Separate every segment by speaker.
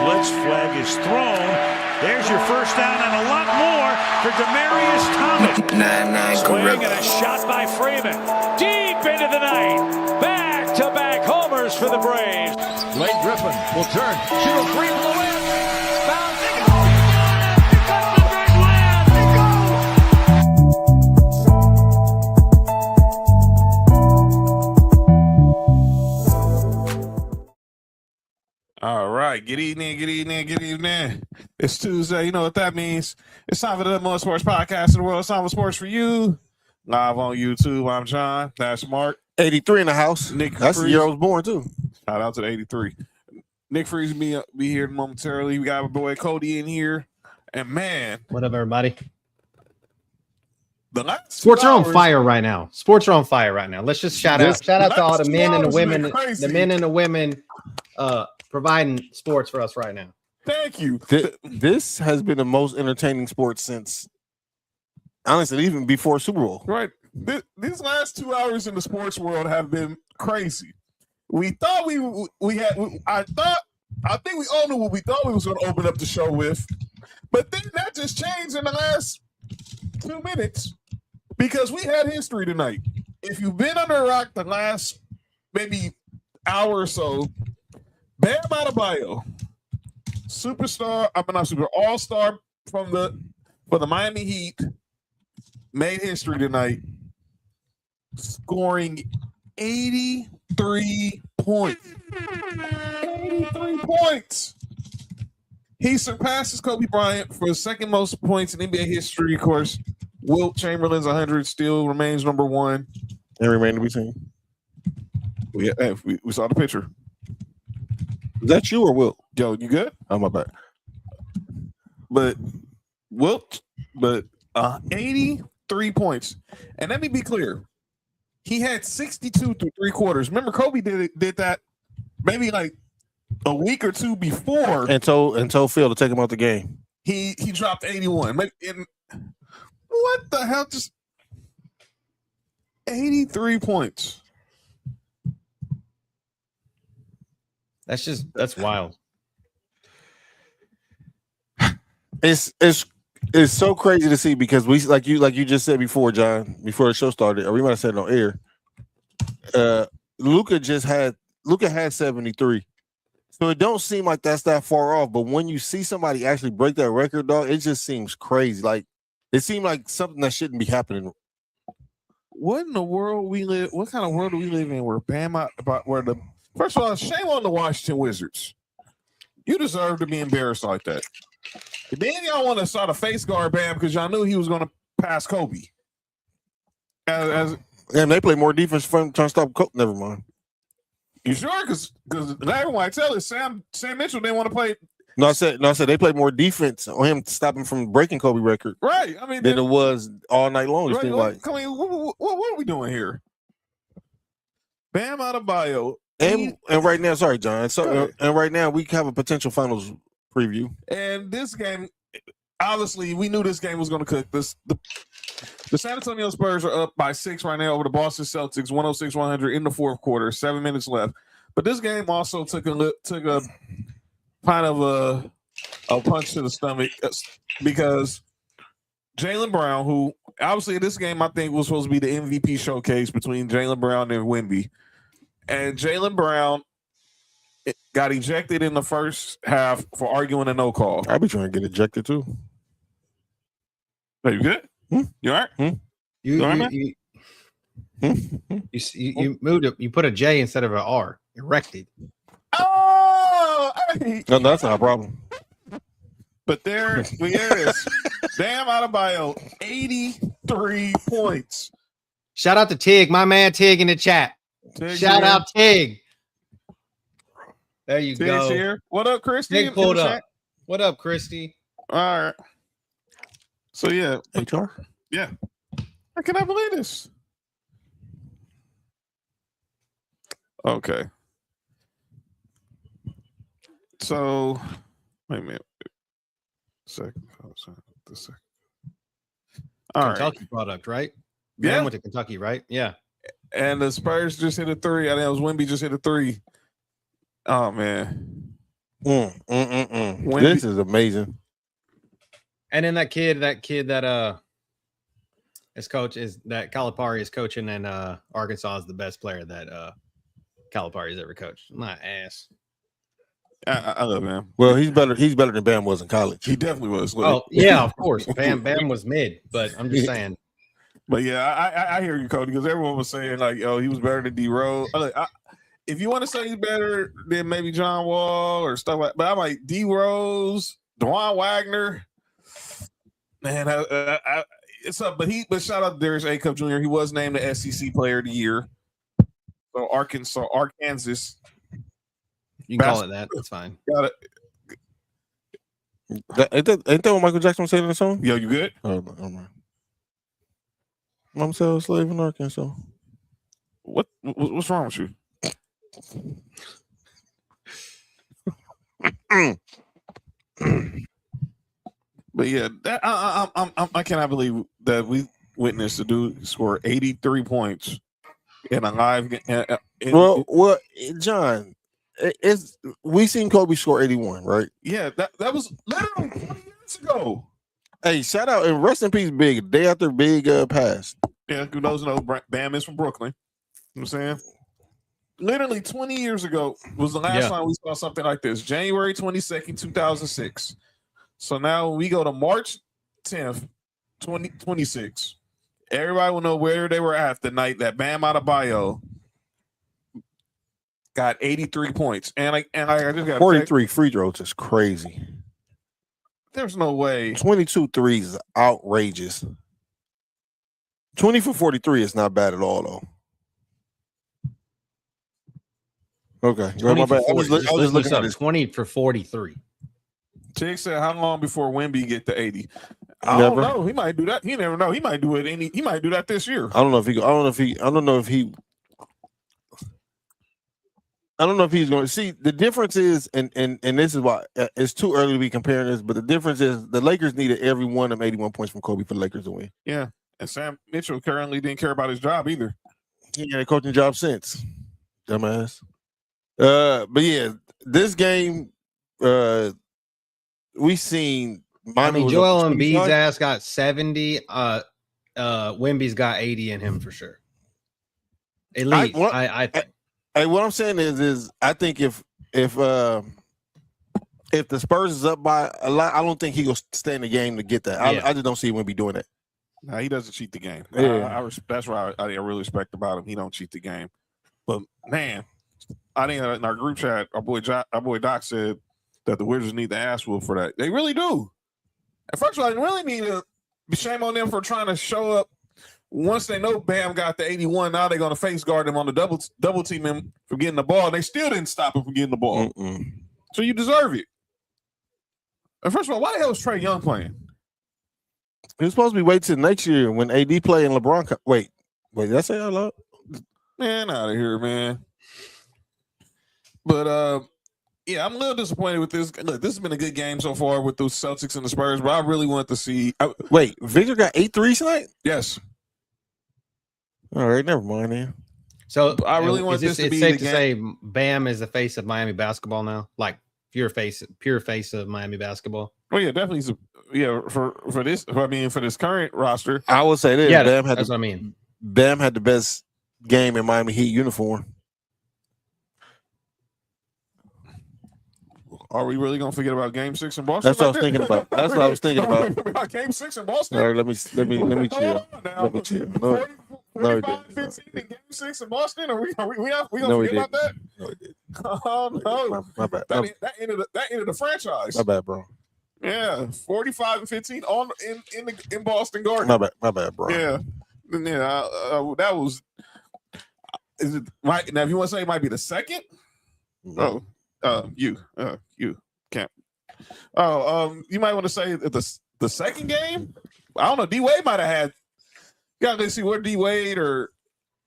Speaker 1: blitz flag is thrown. There's your first down and a lot more for Demaryius Thomas. Swing and a shot by Freeman. Deep into the night. Back-to-back homers for the Braves. Blake Griffin will turn. Shoot a three from the wind. Bounce. They go. Here comes the big land. They go.
Speaker 2: All right. Good evening. It's Tuesday. You know what that means. It's time for the most sports podcast in the world. It's time for Sports4U. Live on YouTube. I'm John. That's Mark.
Speaker 3: 83 in the house.
Speaker 2: Nick
Speaker 3: That's
Speaker 2: Freeze.
Speaker 3: the year I was born, too.
Speaker 2: Shout out to the 83. Nick Freeze be here momentarily. We got my boy Cody in here. And man,
Speaker 4: What up, everybody?
Speaker 2: the last
Speaker 4: Sports are on
Speaker 2: hours-
Speaker 4: fire right now. Let's just shout out to all the men and the women, providing sports for us right now.
Speaker 2: Thank you.
Speaker 3: This has been the most entertaining sport since, honestly, even before Super Bowl.
Speaker 2: Right. These last 2 hours in the sports world have been crazy. We thought I think we all knew what we thought we was going to open up the show with, but then that just changed in the last 2 minutes because we had history tonight. If you've been under a rock the last maybe hour or so, Bam Adebayo, all-star for the Miami Heat, made history tonight, scoring 83 points. 83 points. He surpasses Kobe Bryant for the second most points in NBA history. Of course, Wilt Chamberlain's 100 still remains number one.
Speaker 3: And remain to be seen.
Speaker 2: We saw the picture.
Speaker 3: Is that you or Will?
Speaker 2: Yo, you good?
Speaker 3: Oh, my bad.
Speaker 2: But 83 points. And let me be clear. He had 62 through three quarters. Remember, Kobe did that maybe like a week or two before.
Speaker 3: And told Phil to take him out the game.
Speaker 2: He dropped 81. What the hell? Just 83 points.
Speaker 4: That's wild.
Speaker 3: It's so crazy to see because we like you just said before, John, before the show started, or we might have said it on air. Luka had 73. So it don't seem like that's that far off, but when you see somebody actually break that record, dog, it just seems crazy. Like it seemed like something that shouldn't be happening.
Speaker 2: What in the world we live? What kind of world do we live in where first of all, shame on the Washington Wizards. You deserve to be embarrassed like that. And then y'all want to start a face guard Bam because y'all knew he was going to pass Kobe.
Speaker 3: And they play more defense from trying to stop Kobe. Never mind.
Speaker 2: You sure? Because Larry White tell us Sam Mitchell didn't want to play.
Speaker 3: No, I said they played more defense on him to stop him from breaking Kobe record.
Speaker 2: Right. I mean,
Speaker 3: than it was all night long.
Speaker 2: Right, what are we doing here? Bam Adebayo.
Speaker 3: And right now, sorry, John. So and right now we have a potential finals preview.
Speaker 2: And this game, obviously, we knew this game was going to cook. The San Antonio Spurs are up by 6 right now over the Boston Celtics, 106-100 in the fourth quarter, 7 minutes left. But this game also took a kind of a punch to the stomach because Jaylen Brown, who obviously this game I think was supposed to be the MVP showcase between Jaylen Brown and Wemby. And Jaylen Brown got ejected in the first half for arguing a no call.
Speaker 3: I'd be trying to get ejected too.
Speaker 2: Are you good? You all right?
Speaker 4: You
Speaker 2: all right,
Speaker 4: you moved it. You put a J instead of an R. Erected.
Speaker 2: Oh,
Speaker 3: no, that's not a problem.
Speaker 2: But there it is. Bam Adebayo, 83 points.
Speaker 4: Shout out to Tig, my man Tig in the chat. Shout out Tig. There you
Speaker 2: Tig's
Speaker 4: go.
Speaker 2: Here. What up, Christy?
Speaker 4: Tig pulled up. What up, Christy?
Speaker 2: All right. So yeah,
Speaker 3: HR.
Speaker 2: Yeah. I cannot believe this. Okay. So wait a minute. Second. All
Speaker 4: Kentucky
Speaker 2: right.
Speaker 4: product, right?
Speaker 2: Yeah.
Speaker 4: Went to Kentucky, right? Yeah.
Speaker 2: And the Spurs just hit a 3. I think it was Wemby just hit a 3. Oh man.
Speaker 3: This is amazing.
Speaker 4: And then that kid that his coach is that Calipari is coaching in Arkansas is the best player that Calipari's ever coached. My ass.
Speaker 2: I love him.
Speaker 3: Well, he's better than Bam was in college.
Speaker 2: He definitely was.
Speaker 4: Oh, yeah, of course. Bam was mid, but I'm just saying.
Speaker 2: But yeah, I hear you, Cody, because everyone was saying like, "Oh, he was better than D Rose." If you want to say he's better than maybe John Wall or stuff like, but I'm like D Rose, Dwan Wagner, man. It's up, but shout out to Darius A. Cup Jr. He was named the SEC Player of the Year. So Arkansas.
Speaker 4: You can call it that. That's fine.
Speaker 2: Got
Speaker 3: it. Ain't that what Michael Jackson was saying in the song?
Speaker 2: Yo, you good?
Speaker 3: Oh my. Mom said I was a slave in Arkansas.
Speaker 2: What's wrong with you? But yeah, that I cannot believe that we witnessed a dude score 83 points in a live game.
Speaker 3: Well, John, we seen Kobe score 81, right?
Speaker 2: Yeah, that was literally 20 minutes ago.
Speaker 3: Hey, shout out and rest in peace, Big. Day after Big passed.
Speaker 2: Yeah, who knows? Bam is from Brooklyn. You know what I'm saying? Literally 20 years ago was the last time we saw something like this. January 22nd, 2006. So now we go to March 10th, 2026. Everybody will know where they were at the night that Bam Adebayo got 83 points. And I just got
Speaker 3: 43 free throws is crazy.
Speaker 2: There's no way.
Speaker 3: 22 threes is outrageous. 20 for 43 is not bad at all, though. Okay. My bad. I was just looking at this.
Speaker 4: 20 for 43.
Speaker 2: Tig said, "How long before Wemby get to 80?" I don't know. He might do that. You never know. He might do it. He might do that this year.
Speaker 3: I don't know if he's going to see. The difference is, and this is why it's too early to be comparing this, but the difference is the Lakers needed every one of 81 points from Kobe for the Lakers to win.
Speaker 2: Yeah. And Sam Mitchell currently didn't care about his job either.
Speaker 3: He had a coaching job since. Dumbass. But yeah, this game, we seen.
Speaker 4: Joel Embiid's ass got 70. Wemby's got 80 in him for sure. At least, I think.
Speaker 3: Hey, what I'm saying is I think if the Spurs is up by a lot, I don't think he will stay in the game to get that. I just don't see Wemby doing that.
Speaker 2: No, he doesn't cheat the game.
Speaker 3: Yeah.
Speaker 2: That's what I really respect about him. He don't cheat the game. But man, I think in our group chat, our boy Doc said that the Wizards need the ass whoop for that. They really do. And first of all, they really need to shame on them for trying to show up. Once they know Bam got the 81, now they're going to face guard him on the double team him for getting the ball. They still didn't stop him from getting the ball. So you deserve it. And first of all, why the hell is Trae Young playing?
Speaker 3: He was supposed to be waiting till next year when AD play and LeBron. Wait, did I say out loud?
Speaker 2: Man, out of here, man. But yeah, I'm a little disappointed with this. Look, this has been a good game so far with those Celtics and the Spurs, but I really want to see.
Speaker 3: Wait, Victor got 8 threes tonight?
Speaker 2: Yes.
Speaker 3: All right, never mind then.
Speaker 2: So I really want this to be.
Speaker 4: It's safe to say Bam is the face of Miami basketball now, like pure face of Miami basketball.
Speaker 2: Oh yeah, definitely. For this current roster,
Speaker 3: I would say this.
Speaker 4: Yeah,
Speaker 3: that's
Speaker 4: what I mean.
Speaker 3: Bam had the best game in Miami Heat uniform.
Speaker 2: Are we really gonna forget about Game 6 in Boston?
Speaker 3: That's what I was thinking about. That's what I was thinking about.
Speaker 2: Game 6 in Boston.
Speaker 3: All right, let me chill. Let me chill. No,
Speaker 2: 45-15 in Game 6 in Boston. Are we gonna forget about that?
Speaker 3: No, it didn't.
Speaker 2: Oh no,
Speaker 3: my bad.
Speaker 2: That ended the franchise.
Speaker 3: My bad, bro.
Speaker 2: Yeah, 45-15 in Boston Garden.
Speaker 3: My bad, bro.
Speaker 2: Yeah, that was. Is it right now? If you want to say it might be the second.
Speaker 3: No.
Speaker 2: You can't. You might want to say the second game. I don't know. D Wade might have had. You gotta see where D Wade or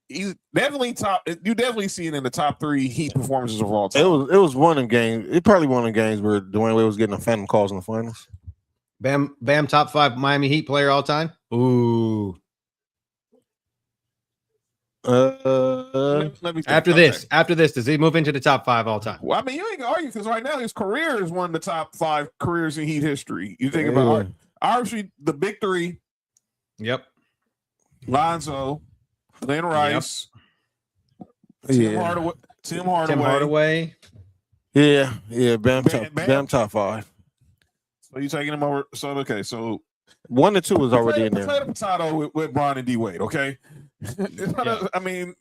Speaker 2: he's definitely top. You definitely see it in the top 3 Heat performances of all time.
Speaker 3: It was one of them games. It probably one of the games where Dwayne Wade was getting a phantom calls in the finals.
Speaker 4: Bam, top 5 Miami Heat player all time. Ooh.
Speaker 2: Let me think.
Speaker 4: After this, does he move into the top 5 all time?
Speaker 2: Well, I mean, you ain't gonna argue because right now his career is one of the top 5 careers in Heat history. You think about obviously the big 3.
Speaker 4: Yep.
Speaker 2: Lonzo, Glenn Rice, Tim Hardaway.
Speaker 3: Yeah. Bam top 5.
Speaker 2: So you taking him over? So okay, so
Speaker 3: 1 and 2 was already in there.
Speaker 2: Potato with Bron and D Wade. Okay, I mean,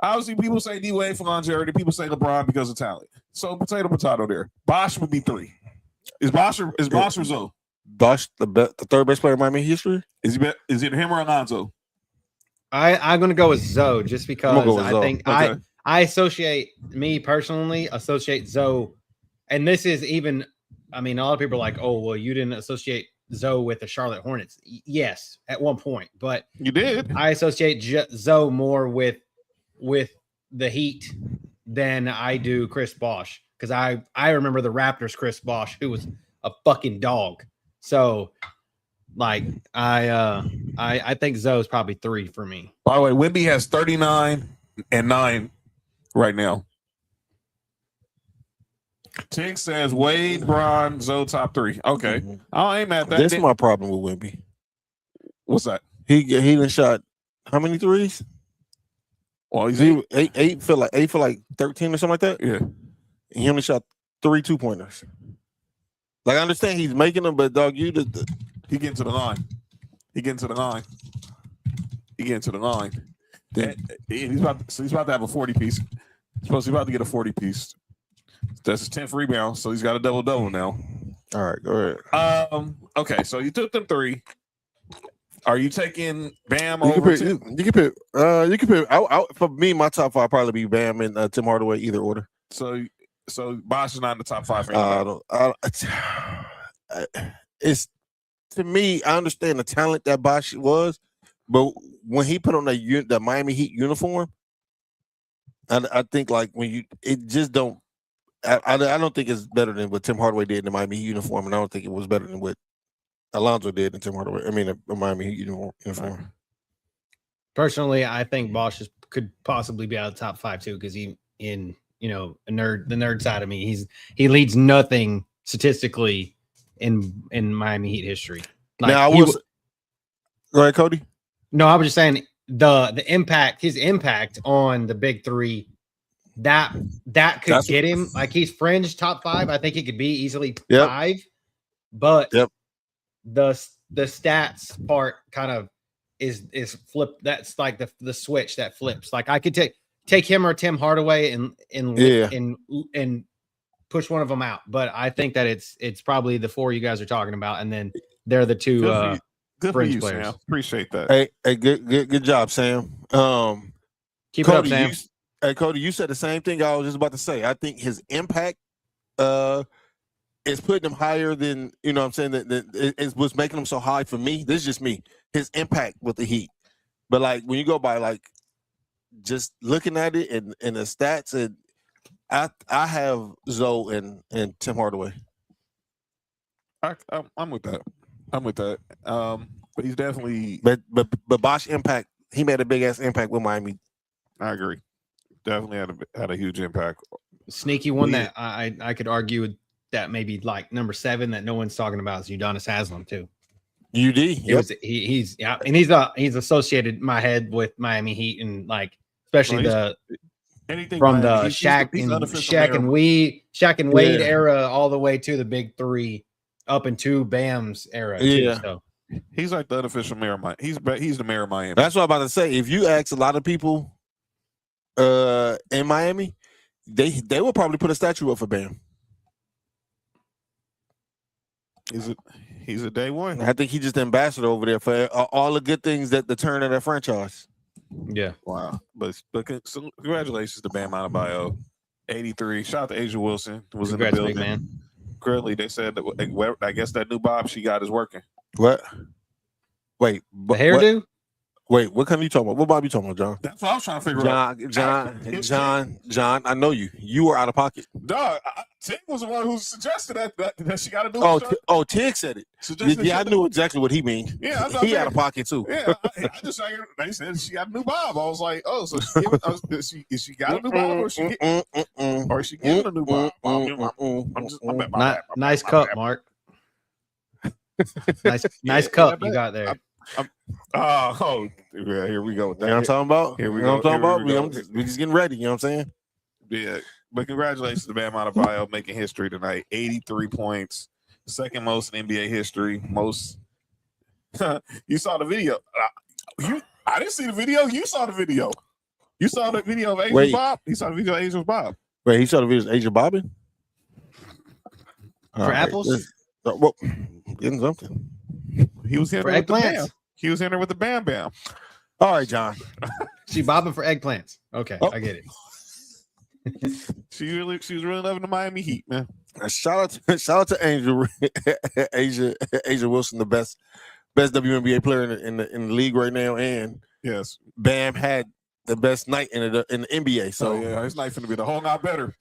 Speaker 2: obviously people say D Wade for longevity. People say LeBron because of talent. So potato there. Bosh would be 3. Is Bosh or Zoe?
Speaker 3: Bosh the third best player in Miami history.
Speaker 2: Is it him or Alonzo?
Speaker 4: I'm gonna go with Zoe just because I think
Speaker 2: okay.
Speaker 4: I associate Zoe, and this is even. I mean, a lot of people are like, "Oh, well, you didn't associate Zoe with the Charlotte Hornets." Yes, at one point, but
Speaker 2: you did.
Speaker 4: I associate Zoe more with the Heat than I do Chris Bosh because I remember the Raptors Chris Bosh, who was a fucking dog. So, like, I think Zoe's probably 3 for me.
Speaker 2: By the way, Wemby has 39 and 9 right now. Tig says Wade, Bron, Zoe top 3. Okay, I ain't mad at that.
Speaker 3: This is my problem with Wemby.
Speaker 2: What's that?
Speaker 3: He done shot how many threes?
Speaker 2: Well, he's
Speaker 3: eight for like 13 or something like that.
Speaker 2: Yeah,
Speaker 3: and he only shot 3 2-pointers. Like I understand he's making them, but dog, he
Speaker 2: getting to the line. He getting to the line. And he's about to have a 40 piece. He's about to get a 40 piece. That's his 10th rebound, so he's got a double now.
Speaker 3: All right, go ahead.
Speaker 2: Okay, so you took them 3. Are you taking Bam
Speaker 3: You
Speaker 2: over?
Speaker 3: can pick. For me, my top 5 probably be Bam and Tim Hardaway, either order.
Speaker 2: So Bosh is not in the top 5 for
Speaker 3: it's to me. I understand the talent that Bosh was, but when he put on the Miami Heat uniform, I think like it just don't. I don't think it's better than what Tim Hardaway did in the Miami Heat uniform, and I don't think it was better than what Alonzo did in Tim Hardaway. I mean, the Miami Heat uniform.
Speaker 4: Personally, I think Bosh could possibly be out of the top 5 too, because the nerd side of me, he leads nothing statistically in Miami Heat history. Like,
Speaker 3: now go ahead, Cody.
Speaker 4: No, I was just saying the impact, his impact on the big 3. That could get him, like, he's fringe top 5. I think he could be easily 5, but the stats part kind of is flip. That's like the switch that flips. Like I could take him or Tim Hardaway and push one of them out, but I think that it's probably the 4 you guys are talking about, and then they're the 2
Speaker 2: good
Speaker 4: fringe
Speaker 2: for you,
Speaker 4: players.
Speaker 2: Sam. Appreciate that.
Speaker 3: Hey, good job, Sam.
Speaker 4: Keep
Speaker 3: Cody,
Speaker 4: it up, Sam.
Speaker 3: Hey, Cody, you said the same thing I was just about to say. I think his impact is putting him higher than, you know what I'm saying, that it was making him so high for me. This is just me. His impact with the Heat. But, like, when you go by, like, just looking at it and the stats, and I have Zoe and Tim Hardaway.
Speaker 2: I'm with that. But he's definitely.
Speaker 3: But Bosh impact, he made a big-ass impact with Miami.
Speaker 2: I agree. Definitely had a huge impact.
Speaker 4: Sneaky one that I could argue that maybe like number 7 that no one's talking about is Udonis Haslem too.
Speaker 3: UD, yep.
Speaker 4: He's associated in my head with Miami Heat, and like especially from the Shaq and Wade era all the way to the big 3 up into Bam's era.
Speaker 3: Yeah.
Speaker 4: Too, so.
Speaker 2: He's like the unofficial mayor of Miami. He's the mayor of Miami.
Speaker 3: That's what I'm about to say. If you ask a lot of people in Miami, they will probably put a statue up for Bam.
Speaker 2: He's a day one.
Speaker 3: I think he's just the ambassador over there for all the good things that the turn of that franchise.
Speaker 4: Yeah.
Speaker 2: Wow. But congratulations to Bam Adebayo. 83. Shout out to Asia Wilson. Was
Speaker 4: Congrats,
Speaker 2: in the building.
Speaker 4: big man.
Speaker 2: Currently, they said that I guess that new bob she got is working.
Speaker 3: What? Wait.
Speaker 4: The hairdo?
Speaker 3: Wait, what kind you talking about? What Bob you talking about, John?
Speaker 2: That's what I was trying to figure out.
Speaker 3: John, I know you. You were out of pocket.
Speaker 2: Dog, Tig was the one who suggested that she got to do
Speaker 3: Tig said it. I knew exactly what he mean.
Speaker 2: Yeah,
Speaker 3: he out of pocket too.
Speaker 2: Yeah, I just they said she got a new Bob. I was like, oh, so she got a new Bob, or she getting a new Bob?
Speaker 4: Nice cup, Mark. nice cup you got there.
Speaker 2: Yeah, here we go with that.
Speaker 3: You know what I'm talking about?
Speaker 2: Here we
Speaker 3: go. You know what I'm talking about?
Speaker 2: Go.
Speaker 3: We're just getting ready. You know what I'm saying?
Speaker 2: Yeah, but congratulations to Bam Adebayo making history tonight. 83 points, second most in NBA history. Most. You saw the video. I didn't see the video. You saw the video. You saw the video of Asian Bob. He saw the video of Asian Bob.
Speaker 3: Wait, he saw the video of Asian bobbing
Speaker 4: for apples.
Speaker 3: Well, getting something.
Speaker 2: He was hitting
Speaker 4: for eggplants.
Speaker 2: He was in there with the Bam Bam.
Speaker 3: All right, John.
Speaker 4: She bobbing for eggplants. Okay, I get it.
Speaker 2: She was really loving the Miami Heat, man.
Speaker 3: Shout out to Angel Asia Wilson, the best WNBA player in the league right now, and
Speaker 2: yes,
Speaker 3: Bam had the best night in the NBA. So
Speaker 2: yeah, his night finna be the whole lot better.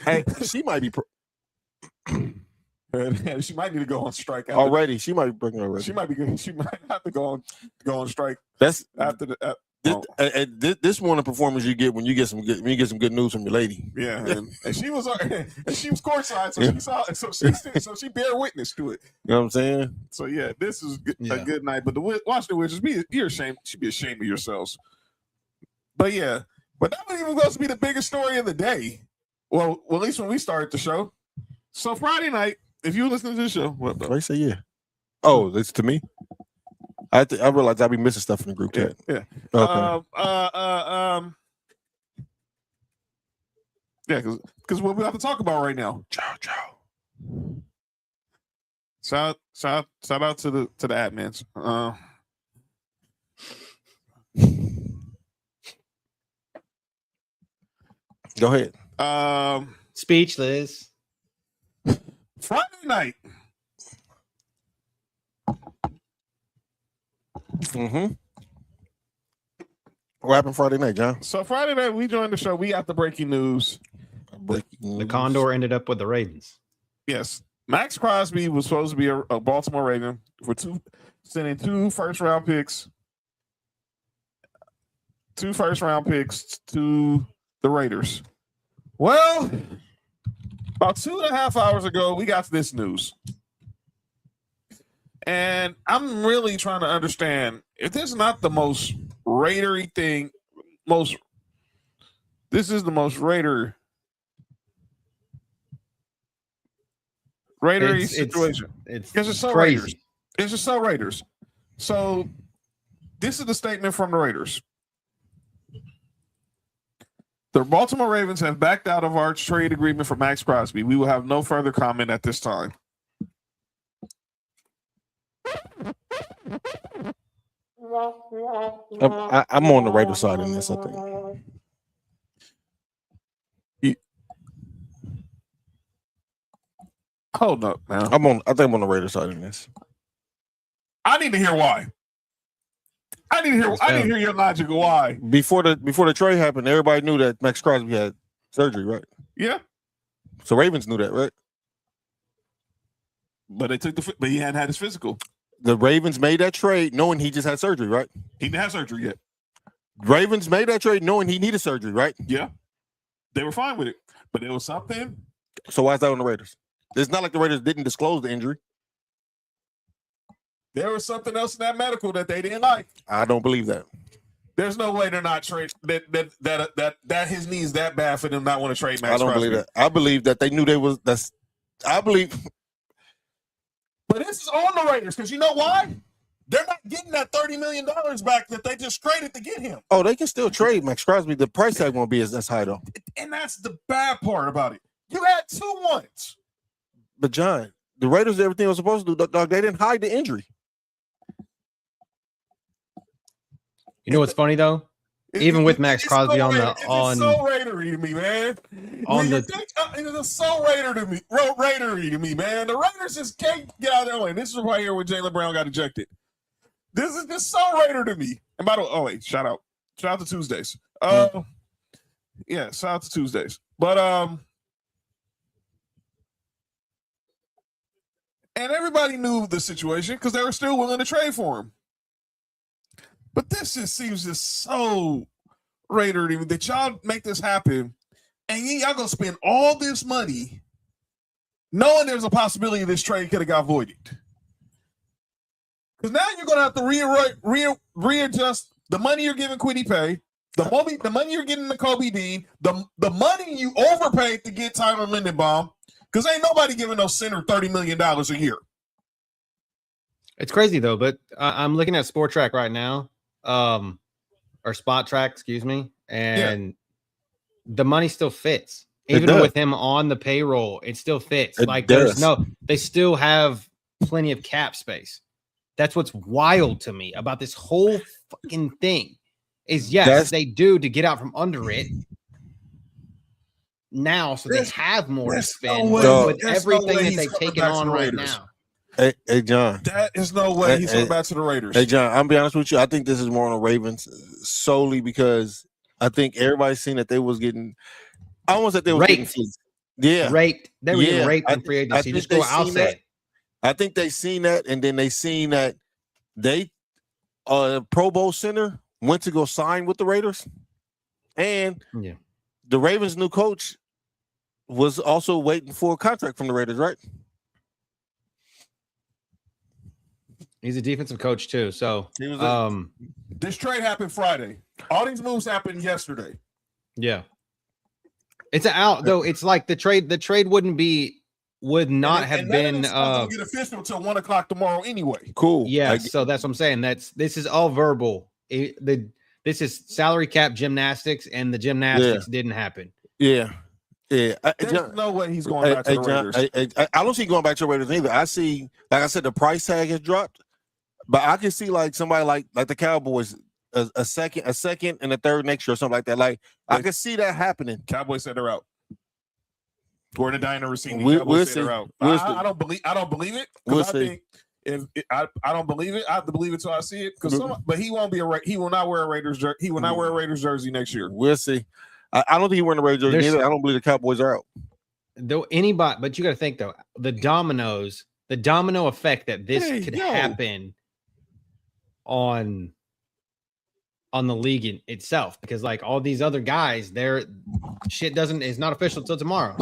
Speaker 3: Hey, she might be.
Speaker 2: She might need to go on strike
Speaker 3: already. She might be breaking already.
Speaker 2: She might be good. She might have to go on strike.
Speaker 3: That's
Speaker 2: after the.
Speaker 3: This morning performance you get when you get some good news from your lady.
Speaker 2: Yeah, and she was courtside, so she saw it, so she bear witness to it.
Speaker 3: You know what I'm saying?
Speaker 2: So yeah, this is a good night. But the Washington Wizards, you're ashamed. Should be ashamed of yourselves. But yeah, but that wasn't even supposed to be the biggest story of the day. Well, at least when we started the show. So Friday night, if you listen to the show, what?
Speaker 3: I say yeah. Oh, it's to me. I realized I'd be missing stuff in the group chat.
Speaker 2: Yeah.
Speaker 3: Okay.
Speaker 2: Yeah, because what we have to talk about right now.
Speaker 3: Ciao.
Speaker 2: Shout out to the admins.
Speaker 3: Go ahead.
Speaker 4: Speechless.
Speaker 2: Friday night.
Speaker 3: What happened Friday night, John?
Speaker 2: So Friday night we joined the show. We got the breaking news.
Speaker 4: The Condor ended up with the Ravens.
Speaker 2: Yes, Max Crosby was supposed to be a Baltimore Raven for sending 2 first-round picks. 2 first-round picks to the Raiders. Well, about 2.5 hours ago, we got this news. And I'm really trying to understand if this is not the most Raidery thing, this is the most Raidery situation.
Speaker 4: It's
Speaker 2: so
Speaker 4: crazy.
Speaker 2: Raiders. It's just so Raiders. So this is the statement from the Raiders. The Baltimore Ravens have backed out of our trade agreement for Max Crosby. We will have no further comment at this time.
Speaker 3: I'm on the Raiders side in this, I think.
Speaker 2: Hold up, man.
Speaker 3: I think I'm on the Raiders side in this.
Speaker 2: I need to hear why. I need to hear your logic of why.
Speaker 3: Before the trade happened, everybody knew that Max Crosby had surgery, right?
Speaker 2: Yeah.
Speaker 3: So Ravens knew that, right?
Speaker 2: But but he hadn't had his physical.
Speaker 3: The Ravens made that trade knowing he just had surgery, right?
Speaker 2: He didn't have surgery yet.
Speaker 3: Ravens made that trade knowing he needed surgery, right?
Speaker 2: Yeah. They were fine with it. But there was something.
Speaker 3: So why is that on the Raiders? It's not like the Raiders didn't disclose the injury.
Speaker 2: There was something else in that medical that they didn't like.
Speaker 3: I don't believe that.
Speaker 2: There's no way they're not trade that his knee's that bad for them not want to trade Max.
Speaker 3: I don't
Speaker 2: Crosby.
Speaker 3: believe that. I believe that they knew they was. I believe.
Speaker 2: But this is on the Raiders because you know why? They're not getting that $30 million back that they just traded to get him.
Speaker 3: Oh, they can still trade Max Crosby. The price tag won't be as high though.
Speaker 2: And that's the bad part about it. You had 2 ones.
Speaker 3: But John, the Raiders did everything they were supposed to do. Dog, they didn't hide the injury.
Speaker 4: You know what's funny though? Even with Max Crosby
Speaker 2: it's so Raidery to me, man. It's so Raidery to me, man. The Raiders just can't get out of their way. This is right here when Jaylen Brown got ejected. This is just so Raider to me. And by the way, oh wait, shout out to Tuesdays. Yeah, shout out to Tuesdays. But and everybody knew the situation because they were still willing to trade for him. But this just seems just so Raider that y'all make this happen, and y'all gonna spend all this money, knowing there's a possibility this trade could have got voided. Because now you're gonna have to readjust the money you're giving Kwity Paye, the money you're getting to Kobe Dean, the money you overpaid to get Tyler Lindenbaum. Because ain't nobody giving no center $30 million a year.
Speaker 4: It's crazy though, but I'm looking at Sport Track right now, or Spot Track, excuse me, and the money still fits. Even with him on the payroll, it still fits. They still have plenty of cap space. That's what's wild to me about this whole fucking thing. Is they do to get out from under it. Now, so they have more to spend with everything that they've taken on right now.
Speaker 3: Hey, John.
Speaker 2: That is no way he's going back to the Raiders.
Speaker 3: Hey, John, I'll be honest with you. I think this is more on the Ravens solely because I think everybody's seen that they was getting – I almost said they was
Speaker 4: raped.
Speaker 3: Getting –
Speaker 4: raped. They were getting raped in free agency. Just go outside.
Speaker 3: I think they seen that, and then they seen that they Pro Bowl center went to go sign with the Raiders, and the Ravens' new coach was also waiting for a contract from the Raiders, right?
Speaker 4: He's a defensive coach too. So
Speaker 2: this trade happened Friday. All these moves happened yesterday.
Speaker 4: Yeah. It's out though. It's like the trade would not have been
Speaker 2: get official until 1:00 tomorrow anyway.
Speaker 3: Cool.
Speaker 4: Yeah. So that's what I'm saying. This is all verbal. This is salary cap gymnastics, and the gymnastics didn't happen.
Speaker 3: Yeah. Yeah,
Speaker 2: there's no way he's going back to the Raiders.
Speaker 3: I don't see going back to the Raiders either. I see, like I said, the price tag has dropped, but I can see like somebody like the Cowboys, a second, and a third next year or something like that. Like I can see that happening.
Speaker 2: Cowboys said they're out. Gordon Diner receiving.
Speaker 3: We'll see.
Speaker 2: They're out. I don't believe it.
Speaker 3: We'll
Speaker 2: see. I don't believe it. I have to believe it till I see it. But he won't be he will not wear a Raiders jersey. He will not wear a Raiders jersey next year.
Speaker 3: We'll see. I don't think he's wearing the Raiders jersey either. I don't believe the Cowboys are out.
Speaker 4: Though anybody, but you got to think though, the domino effect that this could happen on the league itself, because like all these other guys, their shit is not official till tomorrow.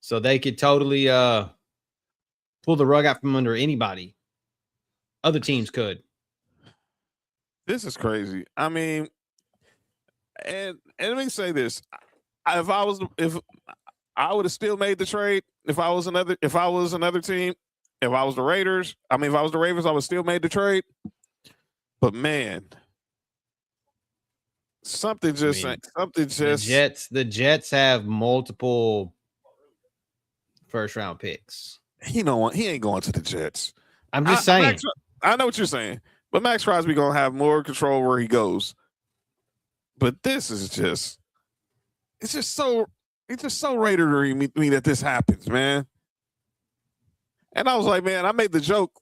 Speaker 4: So they could totally pull the rug out from under anybody. Other teams could.
Speaker 2: This is crazy. I mean, and let me say this: if I would have still made the trade, if I was another team, if I was the Raiders, if I was the Ravens, I would still made the trade. But man,
Speaker 4: the Jets have multiple first round picks.
Speaker 2: He ain't going to the Jets.
Speaker 4: I'm just saying.
Speaker 2: I know what you're saying, but Max Crosby gonna have more control where he goes. But this is it's just so Raider to me that this happens, man. And I was like, man, I made the joke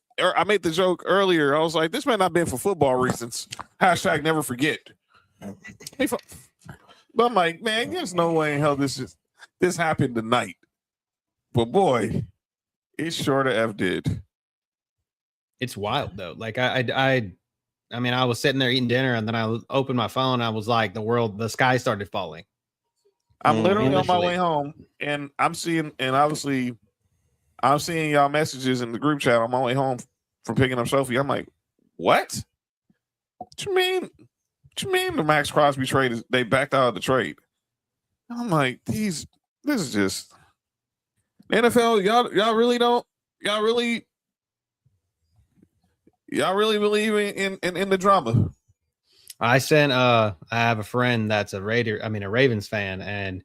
Speaker 2: earlier. I was like, this might not been for football reasons. # never forget. But I'm like, man, there's no way in hell this happened tonight. But boy, it sure the F did.
Speaker 4: It's wild though. Like I mean, I was sitting there eating dinner, and then I opened my phone. I was like, the sky started falling.
Speaker 2: I'm literally on my way home, and I'm seeing y'all messages in the group chat on my way home from picking up Sophie. I'm like, what? What you mean? What you mean the Max Crosby trade they backed out of the trade? I'm like, this is just NFL. Y'all really believe in the drama.
Speaker 4: I have a friend that's a Ravens fan, and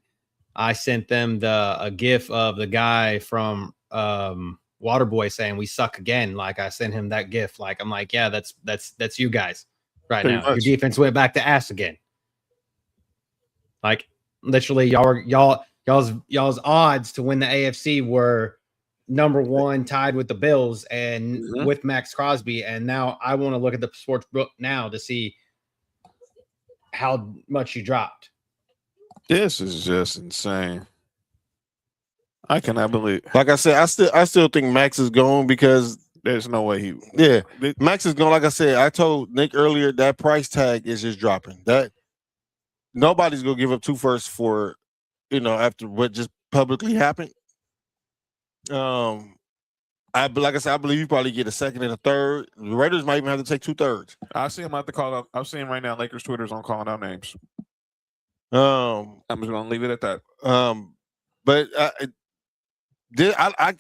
Speaker 4: I sent them a GIF of the guy from Waterboy saying we suck again. Like I sent him that GIF. Like I'm like, yeah, that's you guys right now. Your defense went back to ass again. Like literally, y'all's odds to win the AFC were number one tied with the Bills and
Speaker 2: Mhm.
Speaker 4: with Max Crosby. And now I want to look at the sports book now to see how much you dropped.
Speaker 2: This is just insane. I cannot believe.
Speaker 3: Like I said, I still think Max is gone because
Speaker 2: There's no way he.
Speaker 3: yeah, Max is gone. Like I said, I told Nick earlier that price tag is just dropping. That nobody's gonna give up 2 firsts for, after what just publicly happened. Like I said, I believe you probably get a second and a third. The Raiders might even have to take 2/3.
Speaker 2: I see him have to call out. I'm seeing right now Lakers Twitter's on calling out names.
Speaker 3: Um,
Speaker 2: I'm just gonna leave it at that.
Speaker 3: but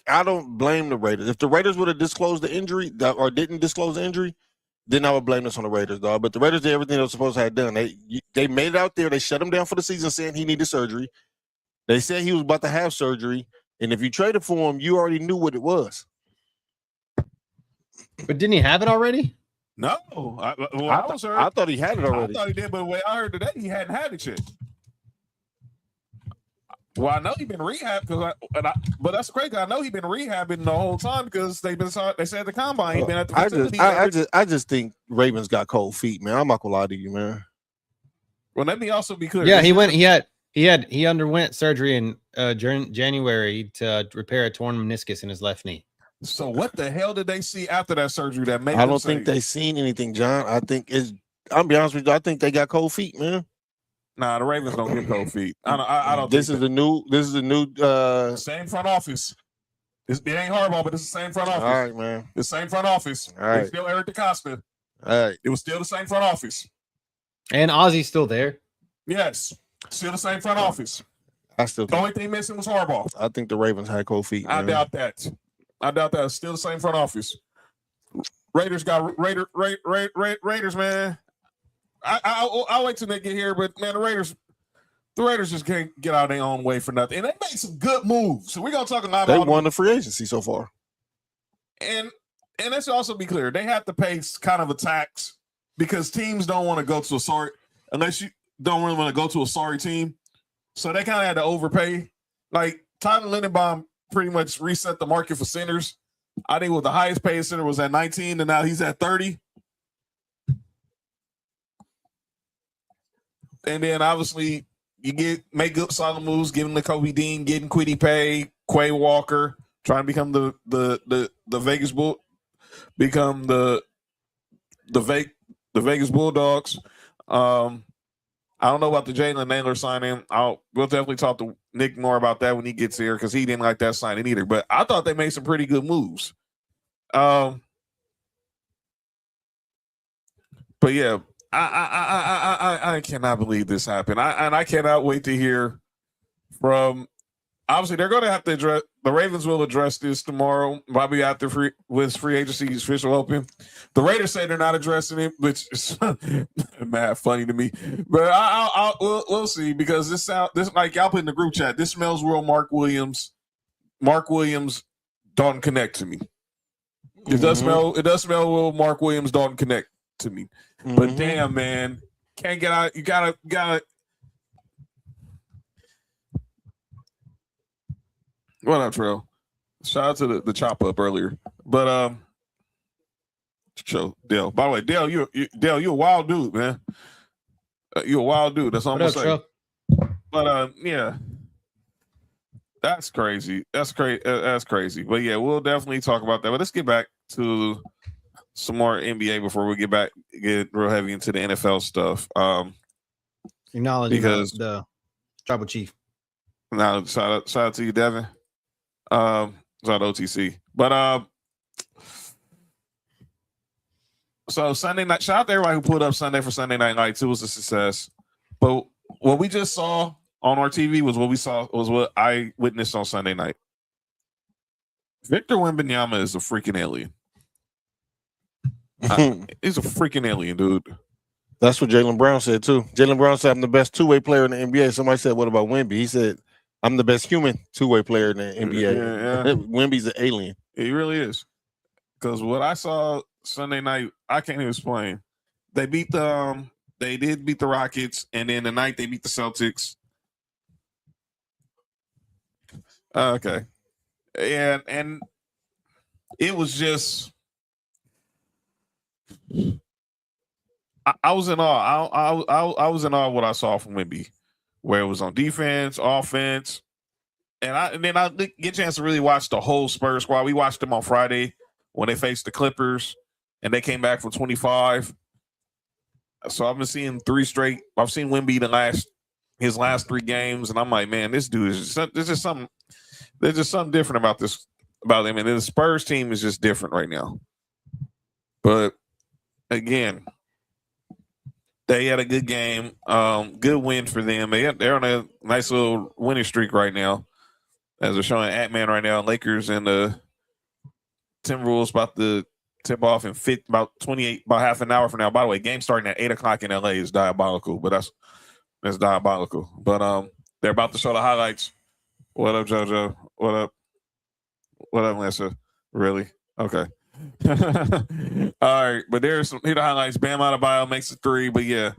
Speaker 3: I don't blame the Raiders. If the Raiders would have disclosed the injury or didn't disclose the injury, then I would blame this on the Raiders, dog. But the Raiders did everything they were supposed to have done. They made it out there. They shut him down for the season, saying he needed surgery. They said he was about to have surgery, and if you traded for him, you already knew what it was.
Speaker 4: But didn't he have it already?
Speaker 2: No, I
Speaker 3: thought he had it already.
Speaker 2: I thought he did, but the way I heard today, he hadn't had it yet. Well, I know he's been rehabbed but that's crazy. I know he's been rehabbing the whole time because they said the combine. He's been at the facility.
Speaker 3: I just think Ravens got cold feet, man. I'm not gonna lie to you, man.
Speaker 2: Well, let me also be clear.
Speaker 4: Yeah, he underwent surgery in January to repair a torn meniscus in his left knee.
Speaker 2: So what the hell did they see after that surgery that made?
Speaker 3: I don't think they seen anything, John. I think I'll be honest with you. I think they got cold feet, man.
Speaker 2: Nah, the Ravens don't get cold feet. I don't.
Speaker 3: This is the new
Speaker 2: same front office. It ain't Harbaugh, but it's the same front office.
Speaker 3: All right, man.
Speaker 2: The same front office.
Speaker 3: All right.
Speaker 2: It's still Eric DeCosta.
Speaker 3: All right.
Speaker 2: It was still the same front office.
Speaker 4: And Ozzy's still there.
Speaker 2: Yes, still the same front office.
Speaker 3: The
Speaker 2: only thing missing was Harbaugh.
Speaker 3: I think the Ravens had cold feet.
Speaker 2: I doubt that. It's still the same front office. Raiders got Raiders, man. I'll wait till they get here, but man, the Raiders just can't get out of their own way for nothing. And they made some good moves. So we're gonna talk a lot about.
Speaker 3: They won the free agency so far.
Speaker 2: And let's also be clear, they have to pay kind of a tax because teams don't want to go to a sorry unless you don't really want to go to a sorry team. So they kind of had to overpay. Like Tyler Lindenbaum pretty much reset the market for centers. I think the highest paid center was at 19, and now he's at 30. And then obviously you make good solid moves, giving the Kobe Dean, getting Kwity Paye, Quay Walker, trying to become the Vegas Bull, become the Vegas Bulldogs. I don't know about the Jalen Naylor signing. We'll definitely talk to Nick more about that when he gets here because he didn't like that signing either. But I thought they made some pretty good moves. But yeah, I cannot believe this happened. I cannot wait to hear from. Obviously, they're going to have to address. The Ravens will address this tomorrow, probably after free agency's official open. The Raiders say they're not addressing it, which is mad funny to me. But we'll see because this like y'all put in the group chat. This smells real Mark Williams. Mark Williams, Dalton Connect to me. It does smell real Mark Williams, Dalton Connect to me. But damn, man, can't get out. You gotta. What up, Trail? Shout out to the chop up earlier, but show Dale. By the way, Dale, you a wild dude, man. You a wild dude. That's all I'm gonna say. But yeah, that's crazy. That's crazy. That's crazy. But yeah, we'll definitely talk about that. But let's get back to some more NBA before we get real heavy into the NFL stuff.
Speaker 4: Acknowledge because the tribal chief.
Speaker 2: Now, shout out to you, Devin. Shout out OTC. But so Sunday night, shout out to everybody who pulled up Sunday for Sunday Night Lights. It was a success. But what we just saw on our TV was what I witnessed on Sunday night. Victor Wembanyama is a freaking alien. He's a freaking alien, dude.
Speaker 3: That's what Jaylen Brown said too. Jaylen Brown said I'm the best two-way player in the NBA. Somebody said, "What about Wemby?" He said, "I'm the best human two-way player in the NBA." Yeah. Wemby's an alien.
Speaker 2: He really is. Because what I saw Sunday night, I can't even explain. They did beat the Rockets, and then tonight they beat the Celtics. Okay. and it was just I was in awe. I was in awe of what I saw from Wemby, where it was on defense, offense, and then I didn't get a chance to really watch the whole Spurs squad. We watched them on Friday when they faced the Clippers, and they came back for 25. So I've been seeing 3 straight. I've seen Wemby his last 3 games, and I'm like, man, this dude is there's just something different about him, and the Spurs team is just different right now. But again, they had a good game, good win for them. They're on a nice little winning streak right now, as they're showing Ant-Man right now. Lakers and the Timberwolves about to tip off in about half an hour from now. By the way, game starting at 8:00 in LA is diabolical, but that's diabolical. But they're about to show the highlights. What up, JoJo? What up? What up, Lisa? Really? Okay. All right, but here the highlights. Bam Adebayo makes a 3, but yeah,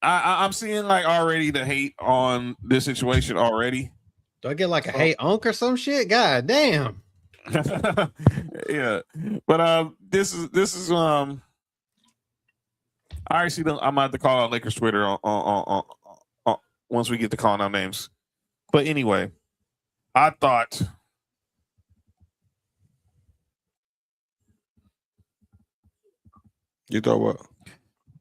Speaker 2: I'm seeing like already the hate on this situation already. Do
Speaker 4: I get like a hate unk or some shit? God damn.
Speaker 2: Yeah, but this is I already see them. I'm about to call out Lakers Twitter on once we get to calling out names. But anyway, I thought.
Speaker 3: You thought what?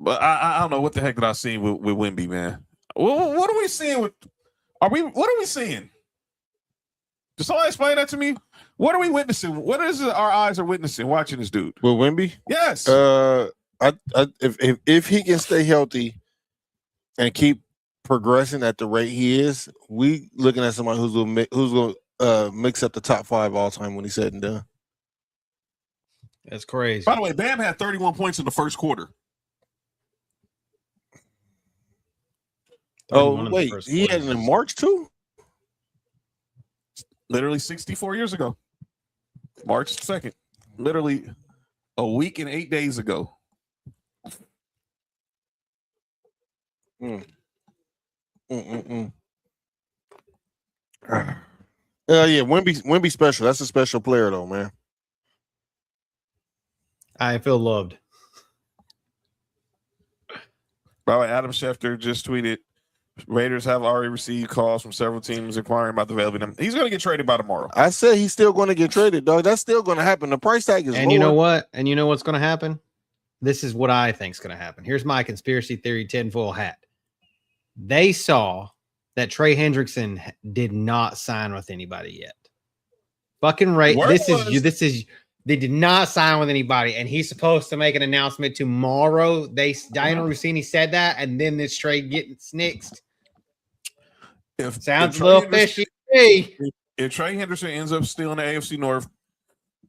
Speaker 2: But I don't know what the heck did I see with Wemby, man. What are we seeing with? What are we seeing? Did somebody explain that to me? What are we witnessing? What is it our eyes are witnessing watching this dude?
Speaker 3: With Wemby?
Speaker 2: Yes.
Speaker 3: If he can stay healthy and keep progressing at the rate he is, we looking at somebody who's going to mix up the top 5 all time when he's said and done.
Speaker 4: That's crazy.
Speaker 2: By the way, Bam had 31 points in the first quarter.
Speaker 3: Oh, wait. He had it in March, too?
Speaker 2: Literally 64 years ago. March 2nd. Literally a week and 8 days ago.
Speaker 3: Yeah, Wemby special. That's a special player, though, man.
Speaker 4: I feel loved.
Speaker 2: By the way, Adam Schefter just tweeted, Raiders have already received calls from several teams inquiring about the availability. He's going to get traded by tomorrow.
Speaker 3: I said he's still going to get traded, dog. That's still going to happen. The price tag is
Speaker 4: lower. You know what? And you know what's going to happen? This is what I think is going to happen. Here's my conspiracy theory tinfoil hat. They saw that Trey Hendrickson did not sign with anybody yet. Fucking right. They did not sign with anybody, and he's supposed to make an announcement tomorrow. Diana Rossini said that, and then this trade getting snixed. Sounds a little fishy.
Speaker 2: If Trey Henderson ends up still in the AFC North,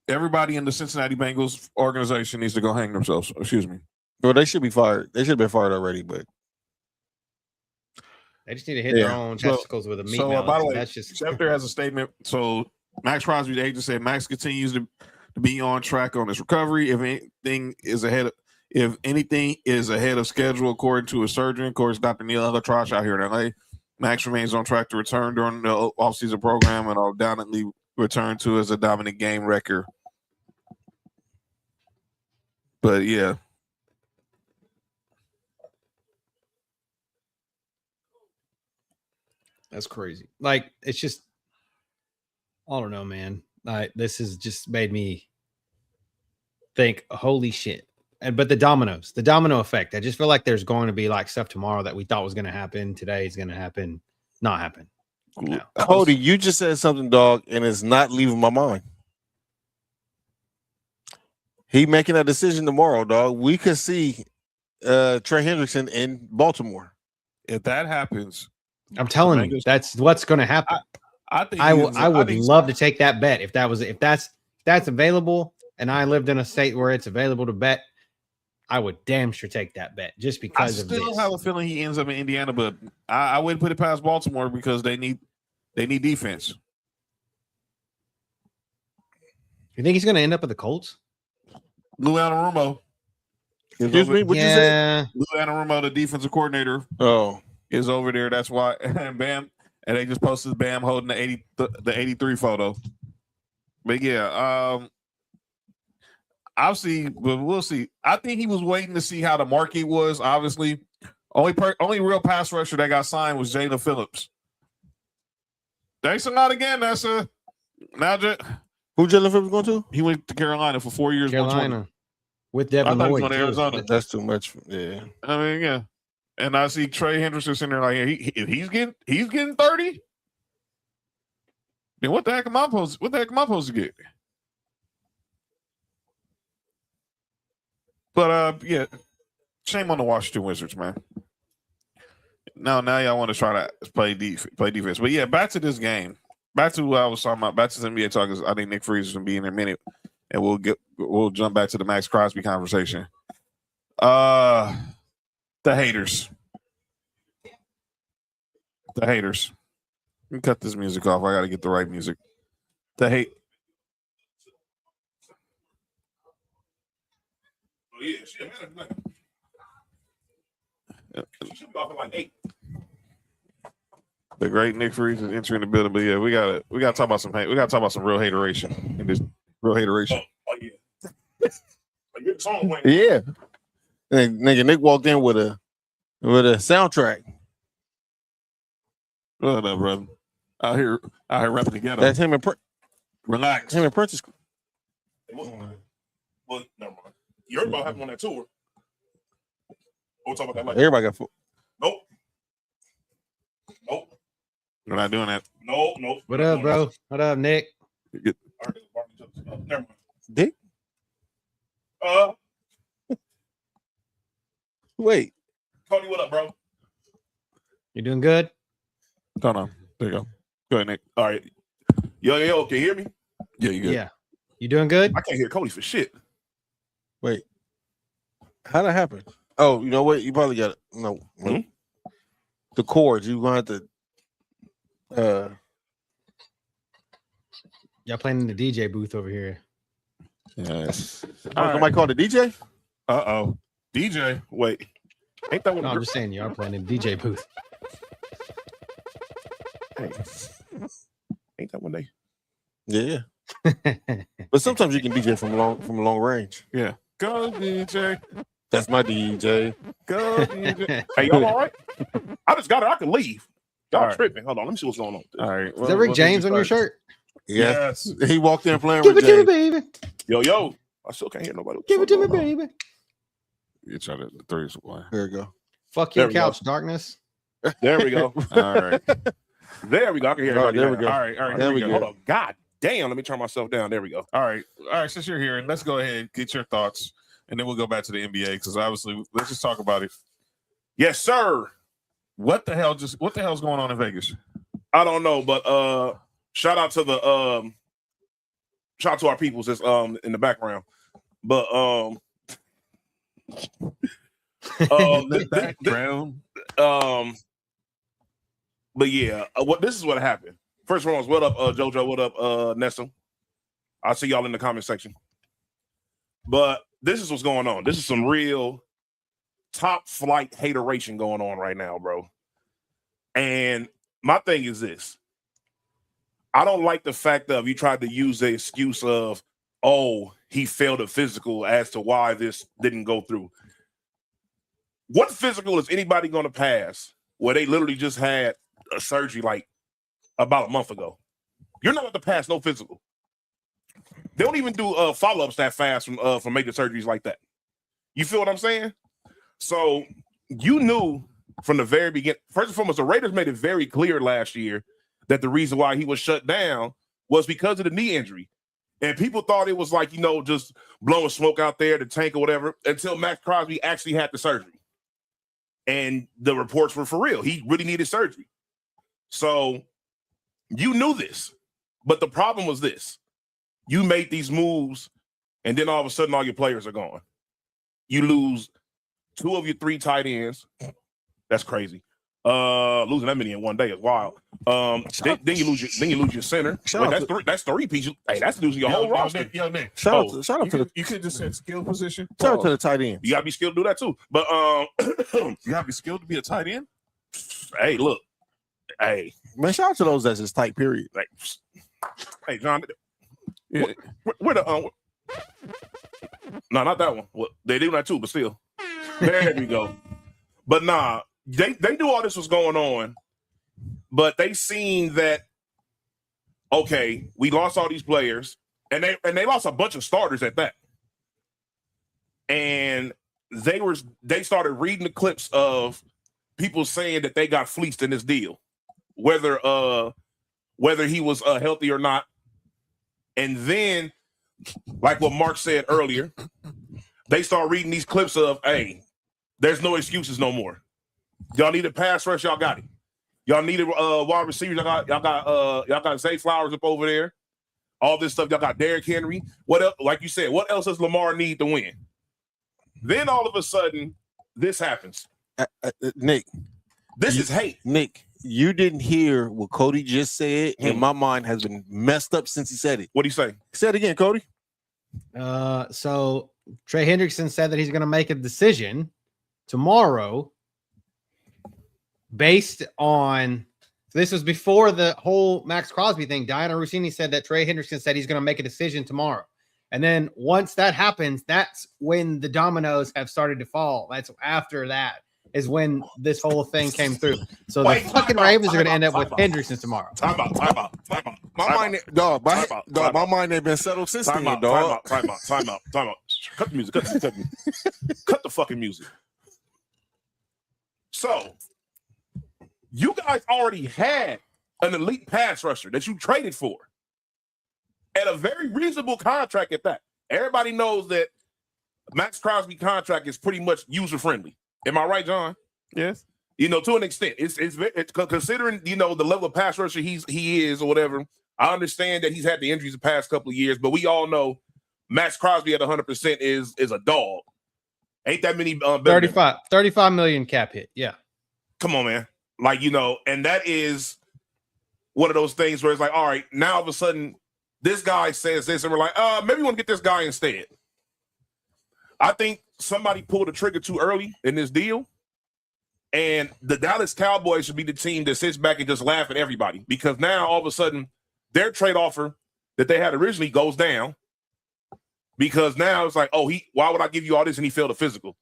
Speaker 2: everybody in the Cincinnati Bengals organization needs to go hang themselves. Excuse me.
Speaker 3: Well, they should be fired. They should have been fired already, but
Speaker 4: they just need to hit their own testicles with a meat mallet.
Speaker 2: By the way, Schefter has a statement. So Max Crosby's agent said Max continues to be on track on his recovery. If anything is ahead of schedule, according to a surgeon, of course, Dr. Neil Elatrash out here in LA, Max remains on track to return during the offseason program and will dominantly return to as a dominant game wrecker. But yeah.
Speaker 4: That's crazy. Like, it's just, I don't know, man. This has just made me think, holy shit. But the domino effect. I just feel like there's going to be like stuff tomorrow that we thought was going to happen. Today is going to happen. Not happen. No.
Speaker 3: Cody, you just said something, dog, and it's not leaving my mind. He making a decision tomorrow, dog. We could see Trey Hendrickson in Baltimore.
Speaker 2: If that happens,
Speaker 4: I'm telling you, that's what's going to happen. I would love to take that bet if that's available, and I lived in a state where it's available to bet. I would damn sure take that bet just because of this. I still
Speaker 2: have a feeling he ends up in Indiana, but I wouldn't put it past Baltimore because they need defense.
Speaker 4: You think he's going to end up with the Colts?
Speaker 2: Lou Anarumo.
Speaker 3: Excuse me? What you say?
Speaker 2: Lou Anarumo, the defensive coordinator, is over there. That's why. And Bam, and they just posted Bam holding the 83 photo. But yeah, obviously, but we'll see. I think he was waiting to see how the market was. Obviously, only real pass rusher that got signed was Jalen Phillips. Thanks a lot again. That's a now.
Speaker 3: Who Jalen Phillips going to?
Speaker 2: He went to Carolina for 4 years.
Speaker 4: Carolina with
Speaker 2: I
Speaker 4: Devin
Speaker 2: thought he was
Speaker 4: Lloyd.
Speaker 2: going to Arizona.
Speaker 3: That's too much. Yeah.
Speaker 2: I mean, yeah. And I see Trey Henderson sitting there like, if he's getting 30, then what the heck am I supposed to get? But yeah, shame on the Washington Wizards, man. Now y'all want to try to play defense. But yeah, back to this game. Back to what I was talking about. Back to the NBA talk. I think Nick Freeze is gonna be in a minute, and we'll jump back to the Max Crosby conversation. The haters. Let me cut this music off. I got to get the right music. The hate.
Speaker 5: Oh yeah, she a minute. She should be off at like 8.
Speaker 2: The great Nick Freeze is entering the building, but yeah, we gotta talk about some hate. We gotta talk about some real hateration in this real hateration.
Speaker 5: Oh yeah. Like, your song went.
Speaker 3: Yeah. Nigga, Nick walked in with a soundtrack.
Speaker 2: What up, brother? Out here rapping together.
Speaker 3: That's him and
Speaker 2: Relax.
Speaker 3: him and Princess.
Speaker 5: Well, never mind. You're about having on that tour. We'll talk about that later.
Speaker 3: Everybody got four.
Speaker 5: Nope.
Speaker 2: We're not doing that.
Speaker 5: Nope.
Speaker 4: What up, bro? What up, Nick?
Speaker 5: Never mind.
Speaker 3: Dick? Wait.
Speaker 5: Cody, what up, bro?
Speaker 4: You doing good?
Speaker 2: Hold on. There you go. Go ahead, Nick.
Speaker 5: All right. Yo, can you hear me?
Speaker 2: Yeah, you good.
Speaker 4: Yeah. You doing good?
Speaker 5: I can't hear Cody for shit.
Speaker 3: Wait. How'd that happen? Oh, you know what? You probably got it. No. The chords. You're going to have to
Speaker 4: Y'all playing in the DJ booth over here.
Speaker 2: Yes.
Speaker 3: somebody called the DJ?
Speaker 2: Uh-oh.
Speaker 5: DJ, wait. Ain't that one?
Speaker 4: No, I'm just saying y'all playing in the DJ booth.
Speaker 5: Hey. Ain't that one they?
Speaker 3: Yeah. But sometimes you can DJ from a long range.
Speaker 2: Yeah. Go, DJ.
Speaker 3: That's my DJ.
Speaker 2: Go, DJ.
Speaker 5: Hey, y'all all right? I just got it. I can leave. Y'all
Speaker 2: All right.
Speaker 5: tripping. Hold on. Let me see what's going on.
Speaker 2: All right.
Speaker 4: Is that Rick James on your shirt?
Speaker 3: Yeah.
Speaker 5: Yes.
Speaker 3: He walked in playing
Speaker 4: Give
Speaker 3: with
Speaker 4: it to me,
Speaker 3: James.
Speaker 4: baby.
Speaker 5: Yo. I still can't hear nobody.
Speaker 4: Give it to me, baby.
Speaker 2: You try to throw one.
Speaker 3: There you go.
Speaker 4: Fuck your
Speaker 5: There we go.
Speaker 4: couch, darkness.
Speaker 5: There we go.
Speaker 2: All right.
Speaker 5: There we go. I can hear
Speaker 3: All right,
Speaker 5: everybody.
Speaker 3: there we
Speaker 5: now.
Speaker 3: go.
Speaker 5: All right.
Speaker 3: There
Speaker 5: Here
Speaker 3: we
Speaker 5: go.
Speaker 3: go.
Speaker 5: Hold on. God damn. Let me turn myself down. There we go.
Speaker 2: All right. Since you're here, let's go ahead, get your thoughts, and then we'll go back to the NBA because obviously, let's just talk about it.
Speaker 5: Yes, sir.
Speaker 2: What the hell's going on in Vegas?
Speaker 5: I don't know, but shout out to our peoples that's in the background. But
Speaker 2: In the background.
Speaker 5: But yeah, this is what happened. First of all, what up, JoJo? What up, Nessa? I'll see y'all in the comment section. But this is what's going on. This is some real top flight hateration going on right now, bro. And my thing is this. I don't like the fact that you tried to use the excuse of, oh, he failed a physical as to why this didn't go through. What physical is anybody going to pass where they literally just had a surgery like about a month ago? You're not going to pass no physical. They don't even do follow-ups that fast from making surgeries like that. You feel what I'm saying? So you knew from the very beginning. First and foremost, the Raiders made it very clear last year that the reason why he was shut down was because of the knee injury. And people thought it was like, just blowing smoke out there, the tank or whatever, until Max Crosby actually had the surgery. And the reports were for real. He really needed surgery. So you knew this. But the problem was this. You made these moves, and then all of a sudden all your players are gone. You lose 2 of your 3 tight ends. That's crazy. Losing that many in one day is wild. Then you lose your center. Wait, that's 3 pieces. Hey, that's losing your whole roster.
Speaker 2: Nick.
Speaker 3: Shout out to the
Speaker 2: You could just say skill position.
Speaker 3: shout out to the tight end.
Speaker 5: You gotta be skilled to do that too. But
Speaker 2: You gotta be skilled to be a tight end.
Speaker 5: hey, look. Hey,
Speaker 3: Man, shout out to those that's just tight, period.
Speaker 5: like, hey, John.
Speaker 2: Yeah.
Speaker 5: Where the no, not that one. Well, they do that too, but still. There we go. But nah, they knew all this was going on, but they seen that, okay, we lost all these players, and they lost a bunch of starters at that. And they started reading the clips of people saying that they got fleeced in this deal, whether he was healthy or not. And then, like what Mark said earlier, they start reading these clips of, hey, there's no excuses no more. Y'all need a pass rush, y'all got it. Y'all needed wide receivers, y'all got Zay Flowers up over there. All this stuff, y'all got Derrick Henry. What else? Like you said, what else does Lamar need to win? Then all of a sudden, this happens.
Speaker 3: Nick,
Speaker 5: this is hate.
Speaker 3: Nick, you didn't hear what Cody just said, and my mind has been messed up since he said it.
Speaker 5: What do you say?
Speaker 3: Say it again, Cody.
Speaker 4: So Trey Hendrickson said that he's going to make a decision tomorrow based on. This was before the whole Max Crosby thing. Diana Rossini said that Trey Hendrickson said he's going to make a decision tomorrow. And then once that happens, that's when the dominoes have started to fall. That's after that is when this whole thing came through. So the fucking Ravens are going to end up with Hendrickson tomorrow.
Speaker 5: Time out.
Speaker 3: My mind ain't been settled since then, dog.
Speaker 5: Time out. Cut the music. Cut the fucking music. So, you guys already had an elite pass rusher that you traded for at a very reasonable contract at that. Everybody knows that Max Crosby contract is pretty much user friendly. Am I right, John?
Speaker 2: Yes.
Speaker 5: You know, to an extent, it's considering, you know, the level of pass rusher he is or whatever. I understand that he's had the injuries the past couple of years, but we all know Max Crosby at 100% is a dog. Ain't that many
Speaker 4: 35 million cap hit. Yeah.
Speaker 5: Come on, man. Like, you know, and that is one of those things where it's like, all right, now all of a sudden this guy says this and we're like, maybe we want to get this guy instead. I think somebody pulled the trigger too early in this deal. And the Dallas Cowboys should be the team that sits back and just laugh at everybody, because now all of a sudden their trade offer that they had originally goes down, because now it's like, oh, why would I give you all this and he failed a physical?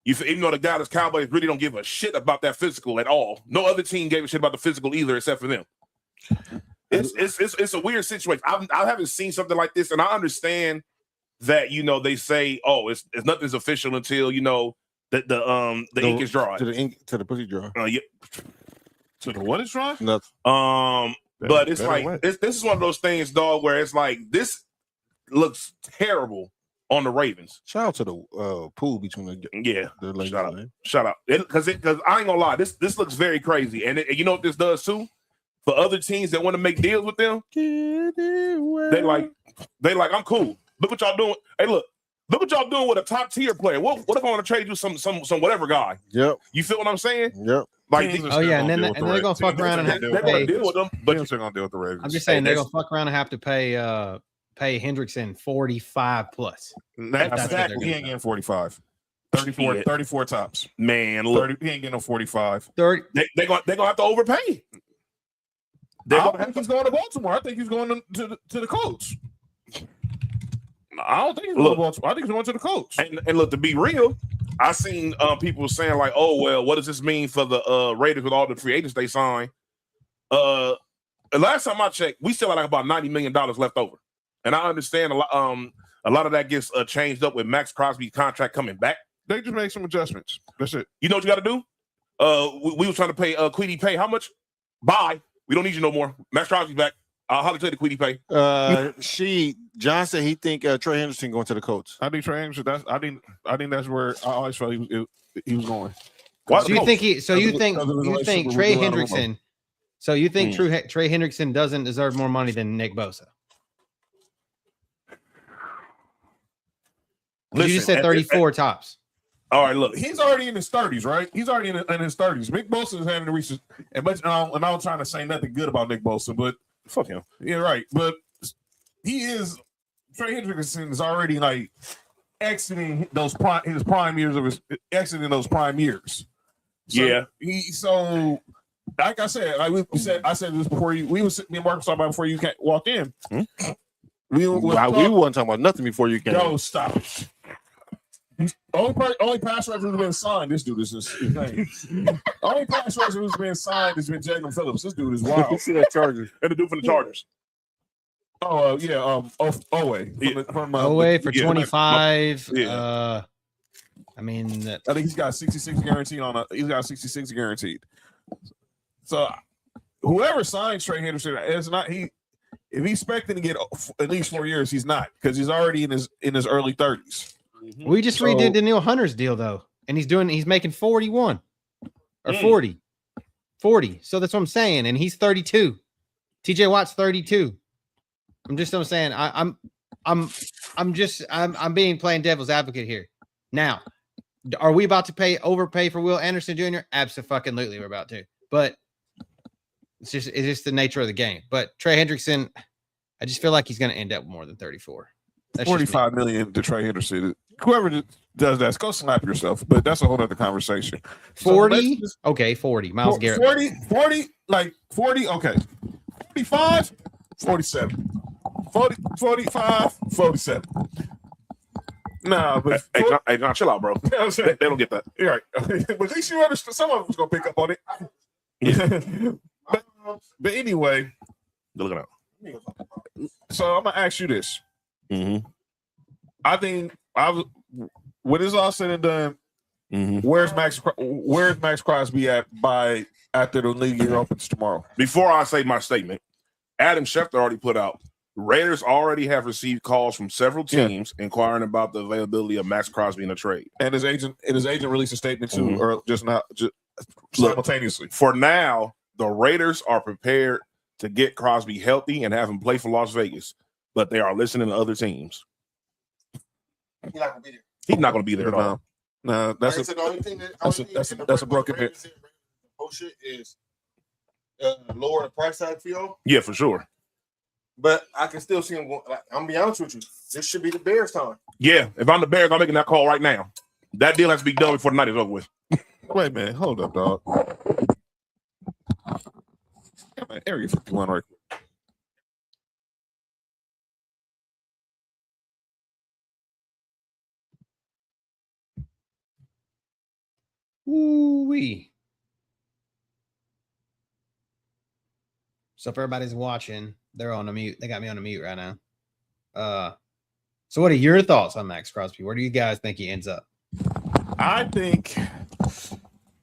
Speaker 5: Even though the Dallas Cowboys really don't give a shit about that physical at all. No other team gave a shit about the physical either, except for them. It's a weird situation. I haven't seen something like this, and I understand that, you know, they say, oh, it's nothing's official until, you know, the ink is dry.
Speaker 3: To the pussy dry.
Speaker 5: Yeah.
Speaker 2: To the what is dry?
Speaker 3: Nothing.
Speaker 5: But it's like this is one of those things, dog, where it's like this looks terrible on the Ravens.
Speaker 3: Shout out to the pool between the
Speaker 5: Shout out because I ain't gonna lie, this looks very crazy, and you know what this does too for other teams that want to make deals with them. They like I'm cool. Look what y'all doing. Hey, look what y'all doing with a top tier player. What if I want to trade you some whatever guy?
Speaker 3: Yep.
Speaker 5: You feel what I'm saying?
Speaker 3: Yep.
Speaker 5: Like,
Speaker 4: and then they're gonna fuck around and have to pay.
Speaker 5: Deal with them, but
Speaker 2: they're gonna deal with the Ravens.
Speaker 4: I'm just saying they're gonna fuck around and have to pay Hendrickson 45 plus.
Speaker 2: Exactly. He ain't getting 45. 34 tops.
Speaker 5: Man, look,
Speaker 2: 30, he ain't getting no 45.
Speaker 4: 30.
Speaker 5: They're gonna have to overpay.
Speaker 2: I don't think he's going to Baltimore. I think he's going to the Colts. I don't think he's going to Baltimore. I think he's going to the Colts.
Speaker 5: And look, to be real, I seen people saying like, "Oh well, what does this mean for the Raiders with all the free agents they signed?" The last time I checked, we still had like about $90 million left over, and I understand a lot of that gets changed up with Max Crosby's contract coming back.
Speaker 2: They just make some adjustments. That's it.
Speaker 5: You know what you got to do? We were trying to pay Queedy Pay. How much? Bye. We don't need you no more. Max Crosby's back. I'll holler to the Queedy Pay.
Speaker 3: John said he think Trey Henderson going to the Colts.
Speaker 2: I think Trey Henderson. I think that's where I always felt he was going.
Speaker 4: So you think you think Trey Hendrickson? So you think Trey Hendrickson doesn't deserve more money than Nick Bosa? Listen, you just said 34 tops.
Speaker 5: All right, look,
Speaker 2: he's already in his 30s, right? He's already in his 30s. Nick Bosa is having to reach, and I'm trying to say nothing good about Nick Bosa, but
Speaker 5: fuck him.
Speaker 2: Yeah, right. But Trey Hendrickson is already like exiting those prime years. So,
Speaker 5: So
Speaker 2: like I said, I said this before me and Marcus talked about before you walked in.
Speaker 3: We wasn't talking about nothing before you came.
Speaker 2: Yo, stop it. Only pass rusher who's been signed. This dude is insane. Only pass rusher who's been signed has been Jalen Phillips. This dude is wild.
Speaker 3: You see that Chargers?
Speaker 5: And the dude from the Chargers.
Speaker 2: Oh yeah, Owe. From
Speaker 4: Owe for 25.
Speaker 5: Yeah.
Speaker 4: I mean,
Speaker 2: I think he's got 66 guaranteed he's got 66 guaranteed. So whoever signs Trey Henderson, it's not he. If he's expecting to get at least 4 years, he's not, because he's already in his early 30s.
Speaker 4: we just redid the Neil Hunter's deal though, and he's making 41 or 40. So that's what I'm saying, and he's 32. TJ Watt's 32. I'm saying I'm being playing devil's advocate here. Now, are we about to overpay for Will Anderson Jr.? Absolutely, we're about to. But it's just the nature of the game. But Trey Hendrickson, I just feel like he's going to end up more than 34. That's
Speaker 2: $45 million to Trey Henderson. Whoever does that, go slap yourself. But that's a whole other conversation.
Speaker 4: 40? Okay, 40. Myles Garrett.
Speaker 2: 40, like 40, okay. 45, 47. 40, 45, 47. Nah, but
Speaker 5: hey, John, chill out, bro.
Speaker 2: You know what I'm saying?
Speaker 5: They don't get that.
Speaker 2: You're right. But at least you understand. Some of them's gonna pick up on it. but anyway,
Speaker 5: Good looking out.
Speaker 2: so I'm gonna ask you this.
Speaker 5: Mm-hmm.
Speaker 2: I think when it's all said and done, where's Max Crosby at after the league year opens tomorrow?
Speaker 5: Before I say my statement, Adam Schefter already put out, Raiders already have received calls from several teams inquiring about the availability of Max Crosby in a trade.
Speaker 2: And his agent released a statement too, or just simultaneously.
Speaker 5: For now, the Raiders are prepared to get Crosby healthy and have him play for Las Vegas, but they are listening to other teams.
Speaker 3: He's not gonna be there.
Speaker 5: He's not going to be there at all.
Speaker 2: No, that's a broken bit.
Speaker 3: Whole shit is lower the price tag for y'all.
Speaker 5: Yeah, for sure.
Speaker 3: But I can still see him going. Like, I'm gonna be honest with you. This should be the Bears' time.
Speaker 5: Yeah, if I'm the Bears, I'm making that call right now. That deal has to be done before the night is over with.
Speaker 2: Wait a minute, hold up, dog. Yeah, man, Area 51 right quick.
Speaker 4: Ooh-wee. So if everybody's watching, they're on a mute. They got me on a mute right now. So what are your thoughts on Max Crosby? Where do you guys think he ends up?
Speaker 2: I think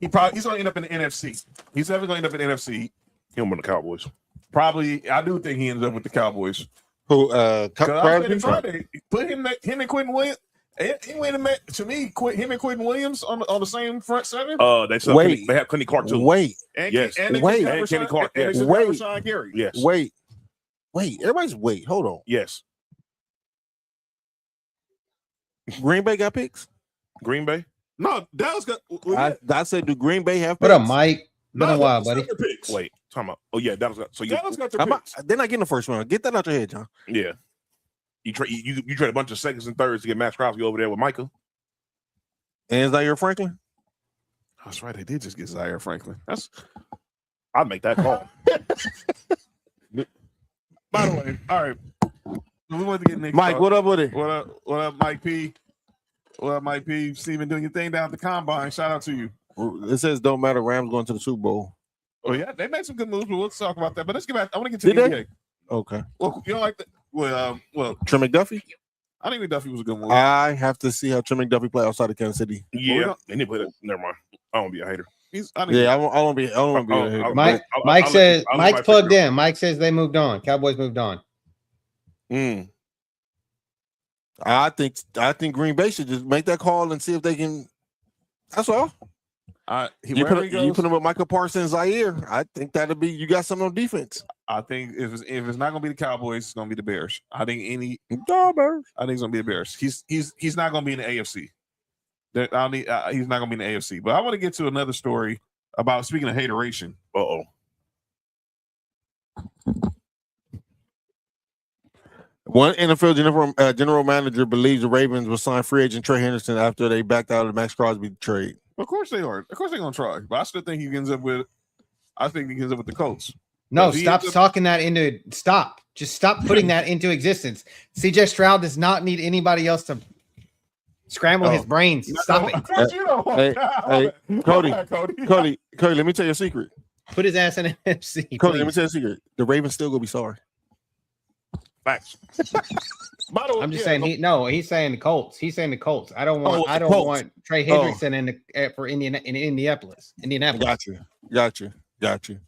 Speaker 2: he's going to end up in the NFC. He's definitely going to end up in the NFC.
Speaker 5: He'll win the Cowboys.
Speaker 2: Probably, I do think he ends up with the Cowboys.
Speaker 3: Who?
Speaker 2: Friday, put him and Quentin Williams. To me, him and Quentin Williams on the same front seven.
Speaker 5: They have Kenny Clark too.
Speaker 3: Wait.
Speaker 2: And
Speaker 5: Kenny Clark.
Speaker 2: And Rashawn Gary.
Speaker 5: Yes.
Speaker 3: Wait. Everybody's wait. Hold on.
Speaker 5: Yes.
Speaker 3: Green Bay got picks.
Speaker 5: Green Bay.
Speaker 2: No, Dallas got.
Speaker 3: I said, do Green Bay have picks?
Speaker 4: What up, Mike? Been a while, buddy.
Speaker 5: Wait, talking about. Oh yeah, Dallas got. So
Speaker 2: Dallas got their picks.
Speaker 3: They're not getting the first round. Get that out your head, John.
Speaker 5: Yeah. You trade a bunch of seconds and thirds to get Max Crosby over there with Micah.
Speaker 3: And Zaire Franklin.
Speaker 2: That's right. They did just get Zaire Franklin.
Speaker 5: I'd make that call.
Speaker 2: By the way, all right. We want to get Nick.
Speaker 3: Mike, what up with it?
Speaker 2: What up, Mike P? What up, Mike P? Steven doing your thing down at the combine. Shout out to you.
Speaker 3: It says don't matter. Rams going to the Super Bowl.
Speaker 2: Oh yeah, they made some good moves, but we'll talk about that. But let's get back. I want to get to the NBA.
Speaker 3: Okay.
Speaker 2: Well, you don't like that? Well,
Speaker 3: Trey McDuffie.
Speaker 2: I think McDuffie was a good move.
Speaker 3: I have to see how Trey McDuffie play outside of Kansas City.
Speaker 5: Yeah, they need to play that. Never mind. I don't be a hater.
Speaker 3: I don't be a hater.
Speaker 4: Mike says Mike's plugged in. Mike says they moved on. Cowboys moved on.
Speaker 3: I think Green Bay should just make that call and see if they can. That's all. You put him with Michael Parsons, Zaire. I think that'll be. You got something on defense.
Speaker 2: I think if it's not going to be the Cowboys, it's going to be the Bears. I think
Speaker 3: Bears.
Speaker 2: I think it's going to be the Bears. He's not going to be in the AFC. He's not going to be in the AFC. But I want to get to another story about, speaking of hateration.
Speaker 3: One NFL general manager believes the Ravens will sign free agent Trey Henderson after they backed out of the Max Crosby trade.
Speaker 2: Of course they are. Of course they're going to try. But I still think he ends up with. I think he ends up with the Colts.
Speaker 4: No, stop talking that into. Stop. Just stop putting that into existence. CJ Stroud does not need anybody else to scramble his brains. Stop it.
Speaker 3: Cody, let me tell you a secret.
Speaker 4: Put his ass in an NFC.
Speaker 3: Cody, let me tell you a secret. The Ravens still gonna be sorry.
Speaker 5: Facts. By the way,
Speaker 4: I'm just saying he's saying the Colts. He's saying the Colts. I don't want Trey Hendrickson for Indianapolis.
Speaker 3: Got you.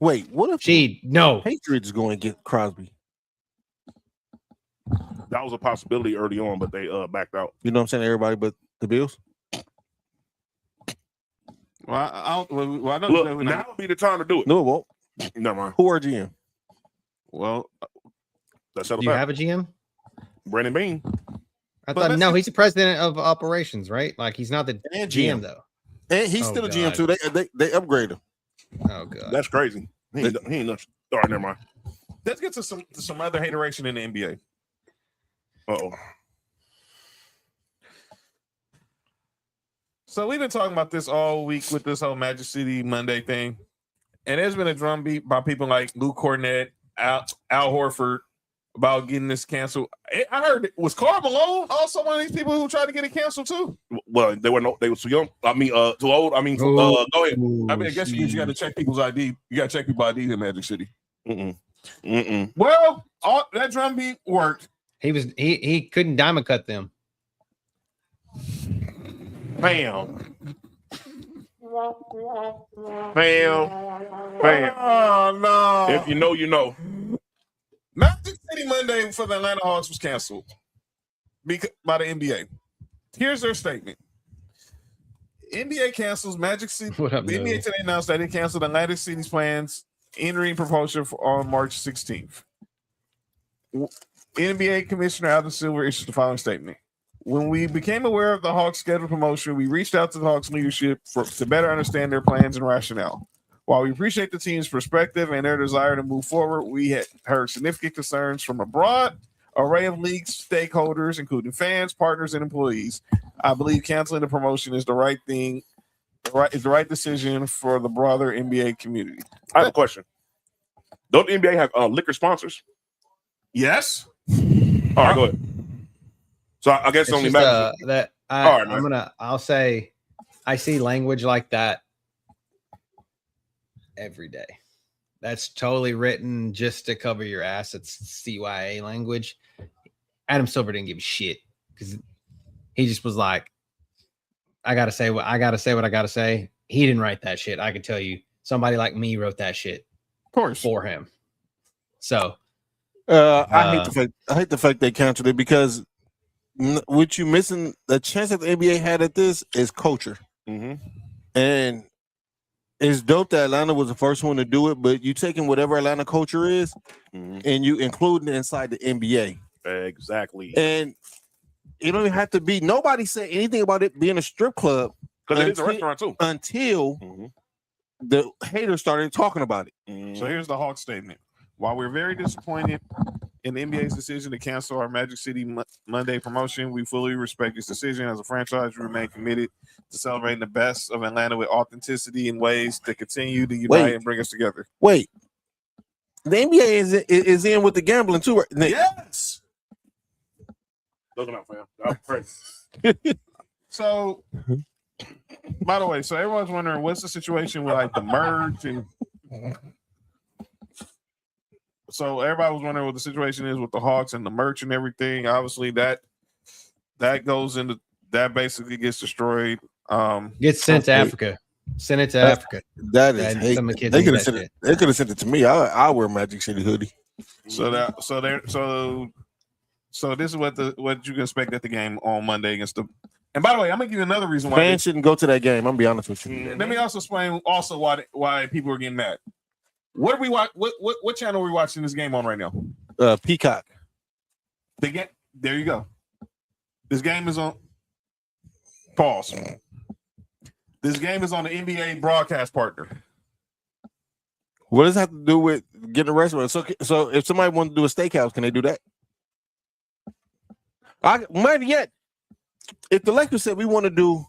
Speaker 3: Wait, what if Patriots going to get Crosby?
Speaker 5: That was a possibility early on, but they backed out.
Speaker 3: You know what I'm saying? Everybody but the Bills.
Speaker 2: Well, I know.
Speaker 5: Look, now would be the time to do it.
Speaker 3: No, it won't.
Speaker 5: Never mind.
Speaker 3: Who are GM?
Speaker 2: Well,
Speaker 5: let's
Speaker 4: do you have a GM?
Speaker 5: Brandon Bean.
Speaker 4: I thought he's the president of operations, right? Like he's not the GM though.
Speaker 3: And he's still a GM too. They upgrade him.
Speaker 4: Oh god,
Speaker 5: that's crazy. He ain't nothing. All right, never mind.
Speaker 2: Let's get to some other hateration in the NBA.
Speaker 5: Uh-oh.
Speaker 2: So we've been talking about this all week with this whole Magic City Monday thing, and there's been a drumbeat by people like Luke Cornett, Al Horford about getting this canceled. I heard was Karl Malone also one of these people who tried to get it canceled too.
Speaker 5: Well, they were too young. I mean, too old. I mean, go ahead.
Speaker 2: I mean, I guess you got to check people's ID. You got to check people's ID in Magic City. Well, that drumbeat worked.
Speaker 4: He couldn't diamond cut them.
Speaker 5: Bam.
Speaker 2: Oh no!
Speaker 5: If you know, you know.
Speaker 2: Magic City Monday for the Atlanta Hawks was canceled by the NBA. Here's their statement. NBA cancels Magic City. The NBA today announced that it canceled Atlantic City's plans entering promotion on March 16th. NBA Commissioner Adam Silver issued the following statement. When we became aware of the Hawks' scheduled promotion, we reached out to the Hawks leadership to better understand their plans and rationale. While we appreciate the team's perspective and their desire to move forward, we had heard significant concerns from a broad array of league stakeholders, including fans, partners, and employees. I believe canceling the promotion is the right thing. Is the right decision for the broader NBA community.
Speaker 5: I have a question. Don't the NBA have liquor sponsors?
Speaker 2: Yes.
Speaker 5: All right, go ahead. So I guess it's only matters
Speaker 4: that I'll say I see language like that every day. That's totally written just to cover your ass. It's CYA language. Adam Silver didn't give a shit because he just was like, I gotta say what I gotta say. He didn't write that shit. I can tell you, somebody like me wrote that shit,
Speaker 2: of course,
Speaker 4: for him. So,
Speaker 3: I hate the fact they canceled it because what you missing, the chance that the NBA had at this is culture, and it's dope that Atlanta was the first one to do it. But you taking whatever Atlanta culture is, and you including it inside the NBA,
Speaker 5: exactly,
Speaker 3: and you don't even have to be. Nobody said anything about it being a strip club
Speaker 5: because it is a restaurant too
Speaker 3: until the haters started talking about it.
Speaker 2: So here's the Hawks statement. While we're very disappointed in the NBA's decision to cancel our Magic City Monday promotion, we fully respect this decision. As a franchise, we remain committed to celebrating the best of Atlanta with authenticity and ways to continue to unite and bring us together.
Speaker 3: Wait, the NBA is in with the gambling too, right?
Speaker 2: Yes.
Speaker 5: Looking out, fam.
Speaker 2: So, by the way, so everyone's wondering what's the situation with like the merge and. So everybody was wondering what the situation is with the Hawks and the merch and everything. Obviously, that goes into that basically gets destroyed.
Speaker 4: Gets sent to Africa. Send it to Africa.
Speaker 3: That is hate. They could have sent it. They could have sent it to me. I wear a Magic City hoodie.
Speaker 2: So this is what you can expect at the game on Monday against the. And by the way, I'm gonna give you another reason why
Speaker 3: fans shouldn't go to that game. I'm gonna be honest with you.
Speaker 2: Let me also explain why people are getting mad. What are we watch? What channel are we watching this game on right now?
Speaker 3: Peacock.
Speaker 2: The game. There you go. This game is on. Pause. This game is on the NBA broadcast partner.
Speaker 3: What does that have to do with getting a restaurant? So if somebody wants to do a steakhouse, can they do that? Might yet. If the Lakers said we want to do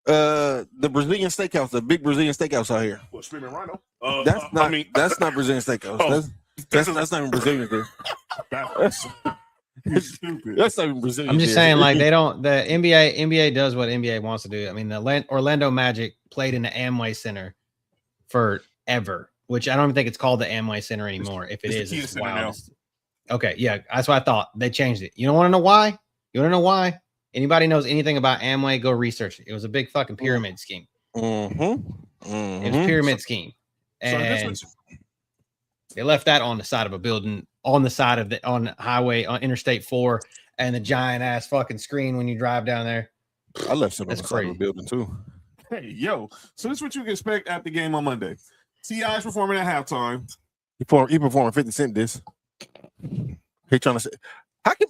Speaker 3: the Brazilian steakhouse, the big Brazilian steakhouse out here.
Speaker 5: What, Streaming Rhino?
Speaker 3: That's not.
Speaker 5: I mean,
Speaker 3: That's not Brazilian steakhouse.
Speaker 5: Oh.
Speaker 3: That's not even Brazilian. There.
Speaker 2: That's stupid.
Speaker 3: That's not even Brazilian.
Speaker 4: I'm just
Speaker 3: there.
Speaker 4: saying, like, they don't. The NBA does what NBA wants to do. I mean, the Orlando Magic played in the Amway Center forever, which I don't even think it's called the Amway Center anymore. If it
Speaker 2: It's the
Speaker 4: is,
Speaker 2: Kia
Speaker 4: it's
Speaker 2: Center
Speaker 4: wild.
Speaker 2: now.
Speaker 4: Okay, yeah, that's what I thought. They changed it. You don't want to know why? You want to know why? Anybody knows anything about Amway? Go research it. It was a big fucking pyramid scheme.
Speaker 3: Mm-hmm.
Speaker 4: It was a pyramid scheme, and they left that on the side of a building, on the highway, on Interstate 4, and the giant ass fucking screen when you drive down there.
Speaker 3: I left some on
Speaker 4: That's
Speaker 3: the side of the
Speaker 4: crazy.
Speaker 3: building too.
Speaker 2: Hey, yo. So this is what you can expect at the game on Monday. T.I.'s performing at halftime.
Speaker 3: He performing 50 Cent this. He trying to say, how can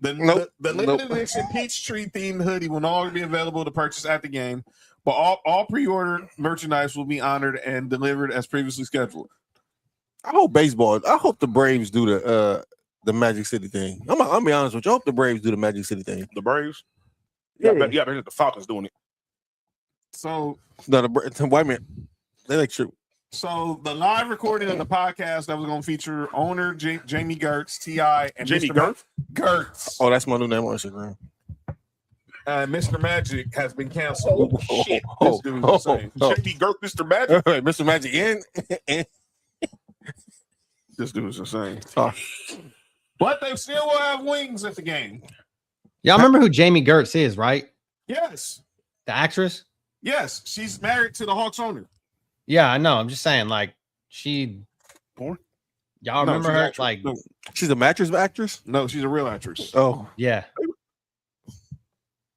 Speaker 2: The limited edition Peachtree themed hoodie will no longer be available to purchase at the game, but all pre-ordered merchandise will be honored and delivered as previously scheduled.
Speaker 3: I hope the Braves do the Magic City thing. I'll be honest with you. I hope the Braves do the Magic City thing.
Speaker 5: the Braves.
Speaker 3: Yeah.
Speaker 5: Yeah, the Falcons doing it.
Speaker 2: So
Speaker 3: No, wait a minute. They like sure.
Speaker 2: So the live recording of the podcast that was going to feature owner Jamie Gertz, T.I., and
Speaker 5: Jamie
Speaker 2: Mr. Gertz,
Speaker 3: Oh, that's my new name on Instagram.
Speaker 2: Mr. Magic has been canceled.
Speaker 5: Shit.
Speaker 2: This dude's insane.
Speaker 5: Jamie Gertz, Mr. Magic.
Speaker 3: Mr. Magic and
Speaker 2: This dude's insane.
Speaker 3: oh,
Speaker 2: But they still will have wings at the game.
Speaker 4: Y'all remember who Jamie Gertz is, right?
Speaker 2: Yes.
Speaker 4: The actress?
Speaker 2: Yes. She's married to the Hawks owner.
Speaker 4: Yeah, I know. I'm just saying, like, she.
Speaker 5: Porn?
Speaker 4: Y'all
Speaker 2: No,
Speaker 4: remember
Speaker 2: she's
Speaker 4: her?
Speaker 2: actually-
Speaker 4: Like,
Speaker 2: no,
Speaker 3: she's a mattress actress.
Speaker 2: no, she's a real actress.
Speaker 3: Oh,
Speaker 4: yeah.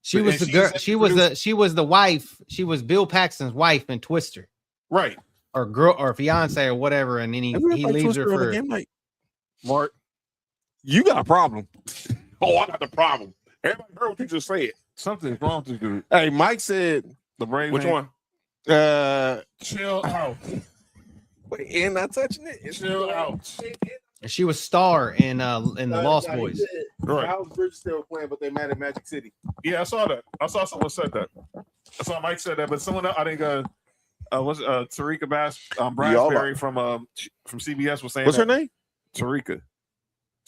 Speaker 4: She
Speaker 2: But-
Speaker 4: was
Speaker 2: and
Speaker 4: the
Speaker 2: she's
Speaker 4: girl.
Speaker 2: a
Speaker 4: She was the wife. She was Bill Paxton's wife in Twister,
Speaker 2: Right.
Speaker 4: or girl, or fiance, or whatever. And then he leaves her for.
Speaker 3: game night. Mark, you got a problem.
Speaker 5: Oh, I got the problem. Everybody heard what you just said.
Speaker 2: Something's wrong with this dude.
Speaker 3: Hey, Mike said,
Speaker 2: The Braves.
Speaker 5: Which one?
Speaker 2: Chill out.
Speaker 3: wait, and not touching it.
Speaker 2: Chill out.
Speaker 4: And she was star in the Lost Boys.
Speaker 2: Right.
Speaker 3: Miles Bridges still playing, but they mad at Magic City.
Speaker 2: Yeah, I saw that. I saw someone said that. I saw Mike said that, but someone else, I think was Tarika Brasberry from CBS was saying
Speaker 3: What's her
Speaker 2: that.
Speaker 3: name?
Speaker 2: Tarika.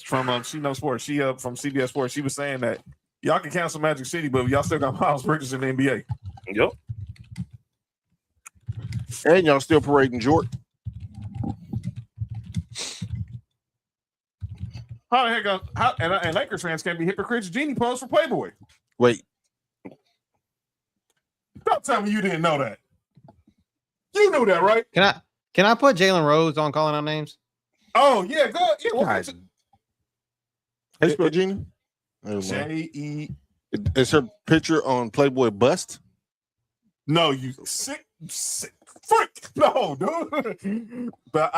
Speaker 2: From She Knows Sports. She from CBS Sports. She was saying that y'all can cancel Magic City, but y'all still got Miles Bridges in the NBA.
Speaker 5: Yep.
Speaker 3: And y'all still parading Jordan.
Speaker 2: How the heck? And Lakers fans can't be hypocrites. Genie posed for Playboy.
Speaker 3: Wait,
Speaker 2: Don't tell me you didn't know that. You knew that, right?
Speaker 4: Can I put Jalen Rose on calling out names?
Speaker 2: Oh yeah, go ahead. Yeah,
Speaker 3: guys. How you spell Gina?
Speaker 2: J-E.
Speaker 3: Is her picture on Playboy bust?
Speaker 2: No, you sick freak. No, dude. But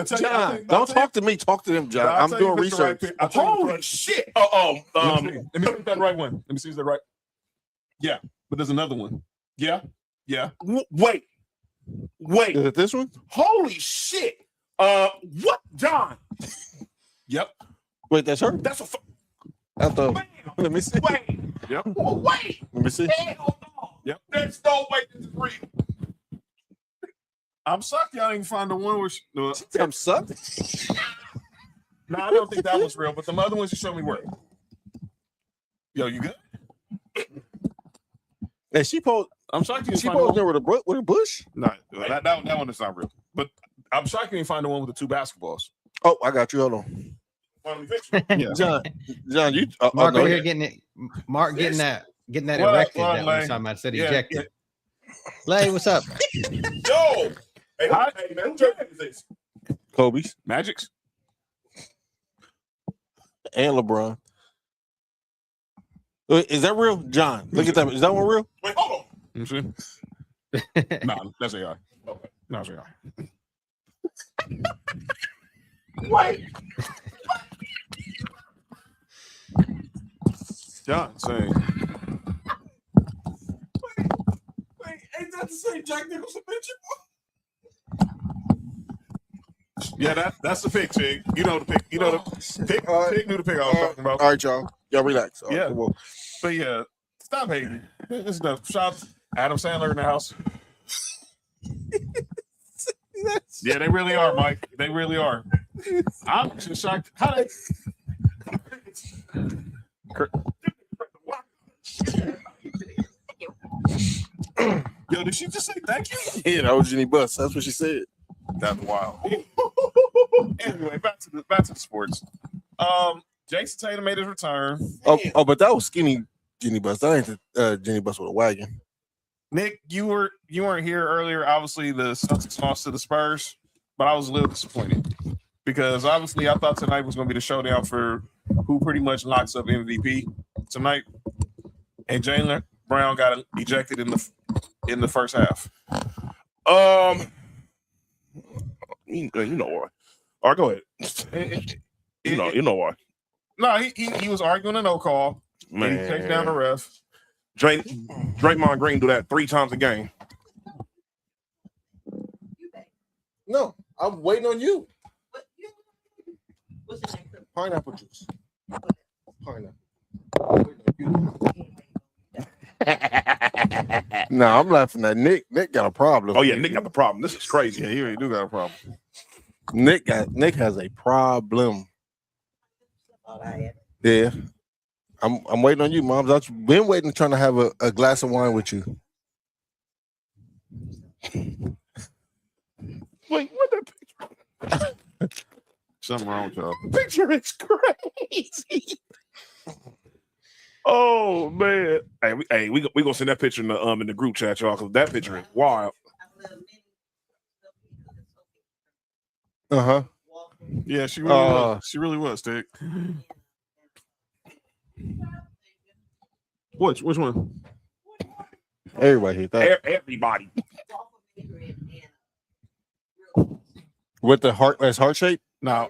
Speaker 2: tell you,
Speaker 3: John, don't talk to me. Talk to them, John. I'm doing research.
Speaker 5: Holy shit.
Speaker 2: Let me see if that right one. Let me see if that right. Yeah, but there's another one. Yeah.
Speaker 5: Wait.
Speaker 3: Is it this one?
Speaker 5: Holy shit. What, John?
Speaker 2: Yep.
Speaker 3: Wait, that's her?
Speaker 5: That's a.
Speaker 3: I thought.
Speaker 5: Bam.
Speaker 3: Let me see.
Speaker 5: Wait.
Speaker 2: Yep.
Speaker 5: Wait.
Speaker 3: Let me see.
Speaker 5: Hell no.
Speaker 2: Yep.
Speaker 5: There's no way this is real.
Speaker 2: I'm shocked y'all didn't find the one where
Speaker 3: I'm sucked.
Speaker 2: no, I don't think that was real, but the other ones you showed me were. Yo, you good?
Speaker 3: Hey, she posed.
Speaker 2: I'm shocked you didn't
Speaker 3: She
Speaker 2: find the
Speaker 3: posed
Speaker 2: one.
Speaker 3: there with a bush.
Speaker 2: No, that one is not real. But I'm shocked you didn't find the one with the two basketballs.
Speaker 3: Oh, I got you. Hold on,
Speaker 2: Yeah.
Speaker 3: John, you.
Speaker 4: Mark
Speaker 3: no,
Speaker 4: over here getting it. Mark getting that
Speaker 2: What up,
Speaker 4: erected
Speaker 2: what up,
Speaker 4: that we
Speaker 2: Lane?
Speaker 4: was talking about. Said
Speaker 2: Yeah,
Speaker 4: ejected. Lay, what's up?
Speaker 5: Yo. Hey, man, who jersey is this?
Speaker 3: Kobe's
Speaker 2: Magic's.
Speaker 3: and LeBron. Is that real, John? Look at that. Is that one real?
Speaker 5: Wait, hold on.
Speaker 2: You see? No, that's AI.
Speaker 5: Okay.
Speaker 2: No, it's AI.
Speaker 5: Wait.
Speaker 2: John saying.
Speaker 5: Wait, ain't that the same Jack Nicholson picture?
Speaker 2: Yeah, that's the pick, Chig. You know the pick. You know the pick.
Speaker 3: All right.
Speaker 2: Pig knew the pick I was talking about.
Speaker 3: All right, y'all. Y'all relax. All right,
Speaker 2: Yeah.
Speaker 3: come on.
Speaker 2: But yeah, stop hating. This is the shop. Adam Sandler in the house. Yeah, they really are, Mike. They really are. I'm just shocked. How they... Yo, did she just say thank you?
Speaker 3: Yeah, that was Jenny Bus. That's what she said.
Speaker 2: That's wild. Anyway, back to the sports. Jason Tatum made his return.
Speaker 3: Oh, but that was skinny Jenny Bus. That ain't the Jenny Bus with a wagon.
Speaker 2: Nick, you weren't here earlier. Obviously, the Celtics lost to the Spurs, but I was a little disappointed because obviously I thought tonight was going to be the showdown for who pretty much locks up MVP tonight. And Jaylen Brown got ejected in the first half.
Speaker 5: You know why? All right, go ahead. You know why?
Speaker 2: No, he was arguing a no call.
Speaker 5: Man,
Speaker 2: he takes down the ref.
Speaker 5: Draymond Green do that 3 times a game.
Speaker 3: No, I'm waiting on you.
Speaker 6: What's the name?
Speaker 3: Pineapple juice. Pineapple. No, I'm laughing at Nick. Nick got a problem.
Speaker 5: Oh yeah, Nick got the problem. This is crazy.
Speaker 2: Yeah, he really do got a problem.
Speaker 3: Nick has a problem.
Speaker 6: All right.
Speaker 3: Yeah. I'm waiting on you, Moms. I've been waiting, trying to have a glass of wine with you.
Speaker 5: Wait, what the picture?
Speaker 2: Something wrong with y'all.
Speaker 5: The picture is crazy. Oh man. Hey, we gonna send that picture in the group chat, y'all, because that picture is wild.
Speaker 3: Uh-huh.
Speaker 2: Yeah, she really was. She really was, Dick. Which one?
Speaker 3: Everybody hit that.
Speaker 5: Everybody.
Speaker 3: With the heart as heart shape?
Speaker 2: No.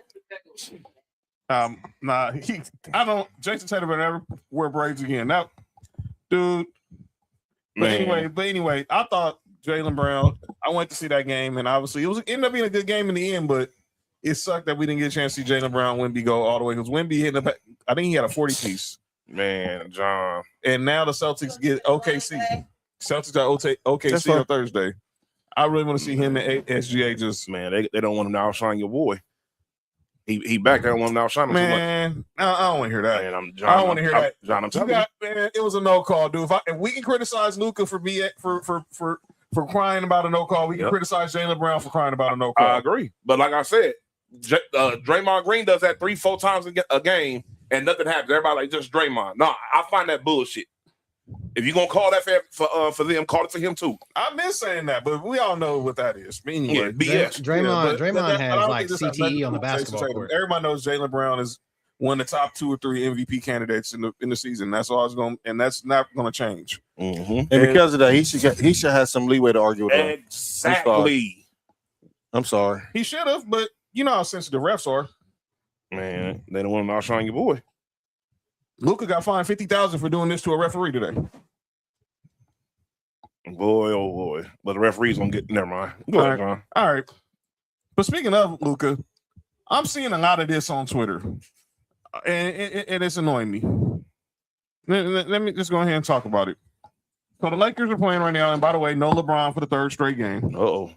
Speaker 2: Nah, Jason Tatum would never wear braids again. Now, dude. But anyway, I thought Jaylen Brown, I went to see that game, and obviously it ended up being a good game in the end, but it sucked that we didn't get a chance to see Jaylen Brown Wemby go all the way because Wemby hit I think he had a 40-piece.
Speaker 5: Man, John.
Speaker 2: And now the Celtics get OKC. Celtics got OKC on Thursday. I really want to see him and SGA just.
Speaker 5: Man, they don't want him to outshine your boy. He back there, want him to outshine him too much.
Speaker 2: Man, I don't want to hear that.
Speaker 5: Man,
Speaker 2: I don't want to hear that.
Speaker 5: John, I'm telling you.
Speaker 2: Man, it was a no call, dude. If we can criticize Luka for crying about a no call, we can criticize Jaylen Brown for crying about a no call.
Speaker 5: I agree. But like I said, Draymond Green does that 3-4 times a game and nothing happens. Everybody like just Draymond. No, I find that bullshit. If you're gonna call that for them, call it for him too.
Speaker 2: I've been saying that, but we all know what that is. Anyway,
Speaker 5: BS.
Speaker 4: Draymond has like CTE on the basketball court.
Speaker 2: Everybody knows Jaylen Brown is one of the top 2 or 3 MVP candidates in the season. That's all it's going, and that's not going to change.
Speaker 3: Mm-hmm. And because of that, he should have some leeway to argue with him.
Speaker 5: Exactly.
Speaker 3: I'm sorry.
Speaker 2: He should have, but you know how sensitive refs are.
Speaker 5: Man, they don't want to outshine your boy.
Speaker 2: Luka got fined $50,000 for doing this to a referee today.
Speaker 5: Boy, oh boy. But the referee's gonna get never mind. Go ahead, John.
Speaker 2: All right. But speaking of Luka, I'm seeing a lot of this on Twitter. And it's annoying me. Let me just go ahead and talk about it. So the Lakers are playing right now, and by the way, no LeBron for the 3rd straight game.
Speaker 5: Uh-oh.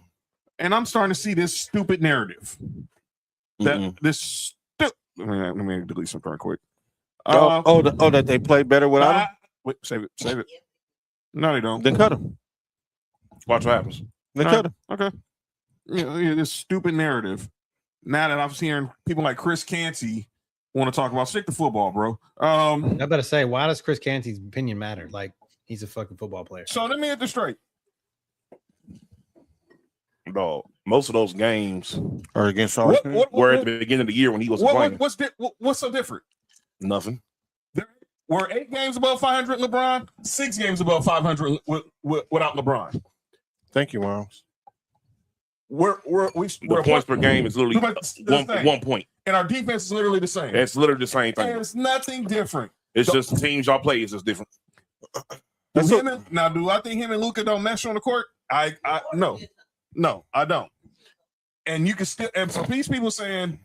Speaker 2: And I'm starting to see this stupid narrative. Let me delete something real quick.
Speaker 3: That they play better without him?
Speaker 2: Wait, save it. No, they don't.
Speaker 3: Then cut him.
Speaker 5: Watch what happens.
Speaker 3: Then cut him.
Speaker 2: Okay. This stupid narrative. Now that I'm hearing people like Chris Canty want to talk about stick to football, bro.
Speaker 4: I better say, why does Chris Canty's opinion matter? Like, he's a fucking football player.
Speaker 2: So let me get this straight.
Speaker 5: Dog, most of those games
Speaker 3: are against
Speaker 5: were at the beginning of the year when he was playing.
Speaker 2: What's so different?
Speaker 5: Nothing.
Speaker 2: We're 8 games above 500 LeBron, 6 games above 500 without LeBron.
Speaker 3: Thank you, Miles.
Speaker 5: The points per game is literally 1 point.
Speaker 2: And our defense is literally the same.
Speaker 5: It's literally the same thing.
Speaker 2: And it's nothing different.
Speaker 5: It's just the teams y'all play is just different.
Speaker 2: Now, do I think him and Luka don't mesh on the court? No, I don't. And you can still, and so these people saying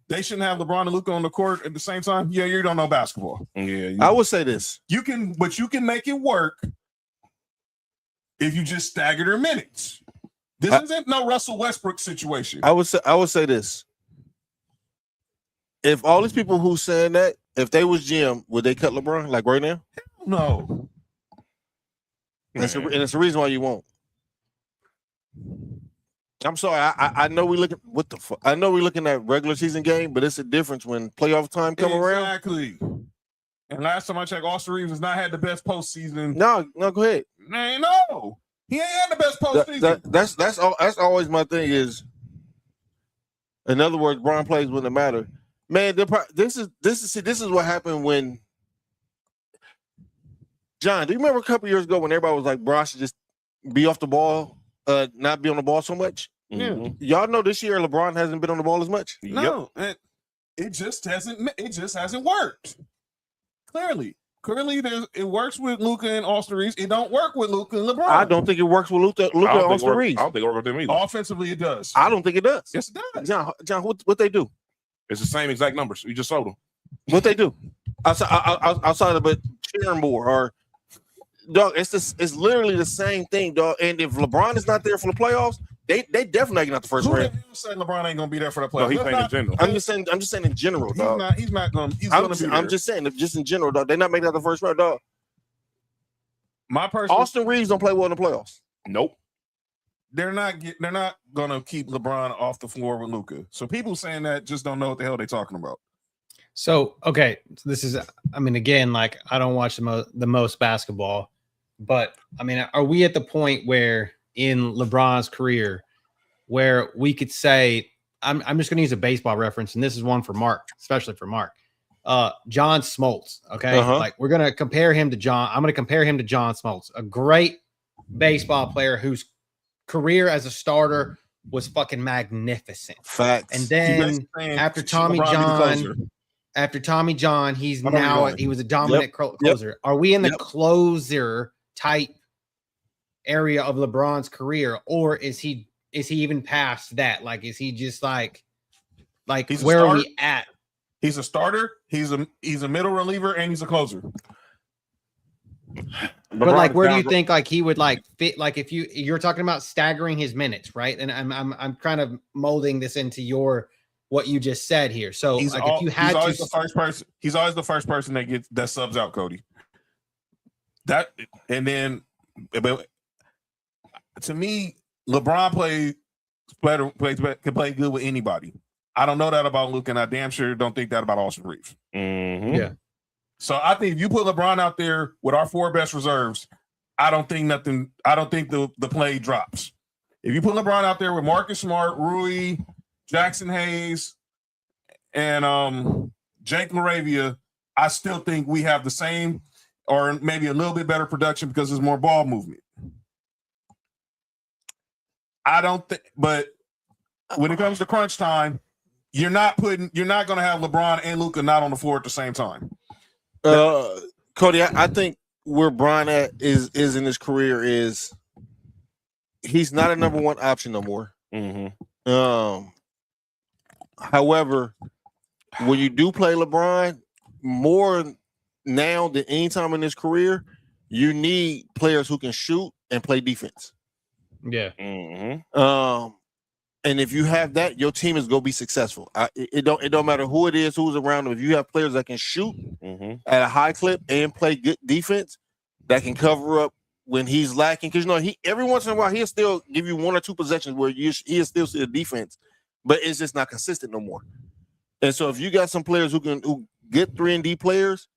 Speaker 2: they shouldn't have LeBron and Luka on the court at the same time. Yeah, you don't know basketball.
Speaker 5: Yeah,
Speaker 3: I would say this.
Speaker 2: You can make it work if you just stagger their minutes. This isn't no Russell Westbrook situation.
Speaker 3: I would say this. If all these people who saying that, if they was GM, would they cut LeBron like right now?
Speaker 2: No.
Speaker 3: And it's the reason why you won't. I'm sorry. I know we looking what the fuck. I know we're looking at regular season game, but it's a difference when playoff time come around.
Speaker 2: Exactly. And last time I checked, Austin Reeves has not had the best postseason.
Speaker 3: No, go ahead.
Speaker 2: Man, no, he ain't had the best postseason.
Speaker 3: That's always my thing. Is in other words, Bron plays when it matter. Man, this is what happened when John. Do you remember a couple years ago when everybody was like, "Bron should just be off the ball, not be on the ball so much"?
Speaker 2: Yeah.
Speaker 3: Y'all know this year LeBron hasn't been on the ball as much.
Speaker 2: No, it just hasn't worked. Clearly, it works with Luka and Austin Reeves. It don't work with Luka and LeBron.
Speaker 3: I don't think it works with Luka and Austin Reeves.
Speaker 5: I don't think it works with them either.
Speaker 2: Offensively, it does.
Speaker 3: I don't think it does.
Speaker 2: Yes, it does.
Speaker 3: John, what they do?
Speaker 5: It's the same exact numbers. You just sold them.
Speaker 3: What they do? Outside of it, cheering more or dog. It's literally the same thing, dog. And if LeBron is not there for the playoffs, they definitely getting out the first
Speaker 2: Who
Speaker 3: round.
Speaker 2: said LeBron ain't gonna be there for the playoffs?
Speaker 5: No, he's saying in general.
Speaker 3: I'm just saying in general, dog.
Speaker 2: He's not gonna.
Speaker 3: I'm just saying, just in general, dog. They're not making out the first round, dog.
Speaker 2: My personal.
Speaker 3: Austin Reeves don't play well in the playoffs.
Speaker 5: Nope.
Speaker 2: They're not gonna keep LeBron off the floor with Luka. So people saying that just don't know what the hell they're talking about.
Speaker 4: So, okay, so this is, I mean, again, like I don't watch the most basketball, but I mean, are we at the point where in LeBron's career where we could say, I'm just going to use a baseball reference, and this is one for Mark, especially for Mark, John Smoltz. Okay, like we're going to compare him to John. I'm going to compare him to John Smoltz, a great baseball player whose career as a starter was fucking magnificent.
Speaker 3: Facts.
Speaker 4: And then after Tommy John, he was a dominant closer. Yep. Are we in the closer type area of LeBron's career, or is he even past that? Like, is he just like where are we at?
Speaker 2: He's a starter. He's a middle reliever, and he's a closer.
Speaker 4: But like, where do you think like he would like fit? Like, if you're talking about staggering his minutes, right? And I'm kind of molding this into what you just said here. So if you had
Speaker 2: he's always the first person that subs out Cody. That and then, but to me, LeBron can play good with anybody. I don't know that about Luka, and I damn sure don't think that about Austin Reeves.
Speaker 5: Mm-hmm.
Speaker 4: Yeah.
Speaker 2: So I think if you put LeBron out there with our four best reserves, I don't think the play drops. If you put LeBron out there with Marcus Smart, Rui, Jackson Hayes, and Jake LaRavia, I still think we have the same or maybe a little bit better production because there's more ball movement. I don't think, but when it comes to crunch time, you're not going to have LeBron and Luka not on the floor at the same time.
Speaker 3: Cody, I think where Bron is in his career is he's not a number one option no more.
Speaker 5: Mm-hmm.
Speaker 3: However, when you do play LeBron more now than any time in his career, you need players who can shoot and play defense.
Speaker 4: Yeah.
Speaker 5: Mm-hmm.
Speaker 3: And if you have that, your team is gonna be successful. It don't matter who it is, who's around them. If you have players that can shoot at a high clip and play good defense, that can cover up when he's lacking. Because he every once in a while he'll still give you one or two possessions where he'll still see the defense, but it's just not consistent no more. And so if you got some players who get 3-and-D players,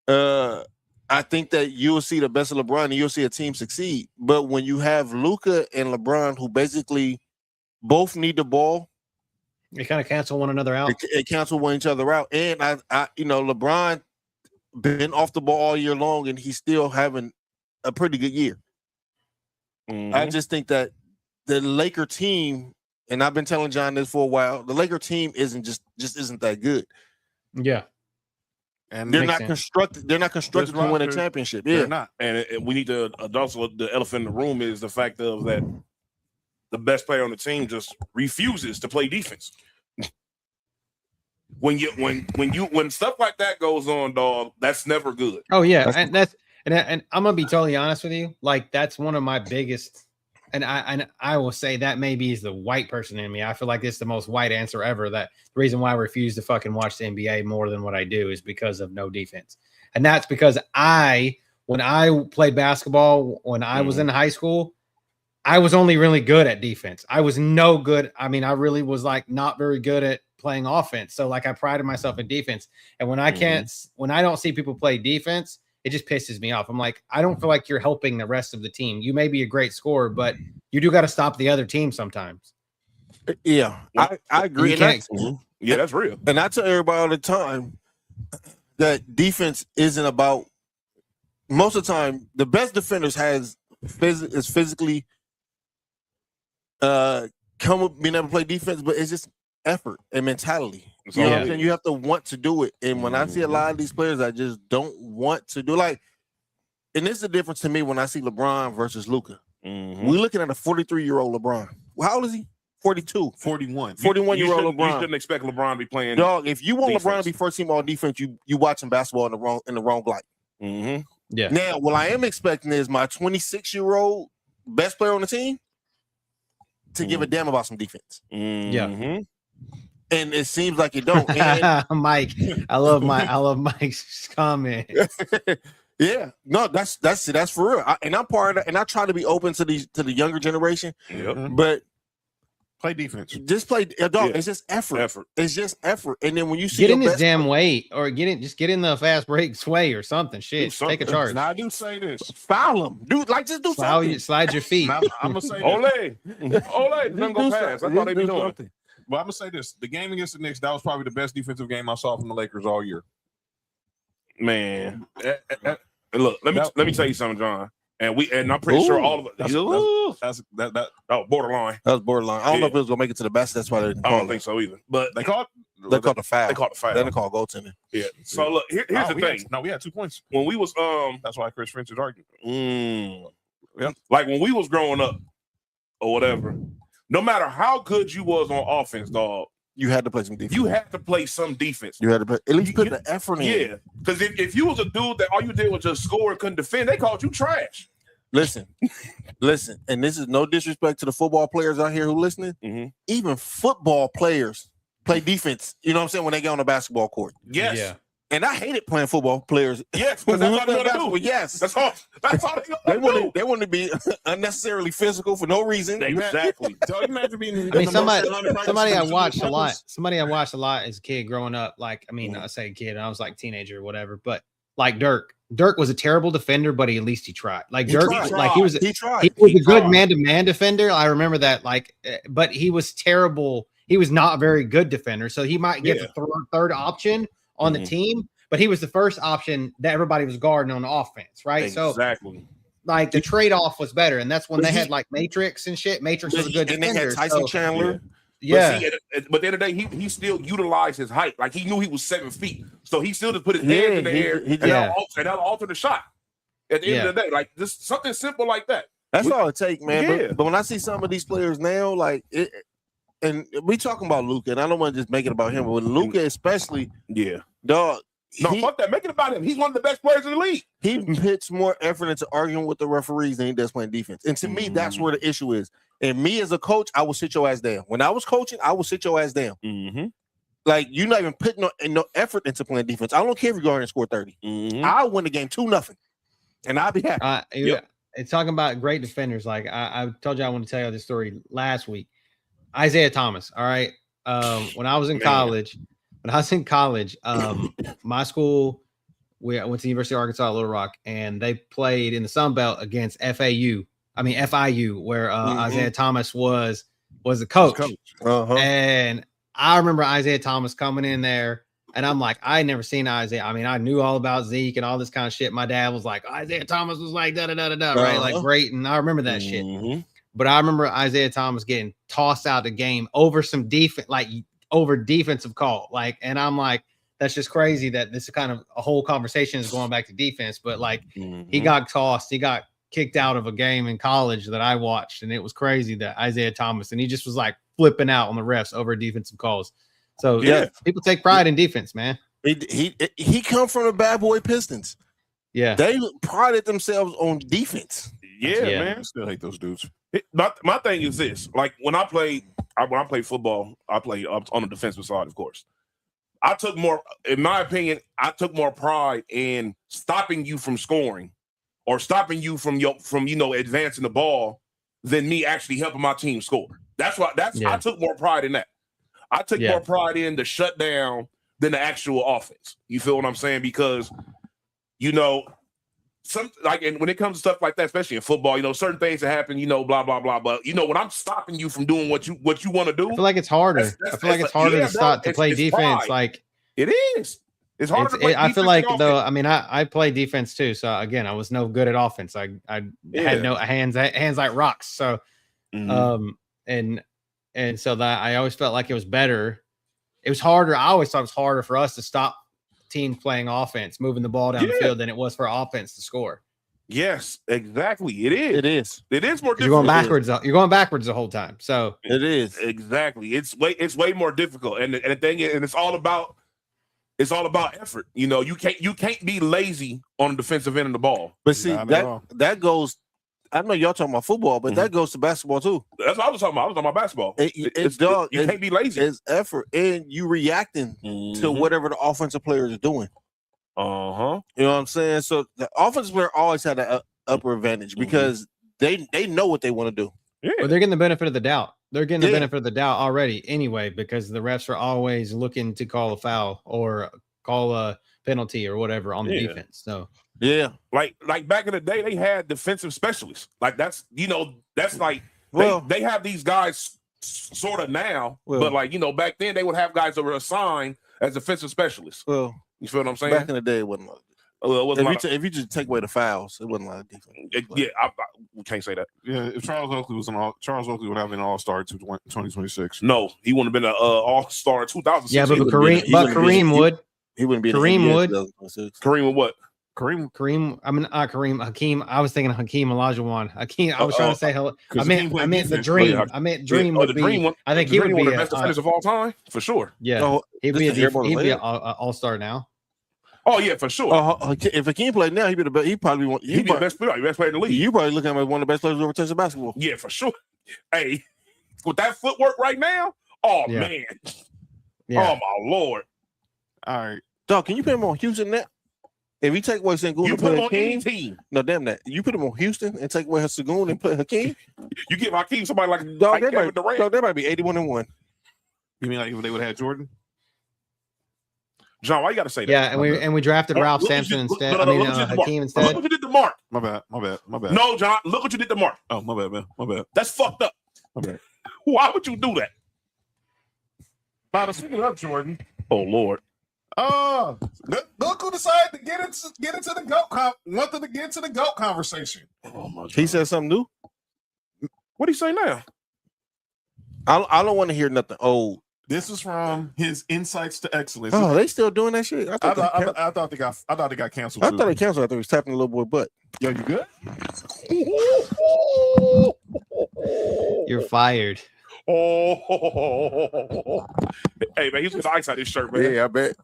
Speaker 3: I think that you'll see the best of LeBron and you'll see a team succeed. But when you have Luka and LeBron who basically both need the ball,
Speaker 4: they kind of cancel one another out.
Speaker 3: They cancel one each other out. And I LeBron been off the ball all year long, and he's still having a pretty good year. I just think that the Laker team, and I've been telling John this for a while, the Laker team isn't isn't that good.
Speaker 4: Yeah.
Speaker 2: And
Speaker 3: they're not constructed. They're not constructed to win a championship. Yeah,
Speaker 5: they're not. And we need to also the elephant in the room is the fact of that the best player on the team just refuses to play defense. When stuff like that goes on, dog, that's never good.
Speaker 4: Oh yeah, and I'm gonna be totally honest with you. Like that's one of my biggest and I will say that maybe is the white person in me. I feel like it's the most white answer ever. That the reason why I refuse to fucking watch the NBA more than what I do is because of no defense. And that's because when I played basketball, when I was in high school, I was only really good at defense. I was no good. I mean, I really was like not very good at playing offense. So like I prided myself in defense. And when I don't see people play defense, it just pisses me off. I'm like, I don't feel like you're helping the rest of the team. You may be a great scorer, but you do got to stop the other team sometimes.
Speaker 3: Yeah, I agree.
Speaker 5: That's real.
Speaker 3: And I tell everybody all the time that defense isn't about. Most of the time, the best defenders is physically come up being able to play defense, but it's just effort and mentality. You know what I'm saying? You have to want to do it. And when I see a lot of these players, I just don't want to do like. And this is the difference to me when I see LeBron versus Luka. We're looking at a 43-year-old LeBron. Well, how old is he? 42.
Speaker 2: 41.
Speaker 3: 41-year-old LeBron.
Speaker 5: You shouldn't expect LeBron to be playing.
Speaker 3: Dog, if you want
Speaker 5: defense.
Speaker 3: LeBron to be first team all defense, you watching basketball in the wrong light.
Speaker 4: Yeah.
Speaker 3: Now, what I am expecting is my 26-year-old best player on the team to give a damn about some defense.
Speaker 4: Yeah.
Speaker 3: And it seems like it don't. And,
Speaker 4: Mike, I love Mike's comment.
Speaker 3: yeah, no, that's for real. I'm part of that, and I try to be open to the younger generation. But
Speaker 2: play defense.
Speaker 3: Just play, dog. It's just effort. It's just effort. And then when you see
Speaker 4: get in his damn way, or get in the fast break sway or something. Shit, take a charge.
Speaker 2: Now I do say this:
Speaker 3: foul him, dude. Like just do something.
Speaker 4: Slide your feet.
Speaker 2: Now, I'm gonna say,
Speaker 5: Ole, don't go past. That's all they be doing.
Speaker 2: But I'm gonna say this: the game against the Knicks, that was probably the best defensive game I saw from the Lakers all year.
Speaker 5: Man, look, let me tell you something, John. And I'm pretty sure all of us.
Speaker 2: That
Speaker 5: borderline.
Speaker 3: That was borderline. I don't know if it was gonna make it to the best. That's why they didn't
Speaker 5: I don't think so either. But
Speaker 2: they called
Speaker 3: the foul.
Speaker 5: They called the foul.
Speaker 3: Then they called goaltending.
Speaker 5: Yeah. So look, here's the thing.
Speaker 2: We had 2 points.
Speaker 5: When we was
Speaker 2: that's why Chris Finch is arguing.
Speaker 5: Like when we was growing up or whatever, no matter how good you was on offense, dog,
Speaker 3: you had to play some defense.
Speaker 5: You had to play some defense.
Speaker 3: You had to at least put the effort in.
Speaker 5: Yeah, because if you was a dude that all you did was just score and couldn't defend, they called you trash.
Speaker 3: Listen, and this is no disrespect to the football players out here who listening. Even football players play defense. You know what I'm saying when they get on the basketball court.
Speaker 5: Yes.
Speaker 4: Yeah.
Speaker 3: And I hated playing football players.
Speaker 5: Yes, because that's all they want to do.
Speaker 3: Yes,
Speaker 5: that's all they
Speaker 3: do. They want to be unnecessarily physical for no reason.
Speaker 5: Exactly.
Speaker 2: So imagine being.
Speaker 4: I mean, somebody I watched a lot. Somebody I watched a lot as a kid growing up. Like, I mean, I say kid, I was like teenager or whatever. But like Dirk was a terrible defender, but at least he tried. Like Dirk, like he was a good man-to-man defender. I remember that. Like, but he was terrible. He was not a very good defender. So he might get the third option on the team, but he was the first option that everybody was guarding on offense, right?
Speaker 5: Exactly.
Speaker 4: So like the trade-off was better, and that's when they had like Matrix and shit. Matrix was a good defender.
Speaker 3: And they had Tyson Chandler.
Speaker 5: Yeah. But the other day, he still utilized his height. Like he knew he was 7 feet, so he still just put his hands in the air and that'll alter the shot. At the end of the day, like just something simple like that.
Speaker 3: That's all it takes, man.
Speaker 5: Yeah.
Speaker 3: But when I see some of these players now, like it. And we talking about Luka, and I don't want to just make it about him, but with Luka especially, dog.
Speaker 5: Fuck that. Make it about him. He's one of the best players in the league.
Speaker 3: He puts more effort into arguing with the referees than he does playing defense. And to me, that's where the issue is. And me as a coach, I will sit your ass down. When I was coaching, I will sit your ass down. Like you're not even putting no effort into playing defense. I don't care if you're going to score 30. I'll win the game 2-0, and I'll be happy.
Speaker 4: It's talking about great defenders. Like I told you, I want to tell you this story last week. Isaiah Thomas. All right. When I was in college, my school, I went to the University of Arkansas, Little Rock, and they played in the Sun Belt against FIU, where Isaiah Thomas was the coach. And I remember Isaiah Thomas coming in there, and I'm like, I never seen Isaiah. I mean, I knew all about Zeke and all this kind of shit. My dad was like, Isaiah Thomas was like da-da-da-da-da, right? Like great. And I remember that shit. But I remember Isaiah Thomas getting tossed out the game over some defensive call. Like, and I'm like, that's just crazy that this is kind of a whole conversation is going back to defense. But like, he got tossed. He got kicked out of a game in college that I watched. And it was crazy that Isaiah Thomas, and he just was like flipping out on the refs over defensive calls. So people take pride in defense, man.
Speaker 3: He come from the bad boy Pistons.
Speaker 4: Yeah.
Speaker 3: They prided themselves on defense.
Speaker 5: Yeah,
Speaker 4: Yeah.
Speaker 5: man.
Speaker 2: I still hate those dudes.
Speaker 5: My thing is this: like when I played football, I played on the defensive side, of course. I took more, in my opinion, pride in stopping you from scoring or stopping you from advancing the ball than me actually helping my team score. I took more pride in that. I took more pride in the shutdown than the actual offense. You feel what I'm saying? Because and when it comes to stuff like that, especially in football, certain things that happen, blah blah blah. But when I'm stopping you from doing what you want to do,
Speaker 4: I feel like it's harder. I feel like it's harder to start to play defense.
Speaker 5: Pride.
Speaker 4: Like
Speaker 5: it is. It's harder to play defense.
Speaker 4: I feel like though. I mean, I play defense too. So again, I was no good at offense. I had no hands like rocks. So, and so that I always felt like it was better. It was harder. I always thought it was harder for us to stop teams playing offense, moving the ball down the field than it was for offense to score.
Speaker 5: Yes, exactly. It is. It is more difficult.
Speaker 4: You're going backwards. You're going backwards the whole time. So
Speaker 3: it is
Speaker 5: exactly. It's way more difficult. And the thing is, and it's all about effort. You can't be lazy on the defensive end of the ball.
Speaker 3: But see, that goes. I know y'all talking about football, but that goes to basketball too.
Speaker 5: That's what I was talking about. I was talking about basketball.
Speaker 3: You can't be lazy. It's effort, and you reacting to whatever the offensive player is doing. You know what I'm saying? So the offensive player always had an upper advantage because they know what they want to do.
Speaker 4: Yeah. Well, they're getting the benefit of the doubt. They're getting the benefit of the doubt already anyway, because the refs are always looking to call a foul or call a penalty or whatever on the defense. So
Speaker 5: like back in the day, they had defensive specialists. Like that's like they have these guys sort of now, but back then they would have guys that were assigned as defensive specialists.
Speaker 3: Well,
Speaker 5: you feel what I'm saying?
Speaker 3: Back in the day, it wasn't like if you just take away the fouls, it wasn't like defense.
Speaker 5: We can't say that.
Speaker 2: Yeah, if Charles Oakley would have been an all-star to 2026.
Speaker 5: No, he wouldn't have been an all-star in 2006.
Speaker 4: Yeah, but Kareem would.
Speaker 3: He wouldn't be.
Speaker 4: Kareem would.
Speaker 5: Kareem would what?
Speaker 4: Kareem. I mean, Kareem. Hakeem. I was thinking Hakeem Olajuwon. Hakeem. I was trying to say hello. I meant the Dream. I meant Dream would be.
Speaker 5: Dream one,
Speaker 4: I think he would be
Speaker 5: the best defender of all time for sure.
Speaker 4: Yeah, he'd be an all-star now.
Speaker 5: Oh yeah, for sure.
Speaker 3: If Hakeem played now, he'd be the best. He'd be the best player. Best player in the league. You probably looking at him as one of the best players who ever touched the basketball.
Speaker 5: Yeah, for sure. Hey, with that footwork right now, man. Yeah. Oh my Lord.
Speaker 2: All right,
Speaker 3: dog. Can you put him on Houston net? If you take away Sengun and
Speaker 5: put him
Speaker 3: on
Speaker 5: Hakeem, any team.
Speaker 3: No, damn that. You put him on Houston and take away Sengun and put Hakeem.
Speaker 5: You give Hakeem somebody like
Speaker 3: Kevin Durant. Dog, that might be 81-1.
Speaker 2: You mean like if they would have had Jordan?
Speaker 5: John, why you got to say that?
Speaker 4: Yeah, and we drafted Ralph Sampson instead. Hakeem instead.
Speaker 5: Look what you did to Mark.
Speaker 2: My bad.
Speaker 5: No, John, look what you did to Mark.
Speaker 2: Oh, my bad, man. My bad.
Speaker 5: That's fucked up.
Speaker 2: My bad.
Speaker 5: Why would you do that?
Speaker 2: By the speaking of Jordan.
Speaker 5: Oh Lord.
Speaker 2: Oh, look who decided to get into the GOAT wanted to get into the GOAT conversation.
Speaker 5: Oh my God.
Speaker 3: He said something new.
Speaker 5: What do you say now?
Speaker 3: I don't want to hear nothing old.
Speaker 2: This is from his Insights to Excellence.
Speaker 3: Oh, they still doing that shit? I
Speaker 2: thought they got canceled.
Speaker 3: I thought they canceled after he was tapping the little boy butt.
Speaker 2: Yo, you good?
Speaker 4: You're fired.
Speaker 5: Oh, hey man, he's got ice on his shirt, man.
Speaker 3: Yeah, I bet.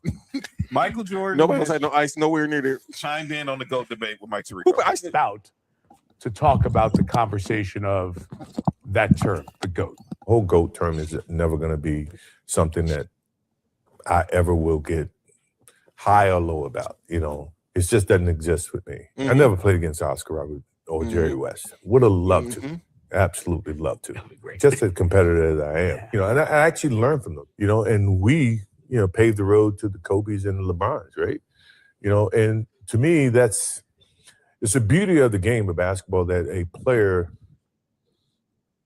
Speaker 2: Michael Jordan.
Speaker 3: Nobody else had no ice nowhere near there.
Speaker 2: Chimed in on the GOAT debate with Mike Tirico.
Speaker 7: Who iced it out to talk about the conversation of that term, the GOAT?
Speaker 8: Whole GOAT term is never going to be something that I ever will get high or low about. It just doesn't exist with me. I never played against Oscar Robert or Jerry West. Would have loved to. Absolutely love to. Just as competitive as I am. And I actually learned from them, and we, paved the road to the Kobe's and the LeBrons, right? And to me, it's the beauty of the game of basketball that a player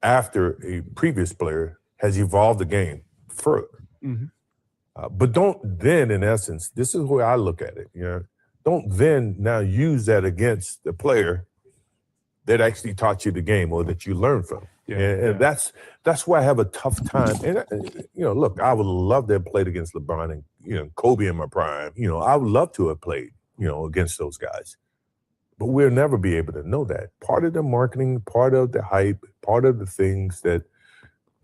Speaker 8: after a previous player has evolved the game further. But don't then, in essence, this is the way I look at it, don't then now use that against the player that actually taught you the game or that you learned from. And that's why I have a tough time. And, look, I would love to have played against LeBron and, Kobe in my prime. I would love to have played, against those guys. But we'll never be able to know that. Part of the marketing, part of the hype, part of the things that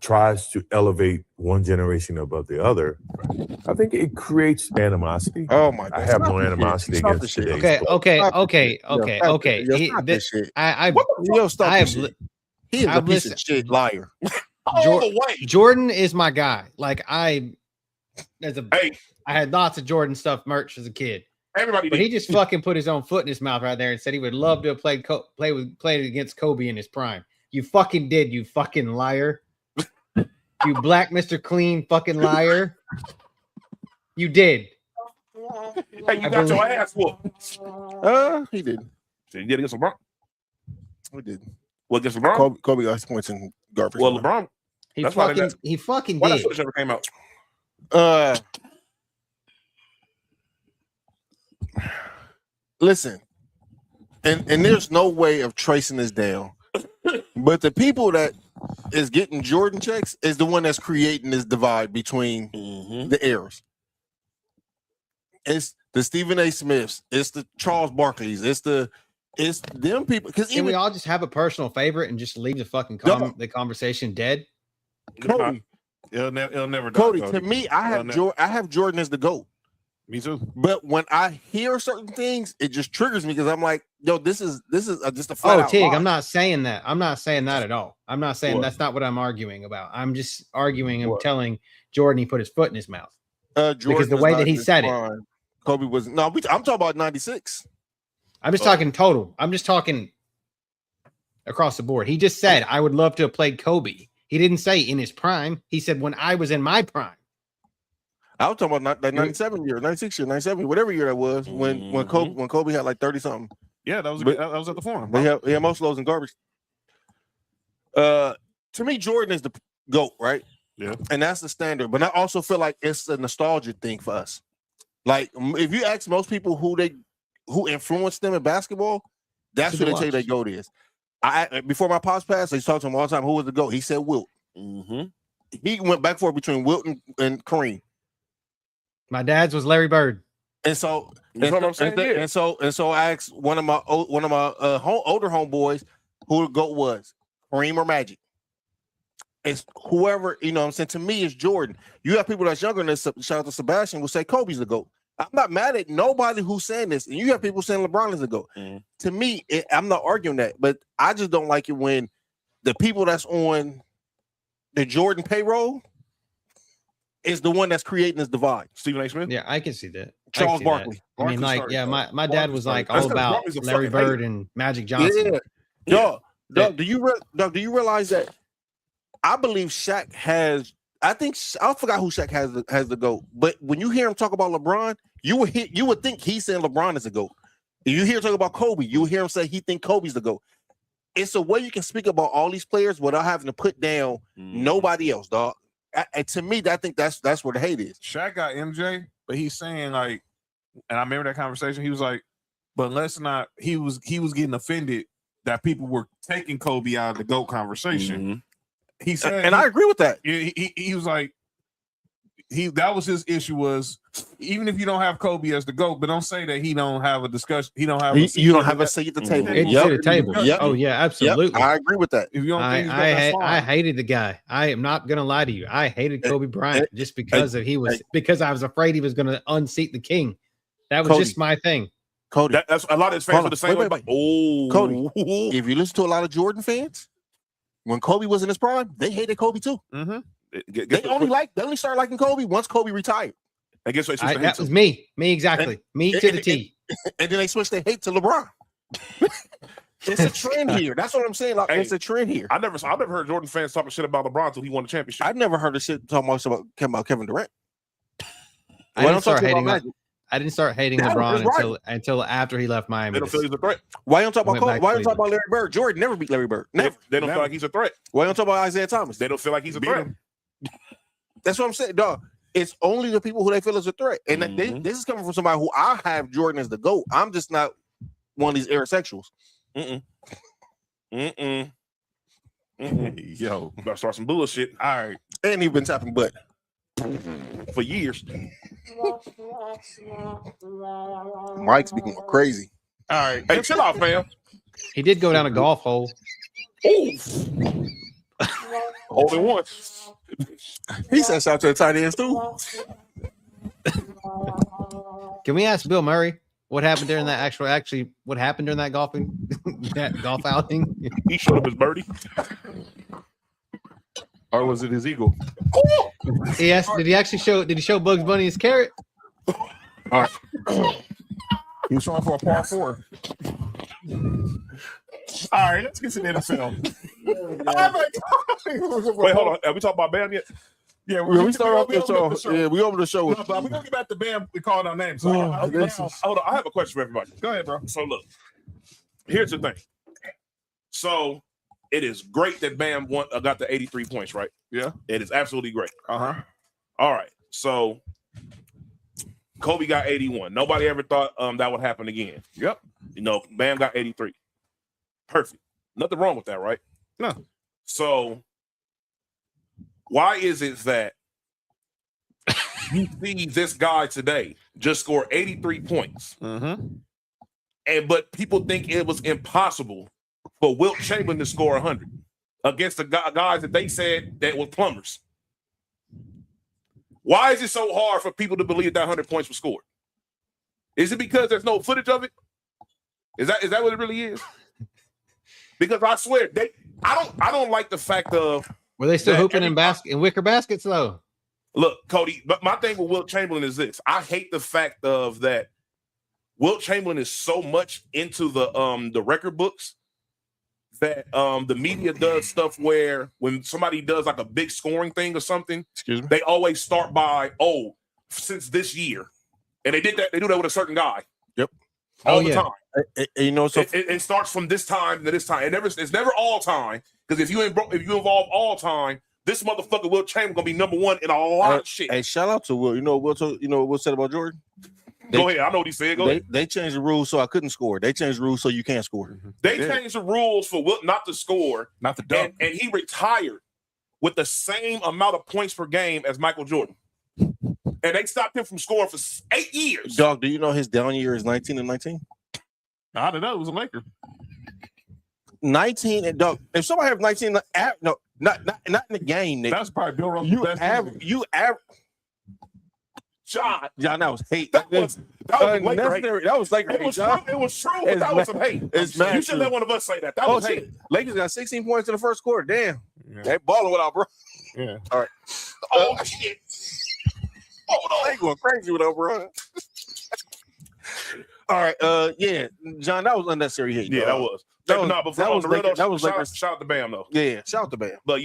Speaker 8: tries to elevate one generation above the other, I think it creates animosity.
Speaker 3: Oh my God!
Speaker 8: I have no
Speaker 3: Stop this
Speaker 8: animosity
Speaker 3: shit. Stop
Speaker 8: against
Speaker 3: this shit.
Speaker 8: today's
Speaker 4: Okay,
Speaker 8: play.
Speaker 4: okay,
Speaker 3: Stop this
Speaker 4: okay,
Speaker 3: shit. Yo,
Speaker 4: okay,
Speaker 3: stop
Speaker 4: okay.
Speaker 3: this- yo, stop this shit.
Speaker 4: I
Speaker 3: Stop
Speaker 4: I've
Speaker 3: this
Speaker 4: li-
Speaker 3: shit. He is a
Speaker 4: I've
Speaker 3: piece of
Speaker 4: listened-
Speaker 3: shit liar.
Speaker 5: All the way.
Speaker 4: Jordan is my guy. Like I
Speaker 5: Hey,
Speaker 4: had lots of Jordan stuff merch as a kid,
Speaker 5: everybody
Speaker 4: but
Speaker 5: did.
Speaker 4: he just fucking put his own foot in his mouth right there and said he would love to have played against Kobe in his prime. You fucking did, you fucking liar. You black Mr. Clean fucking liar. You did.
Speaker 5: Hey, you got your ass whooped.
Speaker 3: He did.
Speaker 5: So you did against LeBron.
Speaker 3: He did.
Speaker 5: What against LeBron?
Speaker 3: Kobe got his points in garbage.
Speaker 5: Well, LeBron.
Speaker 4: He
Speaker 5: That's why
Speaker 4: fucking
Speaker 5: that-
Speaker 4: he fucking
Speaker 5: Why that
Speaker 4: did.
Speaker 5: footage never came out?
Speaker 3: Listen, and there's no way of tracing this down, but the people that is getting Jordan checks is the one that's creating this divide between the eras. It's the Stephen A. Smiths, it's the Charles Barkleys, it's them people. Because
Speaker 4: Can we
Speaker 3: even
Speaker 4: all just have a personal favorite and just leave the fucking the conversation dead?
Speaker 3: Cody,
Speaker 5: It'll never die,
Speaker 3: Cody, to me, I have Jordan as the GOAT.
Speaker 5: Me too.
Speaker 3: But when I hear certain things, it just triggers me because I'm like, yo, this is just a flat out
Speaker 4: Tig,
Speaker 3: lie.
Speaker 4: I'm not saying that. I'm not saying that at all. I'm not saying
Speaker 5: What?
Speaker 4: that's not what I'm arguing about. I'm just arguing and
Speaker 5: What?
Speaker 4: telling Jordan he put his foot in his mouth.
Speaker 3: Jordan
Speaker 4: because the
Speaker 3: was
Speaker 4: way
Speaker 3: not
Speaker 4: that he
Speaker 3: his
Speaker 4: said it.
Speaker 3: prime. Kobe was no. I'm talking about '96.
Speaker 4: I'm just talking total. I'm just talking across the board. He just said, I would love to have played Kobe. He didn't say in his prime. He said when I was in my prime.
Speaker 3: I was talking about that '97 year, '96 year, '97, whatever year that was. When Kobe had like 30 something.
Speaker 5: Yeah, that was at the forum.
Speaker 3: He had most lows and garbage. To me, Jordan is the GOAT, right?
Speaker 5: Yeah.
Speaker 3: And that's the standard. But I also feel like it's a nostalgia thing for us. Like if you ask most people who influenced them in basketball, that's who they tell you their GOAT is. Before my pops passed, I used to talk to him all the time. Who was the GOAT? He said Wilt. He went back and forth between Wilt and Kareem.
Speaker 4: My dad's was Larry Bird.
Speaker 3: And so,
Speaker 5: That's what I'm saying, yeah.
Speaker 3: and so I asked one of my older homeboys who the GOAT was, Kareem or Magic. It's whoever, you know what I'm saying? To me, it's Jordan. You have people that's younger than us, shout out to Sebastian, will say Kobe's the GOAT. I'm not mad at nobody who's saying this. And you have people saying LeBron is the GOAT. To me, I'm not arguing that, but I just don't like it when the people that's on the Jordan payroll is the one that's creating this divide.
Speaker 5: Stephen A. Smith?
Speaker 4: Yeah, I can see that.
Speaker 3: Charles Barkley.
Speaker 4: I mean, like, yeah, my dad was like
Speaker 5: That's
Speaker 4: all
Speaker 5: 'cause
Speaker 4: about
Speaker 5: Barkley's a
Speaker 4: Larry
Speaker 5: fucking
Speaker 4: Bird
Speaker 5: hater.
Speaker 4: and Magic Johnson.
Speaker 3: Yeah. Doug, do you realize that I believe Shaq has, I forgot who Shaq has the GOAT, but when you hear him talk about LeBron, you would think he's saying LeBron is the GOAT. If you hear him talk about Kobe, you hear him say he think Kobe's the GOAT. It's a way you can speak about all these players without having to put down nobody else, dog. And to me, I think that's where the hate is.
Speaker 2: Shaq got MJ, but he's saying like, and I remember that conversation. He was like, but let's not. He was getting offended that people were taking Kobe out of the GOAT conversation. He said,
Speaker 3: and I agree with that.
Speaker 2: He was like, that was his issue was even if you don't have Kobe as the GOAT, but don't say that he don't have a discussion. He don't have.
Speaker 3: You don't have a seat at the table.
Speaker 4: It's at the table.
Speaker 3: Yep.
Speaker 4: Oh yeah, absolutely.
Speaker 3: Yep. I agree with that.
Speaker 2: If you don't think he's GOAT, that's fine.
Speaker 4: I hated the guy. I am not gonna lie to you. I hated Kobe Bryant just because because I was afraid he was gonna unseat the king. That was just my thing.
Speaker 3: Cody,
Speaker 5: That's a lot of his fans are the same.
Speaker 3: Wait.
Speaker 5: Oh,
Speaker 3: Cody, if you listen to a lot of Jordan fans, when Kobe was in his prime, they hated Kobe too. They only started liking Kobe once Kobe retired.
Speaker 5: I guess what
Speaker 4: That was me exactly. Me to the T.
Speaker 3: And then they switched their hate to LeBron. It's a trend here. That's what I'm saying. Like, it's a trend here.
Speaker 5: I never heard Jordan fans talking shit about LeBron until he won the championship.
Speaker 3: I've never heard of shit talking much about Kevin Durant.
Speaker 4: I didn't start hating LeBron until after he left Miami.
Speaker 5: They don't feel he's a threat.
Speaker 3: Why you don't talk about Kobe? Why you don't talk about Larry Bird? Jordan never beat Larry Bird. Never.
Speaker 5: They don't feel like he's a threat.
Speaker 3: Why you don't talk about Isaiah Thomas?
Speaker 5: They don't feel like he's a threat.
Speaker 3: That's what I'm saying, dog. It's only the people who they feel is a threat. And this is coming from somebody who I have Jordan as the GOAT. I'm just not one of these aerosexuals.
Speaker 5: Yo, about to start some bullshit. All right.
Speaker 3: And he's been tapping butt
Speaker 5: for years.
Speaker 3: Mike's being crazy.
Speaker 5: All right. Hey, chill out, fam.
Speaker 4: He did go down a golf hole.
Speaker 5: Holding one.
Speaker 3: He said shout out to the tight ends too.
Speaker 4: Can we ask Bill Murray what happened during that what happened during that golf outing?
Speaker 5: He showed up his birdie.
Speaker 2: Or was it his eagle?
Speaker 4: Did he show Bugs Bunny his carrot?
Speaker 2: He was showing for a par 4. All right, let's get to the NFL.
Speaker 5: Wait, hold on. Have we talked about Bam yet?
Speaker 2: Yeah,
Speaker 3: We start off the show. Yeah, we over the show.
Speaker 2: No, but we're gonna get back to Bam. We called our names. So
Speaker 5: Hold on. I have a question for everybody.
Speaker 2: Go ahead, bro.
Speaker 5: So look, here's the thing. So it is great that Bam got the 83 points, right?
Speaker 2: Yeah.
Speaker 5: It is absolutely great.
Speaker 2: Uh-huh.
Speaker 5: All right. So Kobe got 81. Nobody ever thought that would happen again.
Speaker 2: Yep.
Speaker 5: Bam got 83. Perfect. Nothing wrong with that, right?
Speaker 2: No.
Speaker 5: So why is it that you see this guy today just score 83 points, but people think it was impossible for Wilt Chamberlain to score 100 against the guys that they said that were plumbers? Why is it so hard for people to believe that 100 points was scored? Is it because there's no footage of it? Is that what it really is? Because I swear I don't like the fact of
Speaker 4: Were they still hooping in wicker baskets though?
Speaker 5: Look, Cody, but my thing with Wilt Chamberlain is this. I hate the fact of that Wilt Chamberlain is so much into the record books that the media does stuff where when somebody does like a big scoring thing or something, they always start by, since this year. And they do that with a certain guy.
Speaker 3: Yep.
Speaker 5: All the time.
Speaker 3: So
Speaker 5: it starts from this time to this time. It's never all time. Because if you involve all time, this motherfucker Wilt Chamberlain gonna be number one in a lot of shit.
Speaker 3: Hey, shout out to Will. You know what Will said about Jordan?
Speaker 5: Go ahead. I know what he said. Go ahead.
Speaker 3: They changed the rules so I couldn't score. They changed the rules so you can't score.
Speaker 5: They changed the rules for Wilt not to score,
Speaker 2: not to dunk.
Speaker 5: And he retired with the same amount of points per game as Michael Jordan. And they stopped him from scoring for 8 years.
Speaker 3: Dog, do you know his down year is 19 and 19?
Speaker 2: I don't know. It was a Laker.
Speaker 3: 19 and dog. If somebody has 19, no, not in the game. Nick.
Speaker 2: That's probably Bill Russell's best
Speaker 3: average. John, that was hate.
Speaker 5: That was
Speaker 3: unnecessary. That was like
Speaker 5: it was true, but that was some hate. You should let one of us say that. That was hate.
Speaker 3: Lakers got 16 points in the first quarter. Damn, they balling without bro.
Speaker 2: Yeah.
Speaker 3: All right.
Speaker 5: Oh shit.
Speaker 3: Oh no, they going crazy without bro. All right. Yeah, John, that was unnecessary hate.
Speaker 5: Yeah, that was. Shout out to Bam though.
Speaker 3: Yeah, shout out to Bam.
Speaker 5: But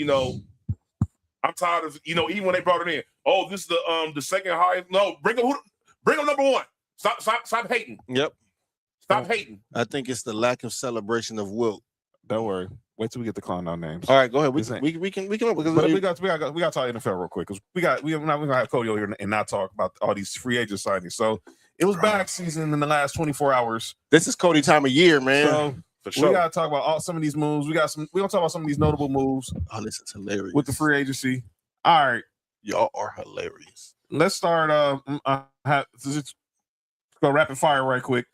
Speaker 5: I'm tired of even when they brought it in. Oh, this is the second highest. No, bring him number one. Stop hating.
Speaker 3: Yep.
Speaker 5: Stop hating.
Speaker 3: I think it's the lack of celebration of Wilt.
Speaker 2: Don't worry. Wait till we get the clown down names.
Speaker 3: All right, go ahead. We can because
Speaker 2: we got to talk NFL real quick because we're not gonna have Cody over here and not talk about all these free agent signings. So it was back season in the last 24 hours.
Speaker 3: This is Cody time of year, man.
Speaker 2: So we gotta talk about some of these moves. We're gonna talk about some of these notable moves.
Speaker 3: Oh, this is hilarious
Speaker 2: with the free agency. All right,
Speaker 3: y'all are hilarious.
Speaker 2: Let's start. Just go rapid fire right quick.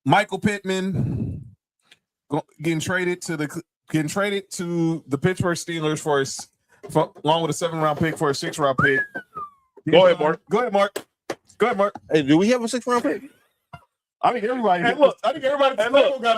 Speaker 2: Michael Pittman getting traded to the Pittsburgh Steelers along with a 7th-round pick for a 6th-round pick.
Speaker 5: Go ahead, Mark.
Speaker 3: Hey, do we have a 6th-round pick?
Speaker 2: I think everybody. Got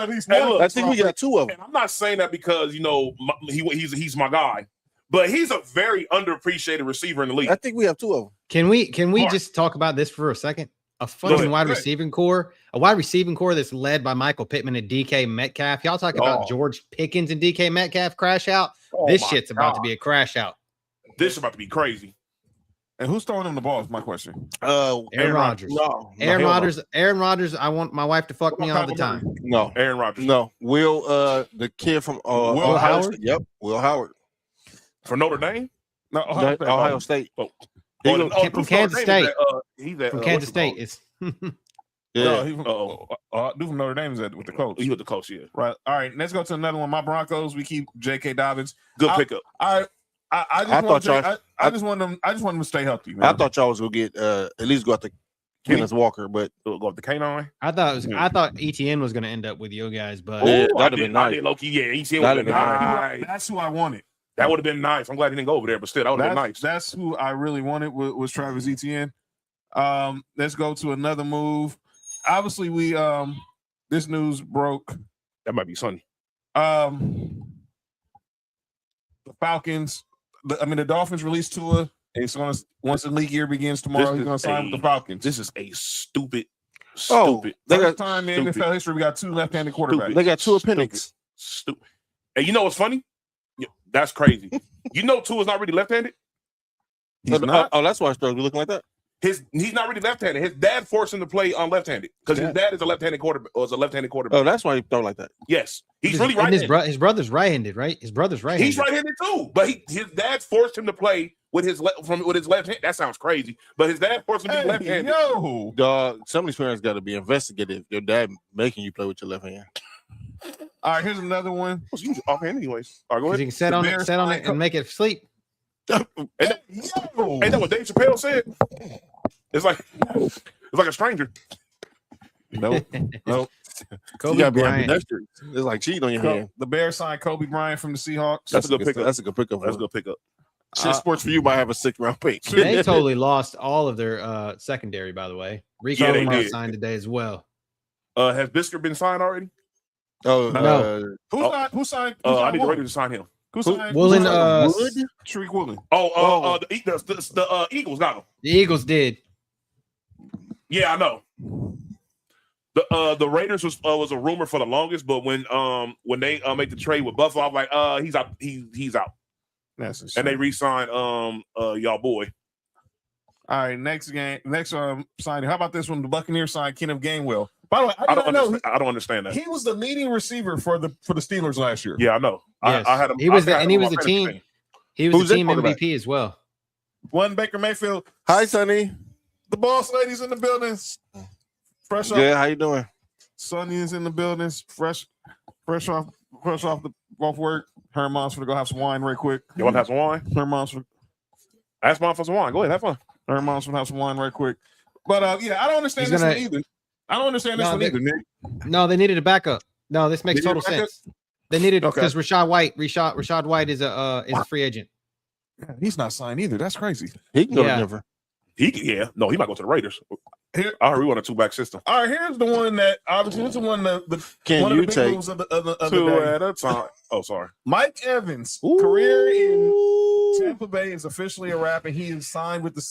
Speaker 2: at least one.
Speaker 3: I think we got 2 of them.
Speaker 5: And I'm not saying that because he's my guy, but he's a very underappreciated receiver in the league.
Speaker 3: I think we have 2 of them.
Speaker 4: Can we just talk about this for a second? A fucking wide receiving core that's led by Michael Pittman and DK Metcalf. Y'all talk about George Pickens and DK Metcalf crash out. This shit's about to be a crash out.
Speaker 5: This is about to be crazy.
Speaker 2: And who's throwing him the ball is my question.
Speaker 4: Aaron Rodgers. Aaron Rodgers. I want my wife to fuck me all the time.
Speaker 3: No,
Speaker 5: Aaron Rodgers.
Speaker 3: No, Will. The kid from
Speaker 2: Will Howard.
Speaker 3: Yep, Will Howard
Speaker 5: from Notre Dame.
Speaker 2: No,
Speaker 3: Ohio State.
Speaker 4: From Kansas State.
Speaker 5: From
Speaker 4: Kansas State. It's
Speaker 2: yeah. Dude from Notre Dame is with the coach.
Speaker 5: He with the coach, yeah.
Speaker 2: Right. All right. Let's go to another one. My Broncos. We keep J.K. Dobbins.
Speaker 5: Good pickup.
Speaker 2: I just want them to stay healthy. Man.
Speaker 3: I thought y'all was gonna get at least go out to Kenneth Walker, but
Speaker 5: go up the canine.
Speaker 4: I thought ETN was gonna end up with you guys, but
Speaker 3: that'd have been nice.
Speaker 5: Low-key, yeah, ETN would have been nice.
Speaker 2: That's who I wanted.
Speaker 5: That would have been nice. I'm glad he didn't go over there, but still, that would have been nice.
Speaker 2: That's who I really wanted was Travis Etienne. Let's go to another move. Obviously, we this news broke.
Speaker 5: That might be Sonny.
Speaker 2: The Falcons. The Dolphins released Tua. It's going to once the league year begins tomorrow. He's going to sign with the Falcons.
Speaker 5: This is a stupid.
Speaker 2: First time in NFL history we got two left-handed quarterbacks.
Speaker 3: They got two appendix.
Speaker 5: Stupid. And you know what's funny? Yeah, that's crazy. You know, Tua's not really left-handed.
Speaker 2: He's not.
Speaker 3: Oh, that's why it's looking like that.
Speaker 5: He's not really left-handed. His dad forced him to play on left-handed because his dad is a left-handed quarterback. Or is a left-handed quarterback.
Speaker 3: Oh, that's why he throw like that.
Speaker 5: Yes, he's really right-handed.
Speaker 4: His brother's right-handed, right? His brother's right-handed.
Speaker 5: He's right-handed too, but his dad forced him to play with his left hand. That sounds crazy, but his dad forced him to be left-handed.
Speaker 2: Yo,
Speaker 3: Dog, some of these parents got to be investigative. Your dad making you play with your left hand.
Speaker 2: all right, here's another one.
Speaker 5: You offhand anyways. All right, go
Speaker 4: Because
Speaker 5: ahead.
Speaker 4: you can set on it and make it sleep.
Speaker 5: Ain't that what Dave Chappelle said? It's like a stranger.
Speaker 2: Nope.
Speaker 4: Kobe
Speaker 3: You gotta be
Speaker 4: Bryant.
Speaker 3: ambidextrous. It's like cheating on your hand.
Speaker 2: The Bears signed Kobe Bryant from the Seahawks.
Speaker 5: That's a good pickup.
Speaker 3: That's a good pickup.
Speaker 5: That's a good pickup.
Speaker 3: Shit, Sports4U might have a 6th-round pick.
Speaker 4: They totally lost all of their secondary, by the way. Rico
Speaker 5: they
Speaker 4: Lamar
Speaker 5: did.
Speaker 4: signed today as well.
Speaker 5: Has Bisker been signed already?
Speaker 3: Oh,
Speaker 4: No.
Speaker 2: Who signed?
Speaker 5: I need the Raiders to sign him.
Speaker 2: Who signed?
Speaker 4: Woolen,
Speaker 2: Tariq Woolen.
Speaker 5: The Eagles got him.
Speaker 4: the Eagles did.
Speaker 5: Yeah, I know. The Raiders was a rumor for the longest, but when they make the trade with Buffalo, I'm like, he's out. He's out.
Speaker 2: That's
Speaker 5: And they re-signed y'all boy.
Speaker 2: All right, next signing. How about this one? The Buccaneers signed Kenneth Gainwell. By the way,
Speaker 5: I don't understand that.
Speaker 2: he was the leading receiver for the Steelers last year.
Speaker 5: Yeah, I know.
Speaker 4: Yes.
Speaker 5: I had him.
Speaker 4: He was
Speaker 5: I had
Speaker 4: the
Speaker 5: him on my
Speaker 4: team.
Speaker 5: fantasy team.
Speaker 4: He was
Speaker 3: Who's
Speaker 4: the
Speaker 3: their
Speaker 4: team
Speaker 3: quarterback?
Speaker 4: MVP as well.
Speaker 2: One Baker Mayfield.
Speaker 3: Hi, Sonny.
Speaker 2: The boss ladies in the building. Fresh off.
Speaker 3: Yeah, how you doing?
Speaker 2: Sonny is in the building. Fresh off work. Her mom's gonna go have some wine right quick.
Speaker 5: You want to have some wine?
Speaker 2: Her mom's gonna
Speaker 5: Ask mom for some wine. Go ahead, have fun.
Speaker 2: have some wine right quick. But yeah, I don't understand
Speaker 4: He's
Speaker 2: this one either. I don't understand this one either, Nick.
Speaker 4: No, they needed a backup. No, this makes
Speaker 2: They
Speaker 4: total
Speaker 2: need a backup?
Speaker 4: sense. They needed
Speaker 2: Okay.
Speaker 4: because Rashad White is a free agent.
Speaker 2: He's not signed either. That's crazy.
Speaker 3: He can go
Speaker 4: Yeah.
Speaker 3: to Denver.
Speaker 5: He might go to the Raiders.
Speaker 2: Here-
Speaker 5: I heard we want a 2-back system.
Speaker 2: All right, here's the one that obviously this is one the
Speaker 3: Can
Speaker 2: one of
Speaker 3: you
Speaker 2: the big
Speaker 3: take
Speaker 2: moves of the
Speaker 5: Two
Speaker 2: day.
Speaker 5: at a time. Oh, sorry.
Speaker 2: Mike Evans' career in Tampa Bay is officially a wrap, and he is signed with the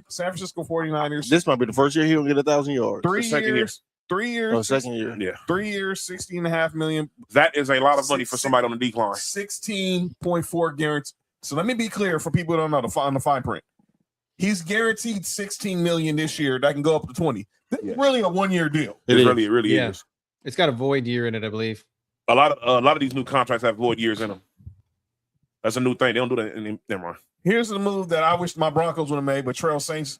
Speaker 2: San Francisco 49ers.
Speaker 3: This might be the first year he'll get 1,000 yards.
Speaker 2: 3
Speaker 5: second year.
Speaker 2: years. 3 years.
Speaker 3: Oh, second year.
Speaker 5: Yeah,
Speaker 2: 3 years, $16.5 million,
Speaker 5: that is a lot of money for somebody on the decline.
Speaker 2: 16.4 guaranteed. So let me be clear for people who don't know on the fine print. He's guaranteed $16 million this year. That can go up to 20. This is really a 1-year deal.
Speaker 5: It
Speaker 3: is.
Speaker 5: really
Speaker 4: Yeah.
Speaker 5: is.
Speaker 4: It's got a void year in it, I believe.
Speaker 5: A lot of these new contracts have void years in them. That's a new thing. They don't do that. Never mind.
Speaker 2: Here's the move that I wish my Broncos would have made, but Trail Saints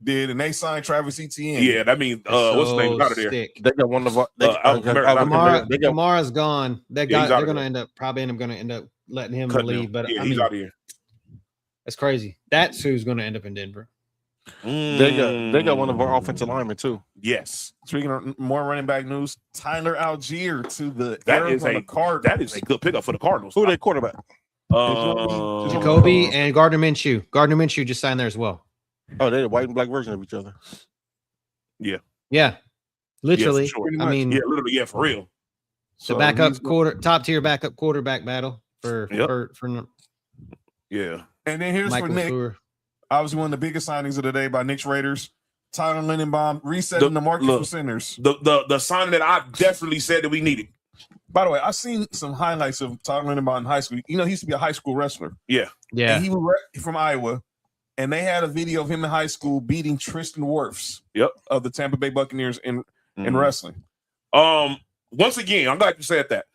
Speaker 2: did, and they signed Travis Etienne.
Speaker 5: Yeah, that means what's his name is out of there.
Speaker 4: Sick.
Speaker 3: They got one of our. They got
Speaker 4: Kamara's gone.
Speaker 5: he's
Speaker 4: They're
Speaker 5: out
Speaker 4: going
Speaker 5: of
Speaker 4: to
Speaker 5: there.
Speaker 4: end up letting him
Speaker 5: Cutting
Speaker 4: leave.
Speaker 5: him.
Speaker 4: But
Speaker 5: Yeah,
Speaker 4: I
Speaker 5: he's
Speaker 4: mean,
Speaker 5: out of here.
Speaker 4: that's crazy. That's who's going to end up in Denver.
Speaker 3: They got one of our offensive linemen too.
Speaker 5: Yes,
Speaker 2: Speaking of more running back news, Tyler Algier to the
Speaker 5: that is
Speaker 2: Arizona Cardinals.
Speaker 5: that is a good pickup for the Cardinals.
Speaker 3: Who they quarterback?
Speaker 4: Jacoby and Gardner Minshew. Gardner Minshew just signed there as well.
Speaker 3: Oh, they're the white and black version of each other.
Speaker 4: Yeah, literally.
Speaker 5: Yeah, for sure.
Speaker 4: I mean,
Speaker 5: Yeah, literally. Yeah, for real.
Speaker 2: So
Speaker 4: the backup
Speaker 2: he's-
Speaker 4: top tier backup quarterback battle for
Speaker 5: Yeah.
Speaker 2: And then here's
Speaker 4: Michael
Speaker 2: for Nick.
Speaker 4: LaFleur.
Speaker 2: Obviously, one of the biggest signings of the day by Knicks Raiders. Tyler Lindenbaum resetting the market for centers.
Speaker 5: The signing that I definitely said that we needed.
Speaker 2: By the way, I've seen some highlights of Tyler Lindenbaum in high school. You know, he used to be a high school wrestler.
Speaker 5: Yeah.
Speaker 4: Yeah,
Speaker 2: And he was from Iowa. And they had a video of him in high school beating Tristan Wirfs of the Tampa Bay Buccaneers in wrestling.
Speaker 5: Once again, I'm glad you said that.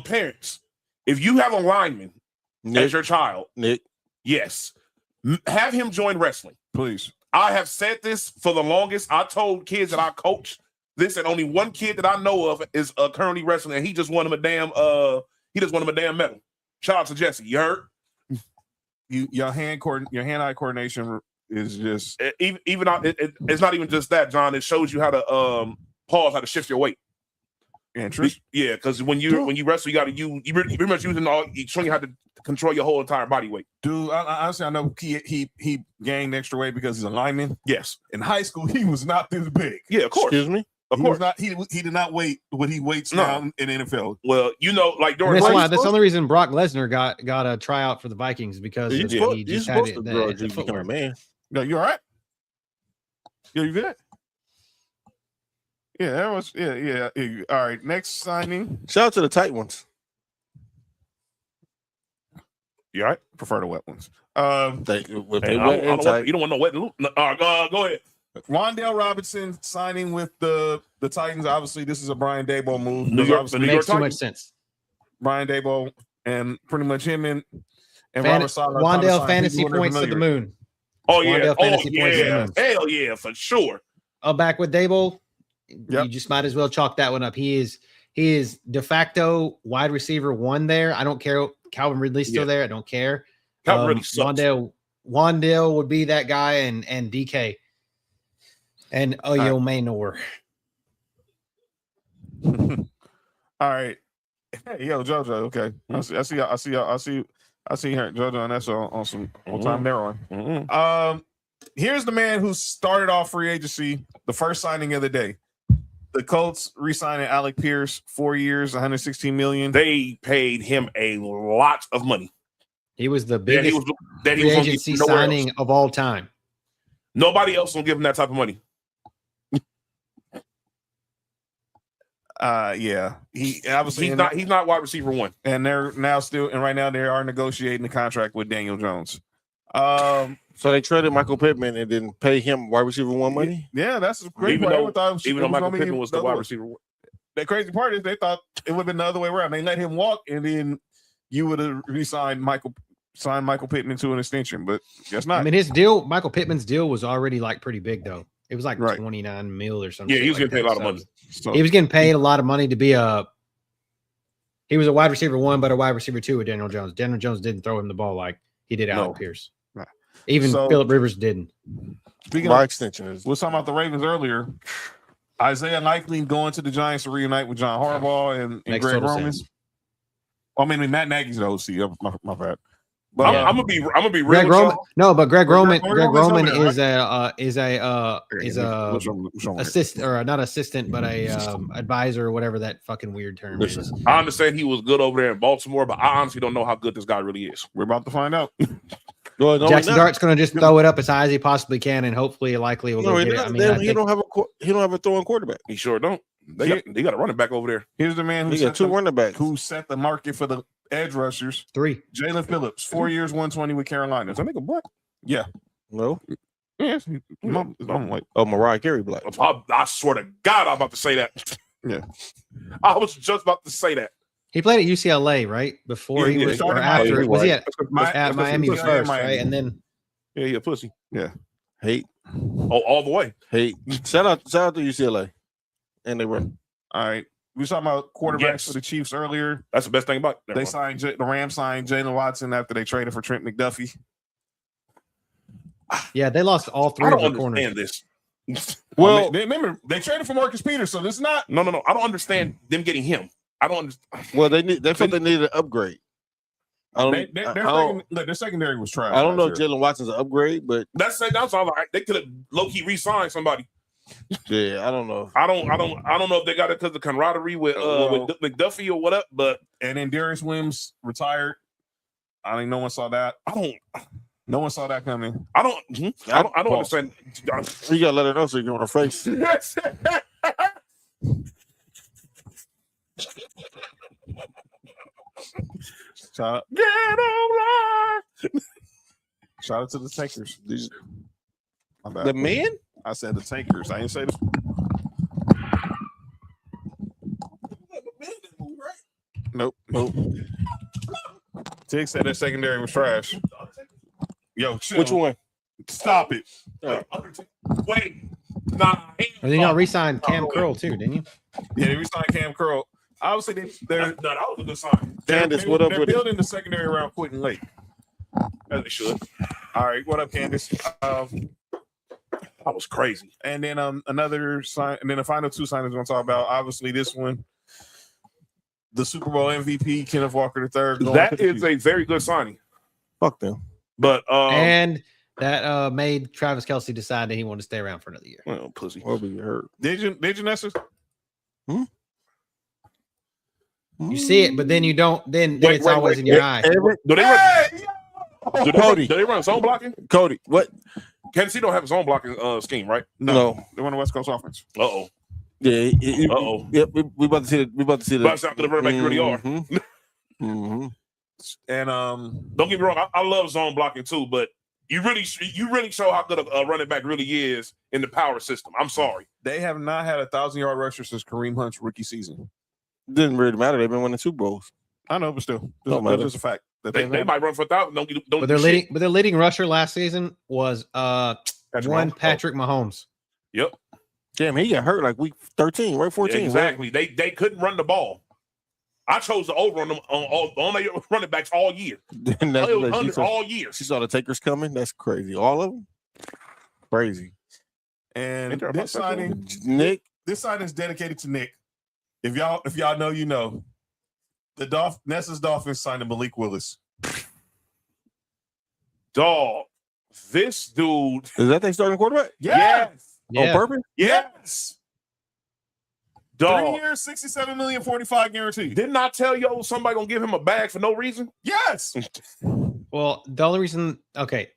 Speaker 5: Parents, if you have a lineman as your child,
Speaker 3: Nick.
Speaker 5: yes, have him join wrestling.
Speaker 2: Please.
Speaker 5: I have said this for the longest. I told kids that I coach this, and only one kid that I know of is currently wrestling, and he just won him a damn medal. Shout out to Jesse. You heard?
Speaker 2: Your hand-eye coordination is just
Speaker 5: It's not even just that, John. It shows you how to pause, how to shift your weight.
Speaker 2: Interest.
Speaker 5: Yeah, because when you wrestle, you got to you pretty much using all. You showing you how to control your whole entire body weight.
Speaker 2: Dude, honestly, I know he gained extra weight because he's a lineman.
Speaker 5: Yes.
Speaker 2: In high school, he was not this big.
Speaker 5: Yeah, of course.
Speaker 3: Excuse me.
Speaker 5: Of
Speaker 2: He
Speaker 5: course.
Speaker 2: was not. He did not weight what he weights now in the NFL.
Speaker 5: Well, like during
Speaker 4: That's the only reason Brock Lesnar got a tryout for the Vikings because
Speaker 3: You're supposed to grow as you become a man.
Speaker 2: No, you all right? Yeah, you good? Yeah, that was yeah. All right, next signing.
Speaker 3: Shout out to the tight ones.
Speaker 2: You all right? Prefer the wet ones.
Speaker 3: They
Speaker 5: you don't want no wet and loop. Go ahead.
Speaker 2: Wandale Robinson signing with the Titans. Obviously, this is a Brian Daboll move.
Speaker 5: New York
Speaker 4: makes too much sense.
Speaker 2: Brian Daboll and pretty much him and Robert Saleh.
Speaker 4: Wandale fantasy points to the moon.
Speaker 5: Oh yeah,
Speaker 4: points to the moon.
Speaker 5: Hell yeah, for sure.
Speaker 4: Back with Daboll, you just might as well chalk that one up. He is de facto wide receiver 1 there. I don't care. Calvin Ridley's still there. I don't care.
Speaker 5: Calvin Ridley sucks.
Speaker 4: Wandale would be that guy, and DK and Oyo Maynor.
Speaker 2: All right. Hey, yo, JoJo. Okay, I see her, JoJo, and that's on some time narrowing. Here's the man who started off free agency, the first signing of the day. The Colts re-signing Alec Pierce, 4 years, $116 million.
Speaker 5: They paid him a lot of money.
Speaker 4: He was the biggest free agency signing of all time.
Speaker 5: Nobody else will give him that type of money.
Speaker 2: Yeah, he obviously
Speaker 5: he's not wide receiver 1,
Speaker 2: and they're now still, and right now they are negotiating the contract with Daniel Jones.
Speaker 3: So they traded Michael Pittman and then pay him wide receiver 1 money.
Speaker 2: Yeah, that's a great.
Speaker 5: Even though Michael Pittman was the wide receiver 1.
Speaker 2: The crazy part is they thought it would have been the other way around. They let him walk, and then you would have re-signed Michael Pittman to an extension, but guess not.
Speaker 4: I mean, Michael Pittman's deal was already like pretty big though. It was like 29 mil or something.
Speaker 5: Yeah, he was getting paid a lot of money.
Speaker 2: So,
Speaker 4: he was getting paid a lot of money to be he was a wide receiver 1, but a wide receiver 2 with Daniel Jones. Daniel Jones didn't throw him the ball like he did Alec Pierce.
Speaker 2: Right.
Speaker 4: Even Phillip Rivers didn't.
Speaker 2: Speaking
Speaker 3: My
Speaker 2: of
Speaker 3: extension is
Speaker 2: we're talking about the Ravens earlier. Isaiah Likely going to the Giants to reunite with John Harbaugh and Greg Roman. I mean, Matt Nagy's the OC. My bad. But I'm gonna be real.
Speaker 4: Greg Roman, but Greg Roman is assistant, or not assistant, but a advisor or whatever that fucking weird term is.
Speaker 5: I understand he was good over there in Baltimore, but I honestly don't know how good this guy really is.
Speaker 2: We're about to find out.
Speaker 4: Jackson Dart's going to just throw it up as high as he possibly can, and hopefully, likely, will get it. I mean,
Speaker 3: he don't have a throwing quarterback.
Speaker 5: He sure don't. They got a running back over there.
Speaker 2: Here's the man
Speaker 3: who got 2 running backs
Speaker 2: who set the market for the edge rushers.
Speaker 4: 3.
Speaker 2: Jalen Phillips, 4 years, 120 with Carolina. Is that nigga black? Yeah.
Speaker 3: No.
Speaker 2: Yes. I'm like,
Speaker 3: Mariah Carey black.
Speaker 5: I swear to God, I'm about to say that.
Speaker 2: Yeah.
Speaker 5: I was just about to say that.
Speaker 4: He played at UCLA, right? Before he was, or after? Was he at Miami first, right? And then
Speaker 5: he a pussy.
Speaker 2: Yeah.
Speaker 3: Hate.
Speaker 5: Oh, all the way.
Speaker 3: Hate. Shout out to UCLA. And they were.
Speaker 2: All right. We were talking about quarterbacks for the Chiefs earlier.
Speaker 5: That's the best thing about it.
Speaker 2: The Rams signed Jalen Watson after they traded for Trent McDuffie.
Speaker 4: Yeah, they lost all 3 of the corners.
Speaker 5: I don't understand this.
Speaker 2: Well, remember they traded for Marcus Peters, so this is not.
Speaker 5: No. I don't understand them getting him. I don't understand.
Speaker 3: Well, they felt they needed an upgrade.
Speaker 2: Their secondary was trash.
Speaker 3: I don't know if Jalen Watson's an upgrade, but
Speaker 5: that's all right. They could have low key re-signed somebody.
Speaker 3: Yeah, I don't know.
Speaker 5: I don't know if they got it because of camaraderie with McDuffie or what up. But
Speaker 2: and then Darius Williams retired. I think no one saw that. No one saw that coming.
Speaker 5: I don't understand.
Speaker 3: You gotta let her know so you get on her face.
Speaker 2: Shout out.
Speaker 5: Get over.
Speaker 2: Shout out to the takers.
Speaker 3: The men?
Speaker 2: I said the takers. I didn't say the. Nope. Tig said that secondary was trash. Yo, chill.
Speaker 3: Which one?
Speaker 2: Stop it.
Speaker 5: Wait. Nah.
Speaker 4: And then y'all re-signed Cam Curl too, didn't you?
Speaker 2: Yeah, they re-signed Cam Curl. Obviously, that
Speaker 5: was a good sign.
Speaker 3: Candace, what up with it?
Speaker 2: They're building the secondary around Quentin Lake.
Speaker 5: As they should.
Speaker 2: All right, what up, Candace?
Speaker 5: That was crazy.
Speaker 2: And then another sign, and then the final 2 signings we're gonna talk about. Obviously, this one, the Super Bowl MVP, Kenneth Walker III.
Speaker 5: That is a very good signing.
Speaker 3: Fuck them.
Speaker 5: But
Speaker 4: and that made Travis Kelce decide that he wanted to stay around for another year.
Speaker 5: well, pussy.
Speaker 3: What be hurt?
Speaker 2: Did you Nessa?
Speaker 4: You see it, but then you don't. Then it's always in your eye.
Speaker 5: Do they run?
Speaker 3: Cody.
Speaker 5: Do they run zone blocking?
Speaker 3: Cody, what?
Speaker 5: Kansas City don't have a zone blocking scheme, right?
Speaker 3: No.
Speaker 2: They run the West Coast offense.
Speaker 5: Uh-oh.
Speaker 3: Yeah.
Speaker 5: Uh-oh.
Speaker 3: Yep. We about to see it. We about to see
Speaker 5: But it's not the running back you really are.
Speaker 3: Mm-hmm.
Speaker 2: And
Speaker 5: Don't get me wrong, I love zone blocking too, but you really show how good a running back really is in the power system. I'm sorry.
Speaker 2: they have not had a 1,000-yard rusher since Kareem Hunt's rookie season.
Speaker 3: Didn't really matter. They've been winning Super Bowls.
Speaker 2: I know, but still,
Speaker 3: Don't
Speaker 2: that's
Speaker 3: matter.
Speaker 2: just a fact. That
Speaker 5: They might run for 1,000. Don't
Speaker 4: But
Speaker 5: do shit.
Speaker 4: their leading rusher last season was Patrick Mahomes.
Speaker 5: Yep.
Speaker 3: Damn, he got hurt like week 13, right? 14.
Speaker 5: Yeah, exactly. They couldn't run the ball. I chose the over on them on their running backs all year.
Speaker 3: Right?
Speaker 5: It was under
Speaker 3: she,
Speaker 5: all year.
Speaker 3: saw the takers coming. That's crazy. All of them? Crazy.
Speaker 2: And
Speaker 5: Ain't there a
Speaker 2: this signing,
Speaker 3: Nick,
Speaker 2: this signing is dedicated to Nick. If y'all know, you know. The Nessa's Dolphins signed Malik Willis.
Speaker 5: Dog, this dude.
Speaker 3: is that they starting quarterback?
Speaker 2: Yes.
Speaker 3: On purpose?
Speaker 2: Yes. 3
Speaker 5: Dog.
Speaker 2: years, $67 million, 45 guaranteed.
Speaker 5: Didn't I tell yo somebody gonna give him a bag for no reason?
Speaker 2: Yes.
Speaker 4: Well, the only reason, okay,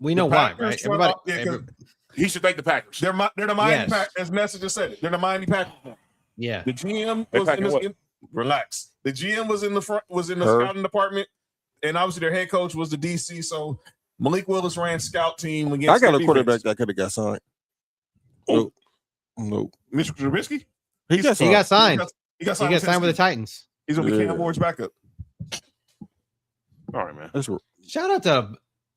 Speaker 4: we know
Speaker 2: The
Speaker 4: why,
Speaker 2: Packers
Speaker 4: right?
Speaker 2: went up-
Speaker 5: He should thank the Packers.
Speaker 2: They're the Miami
Speaker 4: Yes.
Speaker 2: Packers, as Nessa just said it. They're the Miami Packers.
Speaker 4: Yeah.
Speaker 2: The GM
Speaker 5: They
Speaker 2: was
Speaker 5: packing what?
Speaker 2: relax. The GM was in the front, was in the
Speaker 3: Herb.
Speaker 2: scouting department, and obviously their head coach was the DC. So Malik Willis ran scout team against.
Speaker 3: I got
Speaker 2: their
Speaker 3: a quarterback
Speaker 2: defense.
Speaker 3: that could have got signed.
Speaker 5: Oh.
Speaker 3: No.
Speaker 2: Mitchell Trubisky.
Speaker 3: He got
Speaker 4: He
Speaker 3: signed.
Speaker 4: got signed.
Speaker 2: He got
Speaker 4: He got signed with the Titans.
Speaker 2: He's gonna be
Speaker 3: Yeah.
Speaker 2: Cam Ward's backup.
Speaker 5: All right, man.
Speaker 3: That's
Speaker 4: Shout out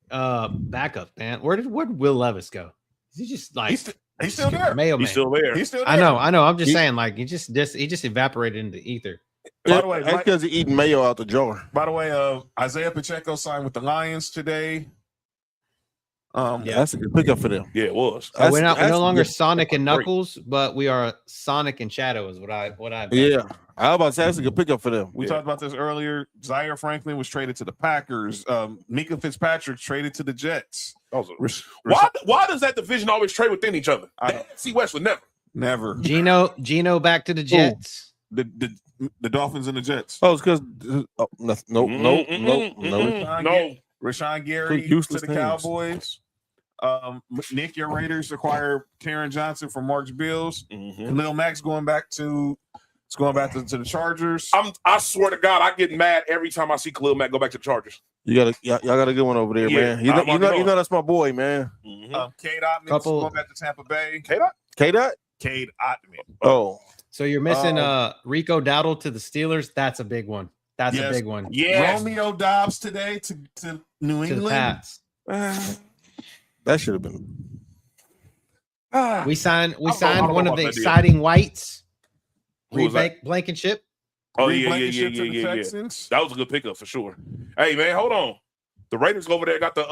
Speaker 4: to backup, man. Where'd Will Levis go? Is he just like
Speaker 2: He's still there.
Speaker 4: Mayo man?
Speaker 5: He's still there.
Speaker 2: He's still there.
Speaker 4: I know. I'm just
Speaker 3: He-
Speaker 4: saying, like he just evaporated into ether.
Speaker 2: By the way,
Speaker 3: that's because he eating mayo out the jar.
Speaker 2: By the way, Isaiah Pacheco signed with the Lions today.
Speaker 4: Yeah.
Speaker 3: That's a good pickup for them.
Speaker 5: Yeah, it was.
Speaker 4: We're no
Speaker 3: That's
Speaker 4: longer
Speaker 3: good.
Speaker 4: Sonic and
Speaker 5: Great.
Speaker 4: Knuckles, but we are Sonic and Shadow. Is what I.
Speaker 3: Yeah. I was about to say that's a good pickup for them.
Speaker 2: We talked about this earlier. Zaire Franklin was traded to the Packers. Mika Fitzpatrick traded to the Jets.
Speaker 5: Why does that division always trade within each other?
Speaker 2: I
Speaker 5: The
Speaker 2: don't-
Speaker 5: NFC West would never.
Speaker 2: Never.
Speaker 4: Gino back to the Jets.
Speaker 2: The Dolphins and the Jets.
Speaker 3: Oh, it's because no.
Speaker 5: No.
Speaker 2: Rashawn Gary to
Speaker 3: useless
Speaker 2: the
Speaker 3: names.
Speaker 2: Cowboys. Nick, your Raiders acquire Taron Johnson from Mark's Bills. Khalil Mack's going back to the Chargers.
Speaker 5: I swear to God, I get mad every time I see Khalil Mack go back to the Chargers.
Speaker 3: Y'all got a good one over there,
Speaker 5: Yeah,
Speaker 3: man. You know that's my boy, man.
Speaker 2: Cade Ottman's going back to Tampa Bay.
Speaker 3: K-Dot?
Speaker 2: Cade Ottman.
Speaker 3: Oh.
Speaker 4: So you're missing Rico Dowdle to the Steelers. That's a big one. That's a
Speaker 2: Yes.
Speaker 4: big one.
Speaker 5: Yes.
Speaker 2: Romeo Dobbs today to New
Speaker 4: To the
Speaker 2: England.
Speaker 4: Pats.
Speaker 3: That should have been.
Speaker 4: We signed
Speaker 5: I don't know
Speaker 4: one of
Speaker 5: about
Speaker 4: the
Speaker 5: that deal.
Speaker 4: exciting whites.
Speaker 5: Who was that?
Speaker 4: Blankenship.
Speaker 5: Oh,
Speaker 2: Reed
Speaker 5: yeah.
Speaker 2: Blankenship to the Texans.
Speaker 5: That was a good pickup for sure. Hey, man, hold on. The Raiders over there got the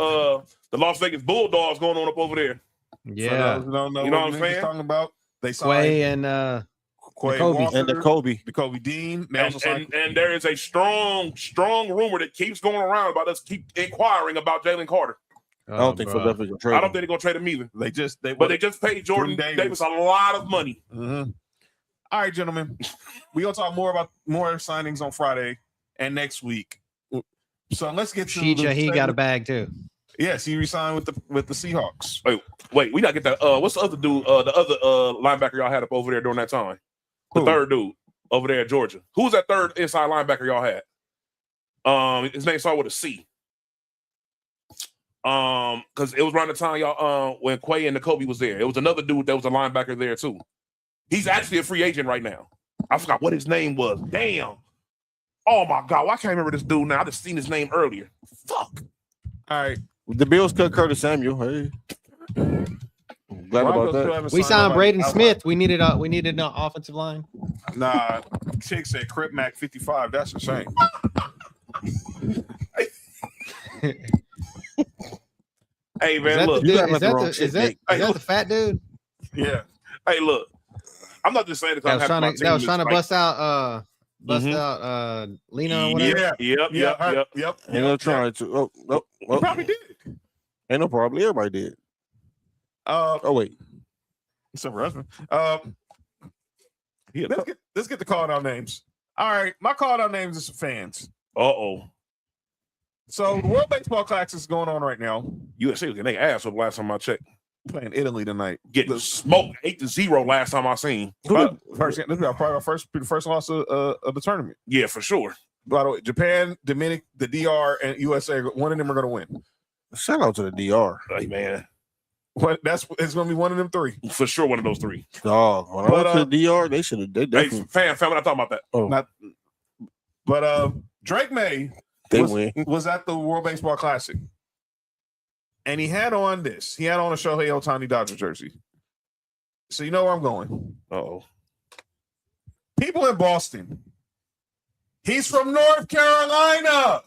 Speaker 5: Las Vegas Bulldogs going on up over there.
Speaker 4: Yeah.
Speaker 2: For those who don't know
Speaker 5: You know
Speaker 2: what
Speaker 5: what I'm
Speaker 2: Nick is
Speaker 5: saying?
Speaker 2: talking about. They signed
Speaker 4: Quay and
Speaker 2: Quay
Speaker 4: Kobe.
Speaker 2: Walker,
Speaker 3: And the Kobe.
Speaker 2: the Kobe Dean. They also signed
Speaker 5: And there is a strong rumor that keeps going around about us keep inquiring about Jalen Carter.
Speaker 3: I don't think Philadelphia can trade
Speaker 5: I don't
Speaker 3: him.
Speaker 5: think they're gonna trade him either.
Speaker 2: They just
Speaker 5: paid Jordan
Speaker 2: Davis.
Speaker 5: Davis a lot of money.
Speaker 2: Mhm. All right, gentlemen. We're gonna talk more about more signings on Friday and next week. So let's get to
Speaker 4: Sheecha, he got a bag too.
Speaker 2: Yes, he resigned with the Seahawks.
Speaker 5: Wait, we gotta get that. What's the other dude? The other linebacker y'all had up over there during that time. The
Speaker 2: Who?
Speaker 5: third dude over there at Georgia. Who was that third inside linebacker y'all had? His name started with a C. Because it was around the time y'all when Quay and Kobe was there. It was another dude that was a linebacker there too. He's actually a free agent right now. I forgot what his name was. Damn. Oh my God, why can't I remember this dude now? I just seen his name earlier. Fuck.
Speaker 2: All right.
Speaker 3: The Bills cut Curtis Samuel. Hey. Glad
Speaker 2: Broncos
Speaker 3: about
Speaker 2: still
Speaker 3: that.
Speaker 2: haven't
Speaker 4: We signed
Speaker 2: nobody
Speaker 4: Braden
Speaker 2: outside.
Speaker 4: Smith. We needed an offensive line.
Speaker 2: Nah, Chick said Crip Mac 55. That's a shame.
Speaker 5: Hey
Speaker 4: Is
Speaker 5: man,
Speaker 4: that
Speaker 5: look.
Speaker 4: the dude?
Speaker 3: got
Speaker 4: Is that
Speaker 3: wrong
Speaker 4: the,
Speaker 3: shit,
Speaker 4: is that,
Speaker 3: Nick.
Speaker 4: is that the fat dude
Speaker 2: Yeah.
Speaker 5: Hey, look. I'm not just saying
Speaker 4: that was trying to bust out bust out Lena or whatever.
Speaker 5: Yep.
Speaker 3: Ain't no trying to.
Speaker 2: He probably did.
Speaker 3: Ain't no problem. Everybody did. Oh wait.
Speaker 2: Except for husband. Yeah, let's get the call out names. All right, my call out names is fans. So the World Baseball Classic is going on right now.
Speaker 5: USA was getting their ass up last time I checked.
Speaker 2: Playing Italy tonight.
Speaker 5: Getting smoked 8-0 last time I seen.
Speaker 2: This is probably our first loss of the tournament.
Speaker 5: Yeah, for sure.
Speaker 2: By the way, Japan, Dominic, the DR, and USA, one of them are going to win.
Speaker 3: Shout out to the DR.
Speaker 5: Hey, man.
Speaker 2: It's going to be one of them three.
Speaker 5: For sure, one of those three.
Speaker 3: Dog. When I went to the DR, they should have. They definitely.
Speaker 5: Hey, fam, we're not talking about that.
Speaker 2: But Drake May was at the World Baseball Classic. And he had on this. He had on a Shohei Ohtani Dodger jersey. So you know where I'm going.
Speaker 5: Uh-oh.
Speaker 2: People in Boston. He's from North Carolina.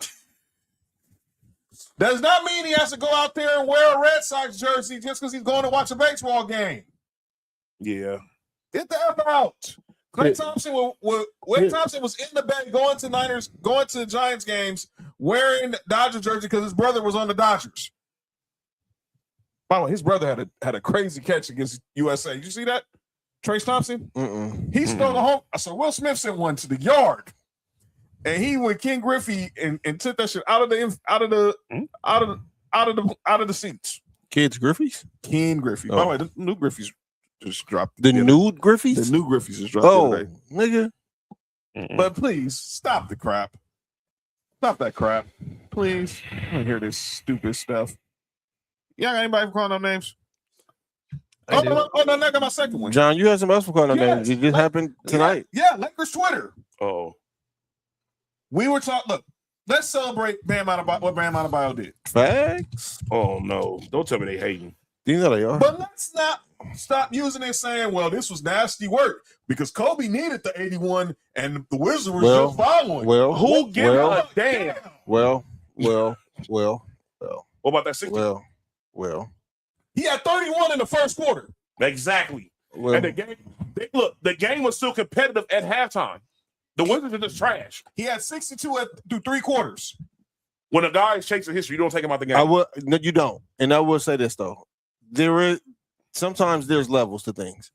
Speaker 2: Does not mean he has to go out there and wear a Red Sox jersey just because he's going to watch a baseball game.
Speaker 5: Yeah.
Speaker 2: Get the F out. Klay Thompson was in the bed going to Giants games wearing Dodger jersey because his brother was on the Dodgers. By the way, his brother had a crazy catch against USA. Did you see that? Trace Thompson? He sprung a home. So Will Smith sent one to the yard. And he went Ken Griffey and took that shit out of the seats.
Speaker 3: Kids Griffies?
Speaker 2: Ken Griffey. By the way, the new Griffies just dropped.
Speaker 3: The nude Griffies?
Speaker 2: The new Griffies just dropped.
Speaker 3: Oh, nigga.
Speaker 2: But please stop the crap. Stop that crap. Please. I don't hear this stupid stuff. Y'all got anybody calling out names? No, I got my second one.
Speaker 3: John, you had some else for calling out names. It just happened tonight.
Speaker 2: Yeah, Lakers Twitter.
Speaker 5: Oh.
Speaker 2: We were talking. Look, let's celebrate what Bam Adebayo did.
Speaker 3: Facts.
Speaker 5: Oh no! Don't tell me they hating.
Speaker 3: You know they are.
Speaker 2: But let's not stop using it saying, "Well, this was nasty work," because Kobe needed the 81 and the Wizards were just following.
Speaker 3: Well,
Speaker 5: who gives a damn?
Speaker 3: Well.
Speaker 5: What about that 60?
Speaker 3: Well.
Speaker 2: He had 31 in the first quarter.
Speaker 5: Exactly.
Speaker 3: Well,
Speaker 5: and the game was still competitive at halftime. The Wizards are just trash.
Speaker 2: He had 62 through 3 quarters.
Speaker 5: When a guy is chasing history, you don't take him out the game.
Speaker 3: No, you don't. And I will say this though, sometimes there's levels to things.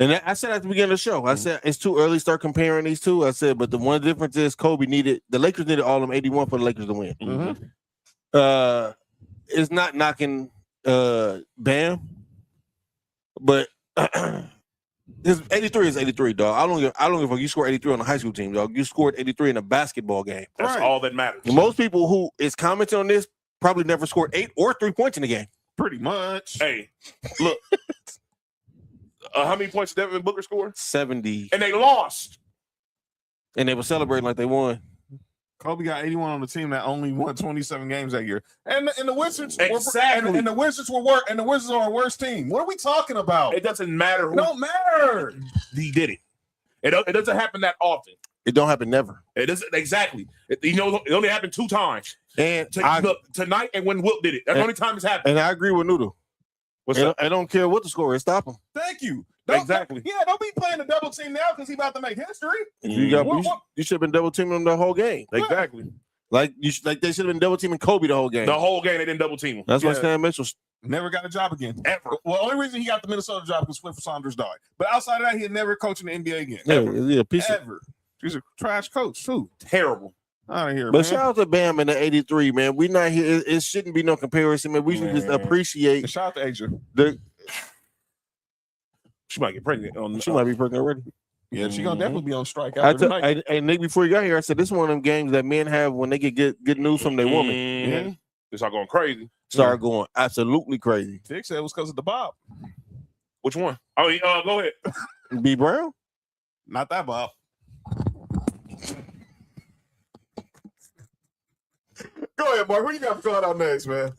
Speaker 3: And I said at the beginning of the show, I said it's too early to start comparing these two. I said, but the one difference is the Lakers needed all them 81 for the Lakers to win.
Speaker 5: Mm-hmm.
Speaker 3: It's not knocking Bam, but 83 is 83, dog. I don't give a fuck. You scored 83 on a high school team, dog. You scored 83 in a basketball game.
Speaker 5: That's all that matters.
Speaker 3: Most people who is commenting on this probably never scored 8 or 3 points in the game.
Speaker 2: Pretty much.
Speaker 5: Hey, look. How many points did Devin Booker score?
Speaker 3: 70.
Speaker 5: And they lost.
Speaker 3: And they were celebrating like they won.
Speaker 2: Kobe got 81 on the team that only won 27 games that year, and the Wizards
Speaker 5: exactly.
Speaker 2: and the Wizards are our worst team. What are we talking about?
Speaker 5: It doesn't matter.
Speaker 2: It don't matter.
Speaker 5: He did it. It doesn't happen that often.
Speaker 3: It don't happen never.
Speaker 5: It doesn't exactly. It only happened 2 times.
Speaker 3: And
Speaker 5: tonight and when Wilt did it. That's the only time it's happened.
Speaker 3: And I agree with Noodle. I don't care what the score is. Stop him.
Speaker 2: Thank you.
Speaker 5: Exactly.
Speaker 2: Don't be playing the double team now because he's about to make history.
Speaker 3: You should have been double teaming him the whole game.
Speaker 5: Exactly.
Speaker 3: Like they should have been double teaming Kobe the whole game.
Speaker 5: The whole game they didn't double team him.
Speaker 3: That's why Stan Mitchell
Speaker 2: never got a job again.
Speaker 5: Ever.
Speaker 2: Well, the only reason he got the Minnesota job was Clifford Saunders died. But outside of that, he had never coached in the NBA again. Ever. He's a trash coach too.
Speaker 5: Terrible.
Speaker 2: Out of here,
Speaker 3: but
Speaker 2: man.
Speaker 3: shout out to Bam in the 83, man. We not here. It shouldn't be no comparison, man. We should just appreciate.
Speaker 2: And shout out to Asia.
Speaker 5: She might get pregnant.
Speaker 3: She might be pregnant already.
Speaker 2: Yeah, she's gonna definitely be on strike after tonight.
Speaker 3: Hey, Nick, before you got here, I said this is one of them games that men have when they get good news from their woman.
Speaker 5: Yeah. They start going crazy.
Speaker 3: Start going absolutely crazy.
Speaker 2: Dick said it was because of the Bob.
Speaker 5: Which one? Oh, go ahead.
Speaker 3: B Brown?
Speaker 2: Not that Bob. Go ahead, Mark. Who you got calling out next, man?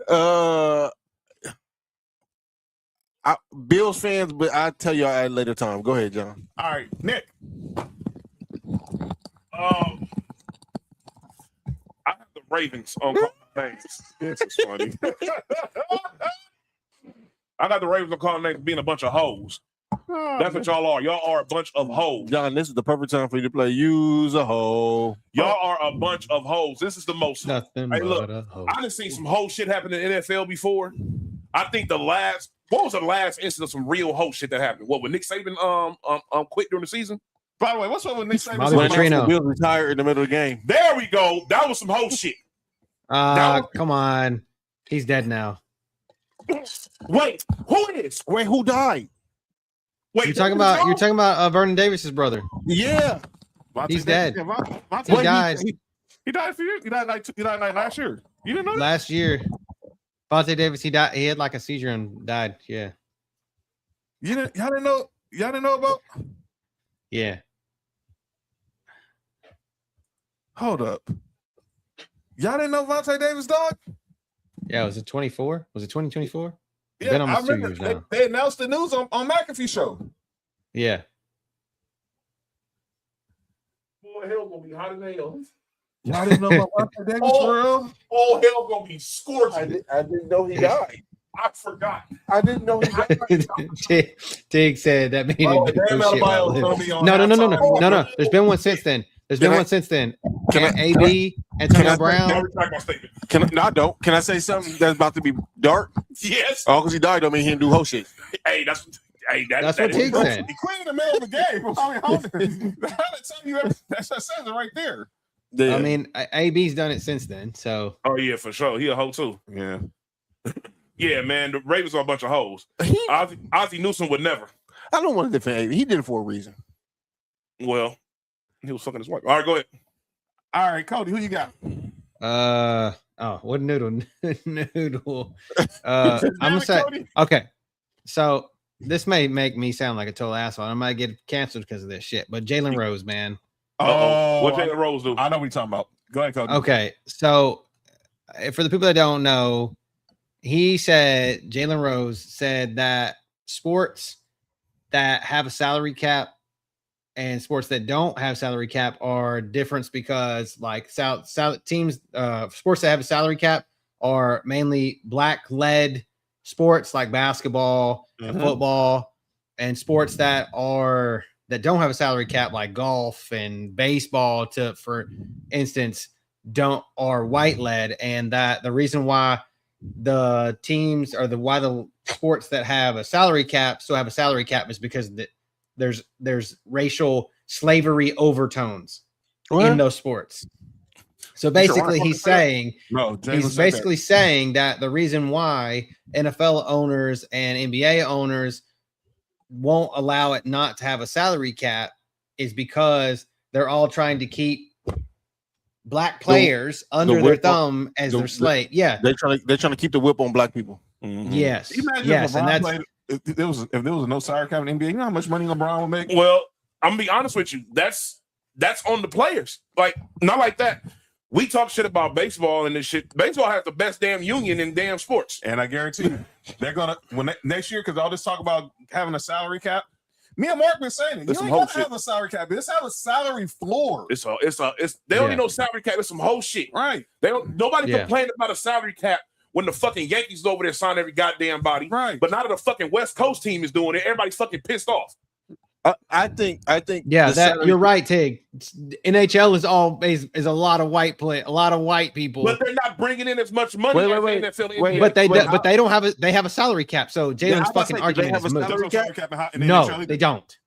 Speaker 3: Bills fans, but I'll tell y'all at a later time. Go ahead, John.
Speaker 2: All right, Nick.
Speaker 5: I have the Ravens on calling names.
Speaker 2: This is funny.
Speaker 5: I got the Ravens on calling names being a bunch of hoes. That's what y'all are. Y'all are a bunch of hoes.
Speaker 3: John, this is the perfect time for you to play Use a Hoe.
Speaker 5: Y'all are a bunch of hoes. This is the most.
Speaker 4: Nothing
Speaker 5: Hey,
Speaker 4: but
Speaker 5: look,
Speaker 4: a hoe.
Speaker 5: I done seen some whole shit happen in the NFL before. I think what was the last instance of some real whole shit that happened? What, when Nick Saban quit during the season?
Speaker 2: By the way, what's up with Nick Saban?
Speaker 4: Bobby Petrino.
Speaker 3: Bill retired in the middle of the game.
Speaker 5: There we go. That was some whole shit.
Speaker 4: Come on. He's dead now.
Speaker 5: Wait, who is?
Speaker 3: Wait, who died?
Speaker 5: Wait,
Speaker 4: You're talking about Vernon Davis's brother.
Speaker 3: Yeah.
Speaker 4: He's dead.
Speaker 2: Yeah,
Speaker 4: He died
Speaker 2: He died a few years. He died like last year. You didn't know that?
Speaker 4: last year. Vontae Davis, he died. He had like a seizure and died. Yeah.
Speaker 2: Y'all didn't know about?
Speaker 4: Yeah.
Speaker 2: Hold up. Y'all didn't know Vontae Davis, dog?
Speaker 4: Yeah. Was it 24? Was it 2024?
Speaker 2: Yeah,
Speaker 4: Been almost
Speaker 2: I
Speaker 4: 2
Speaker 2: remember
Speaker 4: years now.
Speaker 2: they announced the news on McAfee show.
Speaker 4: Yeah.
Speaker 5: Boy, hell gonna be hot as hell.
Speaker 2: Y'all didn't know about Vontae Davis, for real?
Speaker 5: Oh, hell gonna be scorching.
Speaker 3: I didn't know he died.
Speaker 5: I forgot.
Speaker 3: I didn't know he died.
Speaker 4: Tig said that made
Speaker 2: Oh,
Speaker 4: it
Speaker 2: damn,
Speaker 4: do shit
Speaker 2: Alabama
Speaker 4: about
Speaker 2: was
Speaker 4: him.
Speaker 2: gonna be on
Speaker 4: No.
Speaker 2: halftime.
Speaker 4: There's been one since then.
Speaker 3: Can I-
Speaker 4: AB, Antonio Brown.
Speaker 5: I retract my statement.
Speaker 3: Can I say something that's about to be dark?
Speaker 5: Yes.
Speaker 3: Oh, because he died don't mean he didn't do whole shit.
Speaker 5: Hey, that's
Speaker 4: That's what Tig said.
Speaker 2: He quit in the middle of the game. How did tell you that says it right there?
Speaker 3: Yeah.
Speaker 4: I mean, AB's done it since then. So
Speaker 5: Oh yeah, for sure. He a hoe too.
Speaker 2: Yeah.
Speaker 5: Yeah, man. The Ravens are a bunch of hoes. Ozzie Newsome would never.
Speaker 3: I don't want to defend AB. He did it for a reason.
Speaker 5: Well, he was fucking his wife. All right, go ahead.
Speaker 2: All right, Cody, who you got?
Speaker 4: what noodle? Noodle. I'm gonna say okay. So this may make me sound like a total asshole. I might get canceled because of this shit. But Jalen Rose, man.
Speaker 5: Oh, what Jalen Rose do?
Speaker 2: I know what you're talking about. Go ahead, Cody.
Speaker 4: Okay, so for the people that don't know, Jalen Rose said that sports that have a salary cap and sports that don't have salary cap are different because like teams, sports that have a salary cap are mainly black-led sports like basketball and football, and sports that don't have a salary cap like golf and baseball, for instance, are white-led, and that the reason why the teams or why the sports that have a salary cap still have a salary cap is because there's racial slavery overtones in those sports. So basically, he's saying saying that the reason why NFL owners and NBA owners won't allow it not to have a salary cap is because they're all trying to keep black players under their thumb as their slave. Yeah,
Speaker 3: they're trying to keep the whip on black people.
Speaker 2: Mm-hmm.
Speaker 4: Yes,
Speaker 2: imagine if LeBron played, if there was no salary cap in the NBA, you know how much money LeBron would make?
Speaker 5: Well, I'm gonna be honest with you. That's on the players. Like, not like that. We talk shit about baseball and this shit. Baseball has the best damn union in damn sports.
Speaker 2: And I guarantee you, they're gonna next year, because all this talk about having a salary cap. Me and Mark been saying it. You don't gotta have a salary cap. Let's have a salary floor.
Speaker 5: They don't need no salary cap. It's some whole shit.
Speaker 2: Right.
Speaker 5: Nobody complained about a salary cap when the fucking Yankees over there sign every goddamn body.
Speaker 2: Right.
Speaker 5: But now that the fucking West Coast team is doing it, everybody's fucking pissed off.
Speaker 3: I think.
Speaker 4: Yeah, you're right, Tig. NHL is a lot of a lot of white people.
Speaker 5: But they're not bringing in as much money as the NFL.
Speaker 4: But they don't have a salary cap. So Jalen's fucking argument is moot. No, they don't.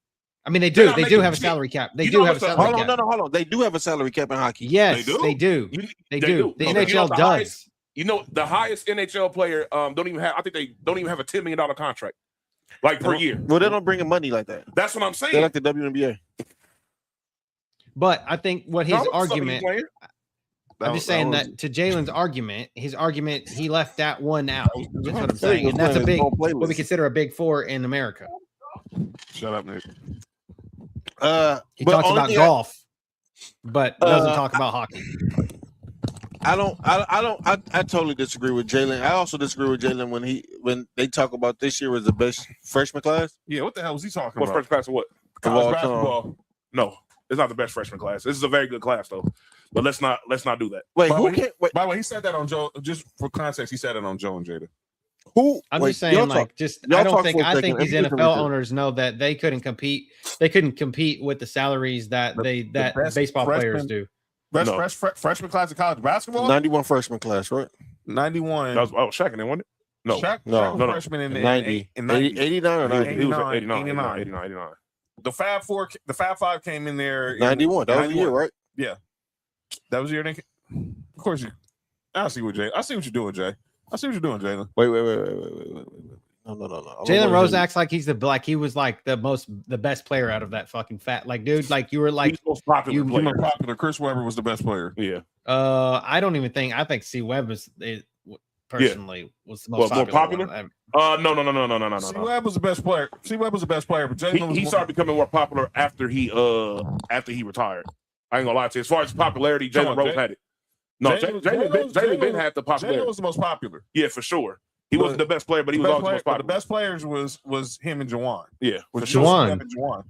Speaker 4: I mean, they do. They do have a salary cap. They do have a salary cap.
Speaker 3: Hold on. They do have a salary cap in hockey.
Speaker 4: Yes, they do. They do. The NHL does.
Speaker 5: You know, the highest NHL player don't even have. I think they don't even have a $10 million contract, like per year.
Speaker 3: Well, they don't bring in money like that.
Speaker 5: That's what I'm saying.
Speaker 3: They're like the WNBA.
Speaker 4: But I think what his argument. I'm just saying that to Jalen's argument, he left that one out. That's what I'm saying, and that's what we consider a big four in America.
Speaker 2: Shut up, Nick.
Speaker 4: He talks about golf, but doesn't talk about hockey.
Speaker 3: I totally disagree with Jalen. I also disagree with Jalen when they talk about this year was the best freshman class.
Speaker 2: Yeah, what the hell was he talking
Speaker 5: What
Speaker 2: about?
Speaker 5: freshman class of what?
Speaker 2: College basketball.
Speaker 5: No, it's not the best freshman class. This is a very good class though. But let's not do that.
Speaker 3: Wait,
Speaker 2: By the way, he said that on Joe. Just for context, he said it on Joe and Jada.
Speaker 4: I'm
Speaker 3: wait,
Speaker 4: just saying,
Speaker 3: y'all
Speaker 4: like,
Speaker 3: talk-
Speaker 4: just
Speaker 3: y'all
Speaker 4: I don't
Speaker 3: talk
Speaker 4: think
Speaker 3: for a
Speaker 4: I
Speaker 3: second.
Speaker 4: think
Speaker 3: Let
Speaker 4: these
Speaker 3: me do some
Speaker 4: NFL
Speaker 3: research.
Speaker 4: owners know that they couldn't compete with the salaries that
Speaker 2: The best
Speaker 4: baseball players
Speaker 2: freshman-
Speaker 4: do.
Speaker 2: Best
Speaker 5: No.
Speaker 2: freshman class of college basketball.
Speaker 3: 91 freshman class, right?
Speaker 2: 91.
Speaker 5: That was Shaq in there, wasn't it? No.
Speaker 2: Shaq,
Speaker 3: No.
Speaker 2: Shaq was
Speaker 5: No, no.
Speaker 2: freshman in
Speaker 3: 90.
Speaker 2: 90.
Speaker 3: 89 or 90?
Speaker 5: He was
Speaker 2: 89,
Speaker 5: 89.
Speaker 2: The Fab Four, the Fab Five came in there. in
Speaker 3: 91. That was the year,
Speaker 2: 91.
Speaker 3: right?
Speaker 2: That was the year. Of course, I see what you're doing, Jay. I see what you're doing, Jalen.
Speaker 3: Wait. No.
Speaker 4: Jalen Rose acts like he was like the best player out of that fucking fat dude. Like you were like
Speaker 5: He's the most popular
Speaker 2: You
Speaker 5: player.
Speaker 2: know, popular. Chris Webber was the best player.
Speaker 5: Yeah.
Speaker 4: I don't even think I think C Webb was personally was the most
Speaker 5: More
Speaker 4: popular.
Speaker 5: popular?
Speaker 4: one.
Speaker 5: No.
Speaker 2: C Webb was the best player. C Webb was the best player, but Jalen was
Speaker 5: He started becoming more popular after he retired. I ain't gonna lie to you. As far as popularity,
Speaker 2: Come on,
Speaker 5: Jalen Rose
Speaker 2: Jay-
Speaker 5: had it. No, Jalen been had the
Speaker 2: Jalen
Speaker 5: popularity.
Speaker 2: was the most popular.
Speaker 5: Yeah, for sure. He
Speaker 2: But-
Speaker 5: wasn't the best player, but he
Speaker 2: The
Speaker 5: was
Speaker 2: best
Speaker 5: always the most
Speaker 2: player-
Speaker 5: popular.
Speaker 2: the best players was him and Juwan.
Speaker 5: Yeah, for
Speaker 2: Was
Speaker 5: sure.
Speaker 4: Juwan.
Speaker 2: C Webb and Juwan.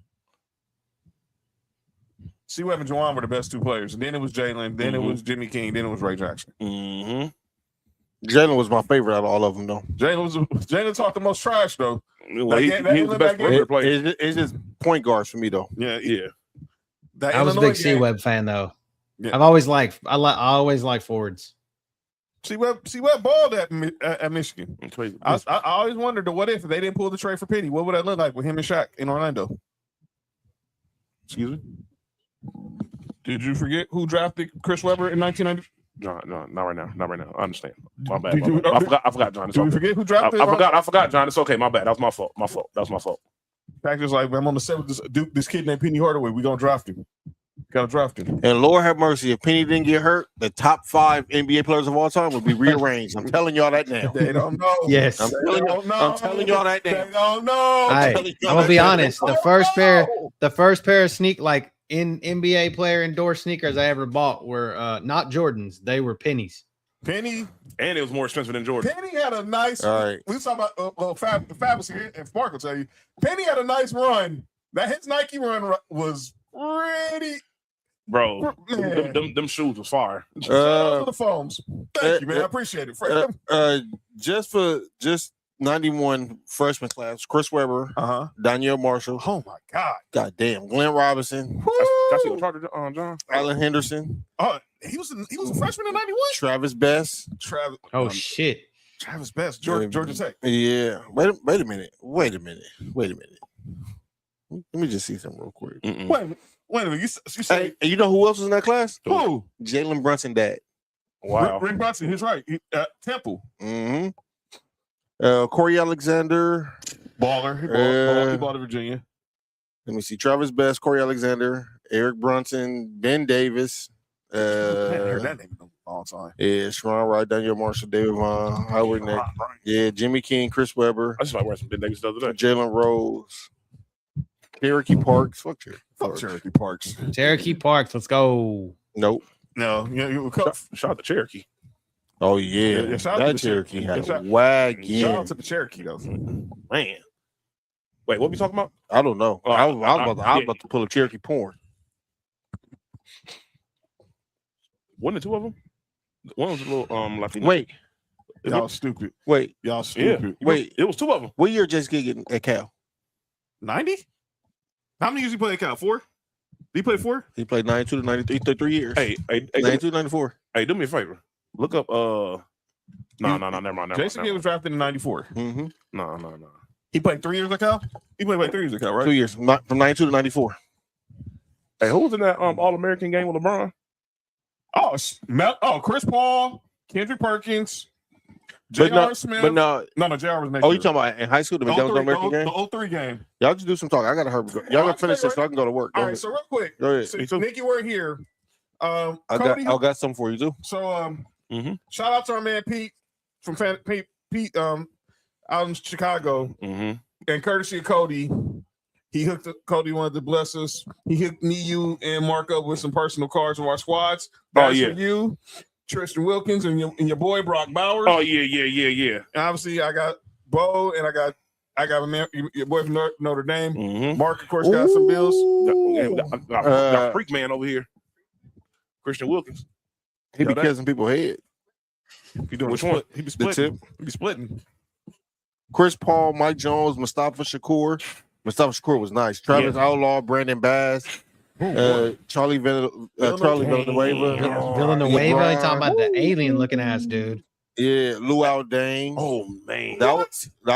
Speaker 2: C Webb and Juwan were the best two players, and then it was Jalen, then it
Speaker 5: Mhm.
Speaker 2: was Jimmy King, then it was Ray Jackson.
Speaker 5: Mm-hmm.
Speaker 3: Jalen was my favorite out of all of them, though.
Speaker 2: Jalen talked the most trash though.
Speaker 5: Well, he
Speaker 2: that
Speaker 5: was the best
Speaker 2: game-
Speaker 5: perimeter player.
Speaker 3: It's just point guards for me, though.
Speaker 2: Yeah,
Speaker 5: Yeah.
Speaker 2: That
Speaker 4: I was a
Speaker 2: Illinois
Speaker 4: big C
Speaker 2: game-
Speaker 4: Webb fan though.
Speaker 2: Yeah.
Speaker 4: I've always liked I always like forwards.
Speaker 2: C Webb balled at Michigan. I always wondered what if they didn't pull the trade for Penny. What would that look like with him and Shaq in Orlando?
Speaker 5: Excuse me?
Speaker 2: Did you forget who drafted Chris Webber in 1990?
Speaker 5: No, not right now. Not right now. I understand. My bad.
Speaker 2: Did you-
Speaker 5: I forgot, John. It's
Speaker 2: Did we
Speaker 5: okay.
Speaker 2: forget who drafted?
Speaker 5: I forgot, John. It's okay. My bad. That was my fault. That was my fault.
Speaker 2: Packers like, I'm on the 7th. This kid named Penny Hardaway. We gonna draft him. Gotta draft him.
Speaker 3: And Lord have mercy, if Penny didn't get hurt, the top 5 NBA players of all time would be rearranged. I'm telling y'all that now.
Speaker 2: They don't know.
Speaker 4: Yes.
Speaker 3: I'm telling y'all that
Speaker 2: They
Speaker 3: now.
Speaker 2: don't know.
Speaker 4: I'm gonna be honest. The first pair of sneak in NBA player endorsed sneakers I ever bought were not Jordans. They were pennies.
Speaker 2: Penny
Speaker 5: And it was more expensive than Jordan.
Speaker 2: Penny had a nice.
Speaker 3: All right.
Speaker 2: We was talking about Fabulous here, and Spark will tell you. Penny had a nice run. His Nike run was pretty.
Speaker 5: Bro,
Speaker 2: Man.
Speaker 5: them shoes was fire.
Speaker 2: Shout out to the phones. Thank you, man. I appreciate it.
Speaker 3: Just 91 freshman class, Chris Webber, Danielle Marshall.
Speaker 2: Oh my God.
Speaker 3: Goddamn. Glenn Robinson,
Speaker 5: That's what charged John.
Speaker 3: Allen Henderson,
Speaker 2: He was a freshman in 91.
Speaker 3: Travis Best.
Speaker 2: Travis.
Speaker 4: Oh shit.
Speaker 2: Travis Best, Georgia Tech.
Speaker 3: Yeah. Wait a minute. Let me just see something real quick.
Speaker 2: Wait a minute. You say
Speaker 3: Hey, you know who else was in that class?
Speaker 2: who?
Speaker 3: Jalen Brunson dad.
Speaker 5: Wow.
Speaker 2: Rick Brunson. He's right. Temple.
Speaker 3: Mm-hmm. Corey Alexander.
Speaker 2: Baller. He balled at Virginia.
Speaker 3: Let me see. Travis Best, Corey Alexander, Eric Brunson, Ben Davis.
Speaker 2: I hadn't heard that name in a long time.
Speaker 3: Yeah, Sharon Wright, Daniel Marshall, David Vaughn, Howard Nick. Yeah, Jimmy King, Chris Webber,
Speaker 5: I just like wearing some Ben Davis the other day.
Speaker 3: Jalen Rose, Cherokee Parks. Fuck
Speaker 2: Cherokee Parks.
Speaker 4: Cherokee Parks. Let's go.
Speaker 3: Nope.
Speaker 2: No,
Speaker 5: Shout out to Cherokee.
Speaker 3: Oh yeah,
Speaker 2: Yeah, shout out to
Speaker 3: that
Speaker 2: the
Speaker 3: Cherokee
Speaker 2: Cherokee.
Speaker 3: had
Speaker 2: Yeah,
Speaker 3: a
Speaker 2: shout
Speaker 3: wagon.
Speaker 2: out to the Cherokee though.
Speaker 5: Man. Wait, what we talking about?
Speaker 3: I don't know. I was about to pull a Cherokee porn.
Speaker 5: Wasn't it two of them? One was a little Latino.
Speaker 3: Wait,
Speaker 2: Y'all stupid.
Speaker 3: wait,
Speaker 2: Y'all stupid.
Speaker 3: wait.
Speaker 5: It was two of them.
Speaker 3: What year just getting at Cal?
Speaker 2: 90? How many years he played at Cal? 4? Did he play 4?
Speaker 3: He played 92 to 93, 3 years.
Speaker 5: Hey,
Speaker 3: 92 to 94.
Speaker 5: hey, do me a favor. Look up no, never mind.
Speaker 2: Jason Kidd was drafted in 94.
Speaker 3: Mm-hmm.
Speaker 5: No.
Speaker 2: He played 3 years at Cal? He played like 3 years at Cal, right?
Speaker 3: 2 years from 92 to 94.
Speaker 5: Hey, who was in that All-American game with LeBron?
Speaker 2: Chris Paul, Kendrick Perkins,
Speaker 3: But
Speaker 2: J.R. Smith.
Speaker 3: But no.
Speaker 2: No, J.R. was next
Speaker 3: Oh,
Speaker 2: year.
Speaker 3: you talking about in high school the McDonald's American game?
Speaker 2: The 03 game.
Speaker 3: Y'all just do some talk. I gotta hurry. Y'all gotta finish this so I can go to work. Go
Speaker 2: All
Speaker 3: ahead.
Speaker 2: right, so real quick.
Speaker 3: Go ahead.
Speaker 2: Since Nikki, we're here.
Speaker 3: I
Speaker 2: Cody,
Speaker 3: got something for you too.
Speaker 2: So shout out to our man Pete from Pete out in Chicago.
Speaker 5: Mm-hmm.
Speaker 2: And courtesy of Cody, he hooked up, Cody wanted to bless us. He hooked me, you, and Mark up with some personal cards of our squads. That's for you, Tristan Wilkins, and your boy Brock Bowers.
Speaker 5: Oh yeah.
Speaker 2: And obviously, I got Bo, and I got a man, your boy from Notre Dame.
Speaker 5: Mm-hmm.
Speaker 2: Mark, of course, got some bills.
Speaker 5: Got freak man over here, Christian Wilkins.
Speaker 3: He be kissing people's head.
Speaker 2: He doing
Speaker 5: Which one?
Speaker 2: He be splitting.
Speaker 3: tip?
Speaker 2: He be splitting.
Speaker 3: Chris Paul, Mike Jones, Mustafa Shakur. Mustafa Shakur was nice. Travis Outlaw, Brandon Bass, Charlie Villanueva.
Speaker 4: Villanueva. You talking about the alien looking ass dude?
Speaker 3: Yeah, Luau Dane.
Speaker 5: Oh man,
Speaker 3: that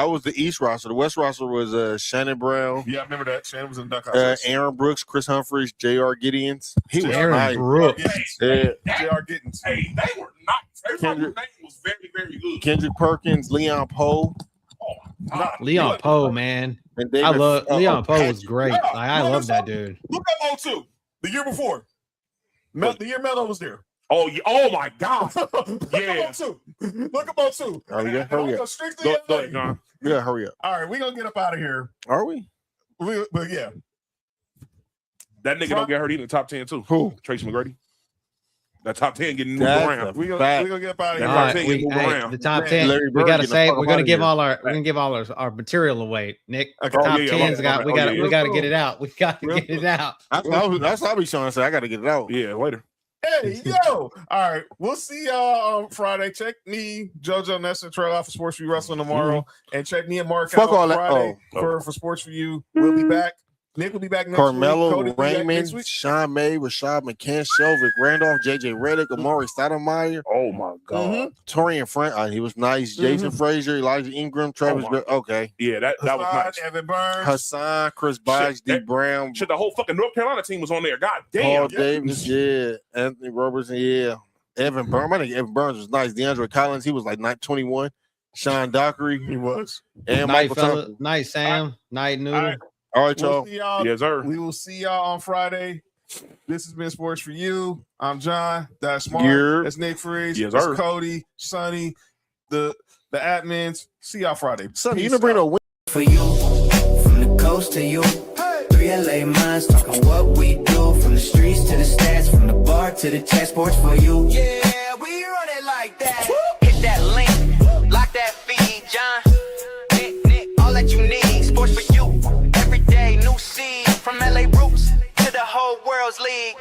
Speaker 3: was the East roster. The West roster was Shannon Brown.
Speaker 2: Yeah, I remember that. Shannon was in the duck
Speaker 3: Aaron Brooks, Chris Humphries, J.R. Giddens.
Speaker 4: He was Aaron Brooks.
Speaker 2: J.R. Giddens.
Speaker 5: Hey, they were nice. Their name was very, very good.
Speaker 3: Kendrick Perkins, Leon Poe.
Speaker 4: Leon Poe, man.
Speaker 3: And
Speaker 4: I love Leon Poe was great. Like, I love that dude.
Speaker 2: Look up 02, the year before. The year Melo was there.
Speaker 5: Oh, my God.
Speaker 2: Yeah. Look up 02.
Speaker 3: Oh, yeah, hurry up.
Speaker 5: John.
Speaker 3: Yeah, hurry up.
Speaker 2: All right, we're going to get up out of here.
Speaker 3: Are we?
Speaker 2: But yeah.
Speaker 5: That nigga don't get hurt. He in the top 10 too.
Speaker 3: Who?
Speaker 5: Tracy McGrady. That top 10 getting moved
Speaker 3: That's
Speaker 5: around.
Speaker 2: We're gonna get up out of here.
Speaker 5: That top 10 getting moved around.
Speaker 4: The top 10.
Speaker 3: Larry
Speaker 4: We
Speaker 3: Bird
Speaker 4: gotta
Speaker 3: getting
Speaker 4: say
Speaker 3: the fuck
Speaker 4: we're gonna
Speaker 3: outta
Speaker 4: give
Speaker 3: here.
Speaker 4: all our material away, Nick.
Speaker 2: Okay.
Speaker 4: Top
Speaker 5: yeah,
Speaker 4: 10's
Speaker 5: yeah,
Speaker 4: got we
Speaker 5: yeah.
Speaker 4: gotta get it out. We gotta get it out.
Speaker 3: That's what I be trying to say. I got to get it out.
Speaker 5: Yeah, later.
Speaker 2: Hey, yo. All right. We'll see y'all on Friday. Check me, JoJo Nesson, trail out for Sports4U Wrestling tomorrow. And check me and Mark
Speaker 3: Fuck
Speaker 2: out
Speaker 3: all
Speaker 2: on
Speaker 3: that.
Speaker 2: Friday for Sports4U. We'll be back. Nick will be back next week.
Speaker 3: Carmelo,
Speaker 2: Cody will be back next
Speaker 3: Raymond,
Speaker 2: week.
Speaker 3: Sean May, Rashad McCann, Shelvick Randolph, JJ Redick, Amari Stoudemire,
Speaker 5: Oh my God.
Speaker 3: Torian Frank. He was nice. Jason Frazier, Elijah Ingram, Travis.
Speaker 5: Oh, my-
Speaker 3: Okay.
Speaker 5: Yeah, that was
Speaker 2: Hassan,
Speaker 5: nice.
Speaker 2: Evan Burns.
Speaker 3: Hassan, Chris Bosh, D.
Speaker 5: that-
Speaker 3: Brown,
Speaker 5: Shit, the whole fucking North Carolina team was on there. God damn.
Speaker 3: Paul Davis, Anthony Robertson, Evan Burns. I think Evan Burns was nice. DeAndre Collins, he was like 21. Sean Dockery,
Speaker 2: He was.
Speaker 3: and
Speaker 4: Night,
Speaker 3: Michael
Speaker 4: fella.
Speaker 3: Thompson.
Speaker 4: Night, Sam. Night, Noodle.
Speaker 2: All right.
Speaker 3: All right,
Speaker 2: We'll
Speaker 3: y'all.
Speaker 2: see y'all.
Speaker 5: Yes, sir.
Speaker 2: We will see y'all on Friday. This has been Sports4U. I'm John. That's Mark.
Speaker 3: Yeah.
Speaker 2: That's Nick Freeze.
Speaker 5: Yes,
Speaker 2: That's
Speaker 5: sir.
Speaker 2: Cody, Sonny, the admins. See y'all Friday.
Speaker 3: Sonny, you
Speaker 2: Peace
Speaker 3: didn't bring
Speaker 2: out.
Speaker 3: no win.
Speaker 9: For you, from the coast to you. 3 LA minds talking what we do. From the streets to the stats, from the bar to the chat. Sports4U. Yeah, we run it like that. Hit that link, lock that feed, John. Nick, all that you need. Sports4U. Every day, new seed. From LA roots to the whole world's league.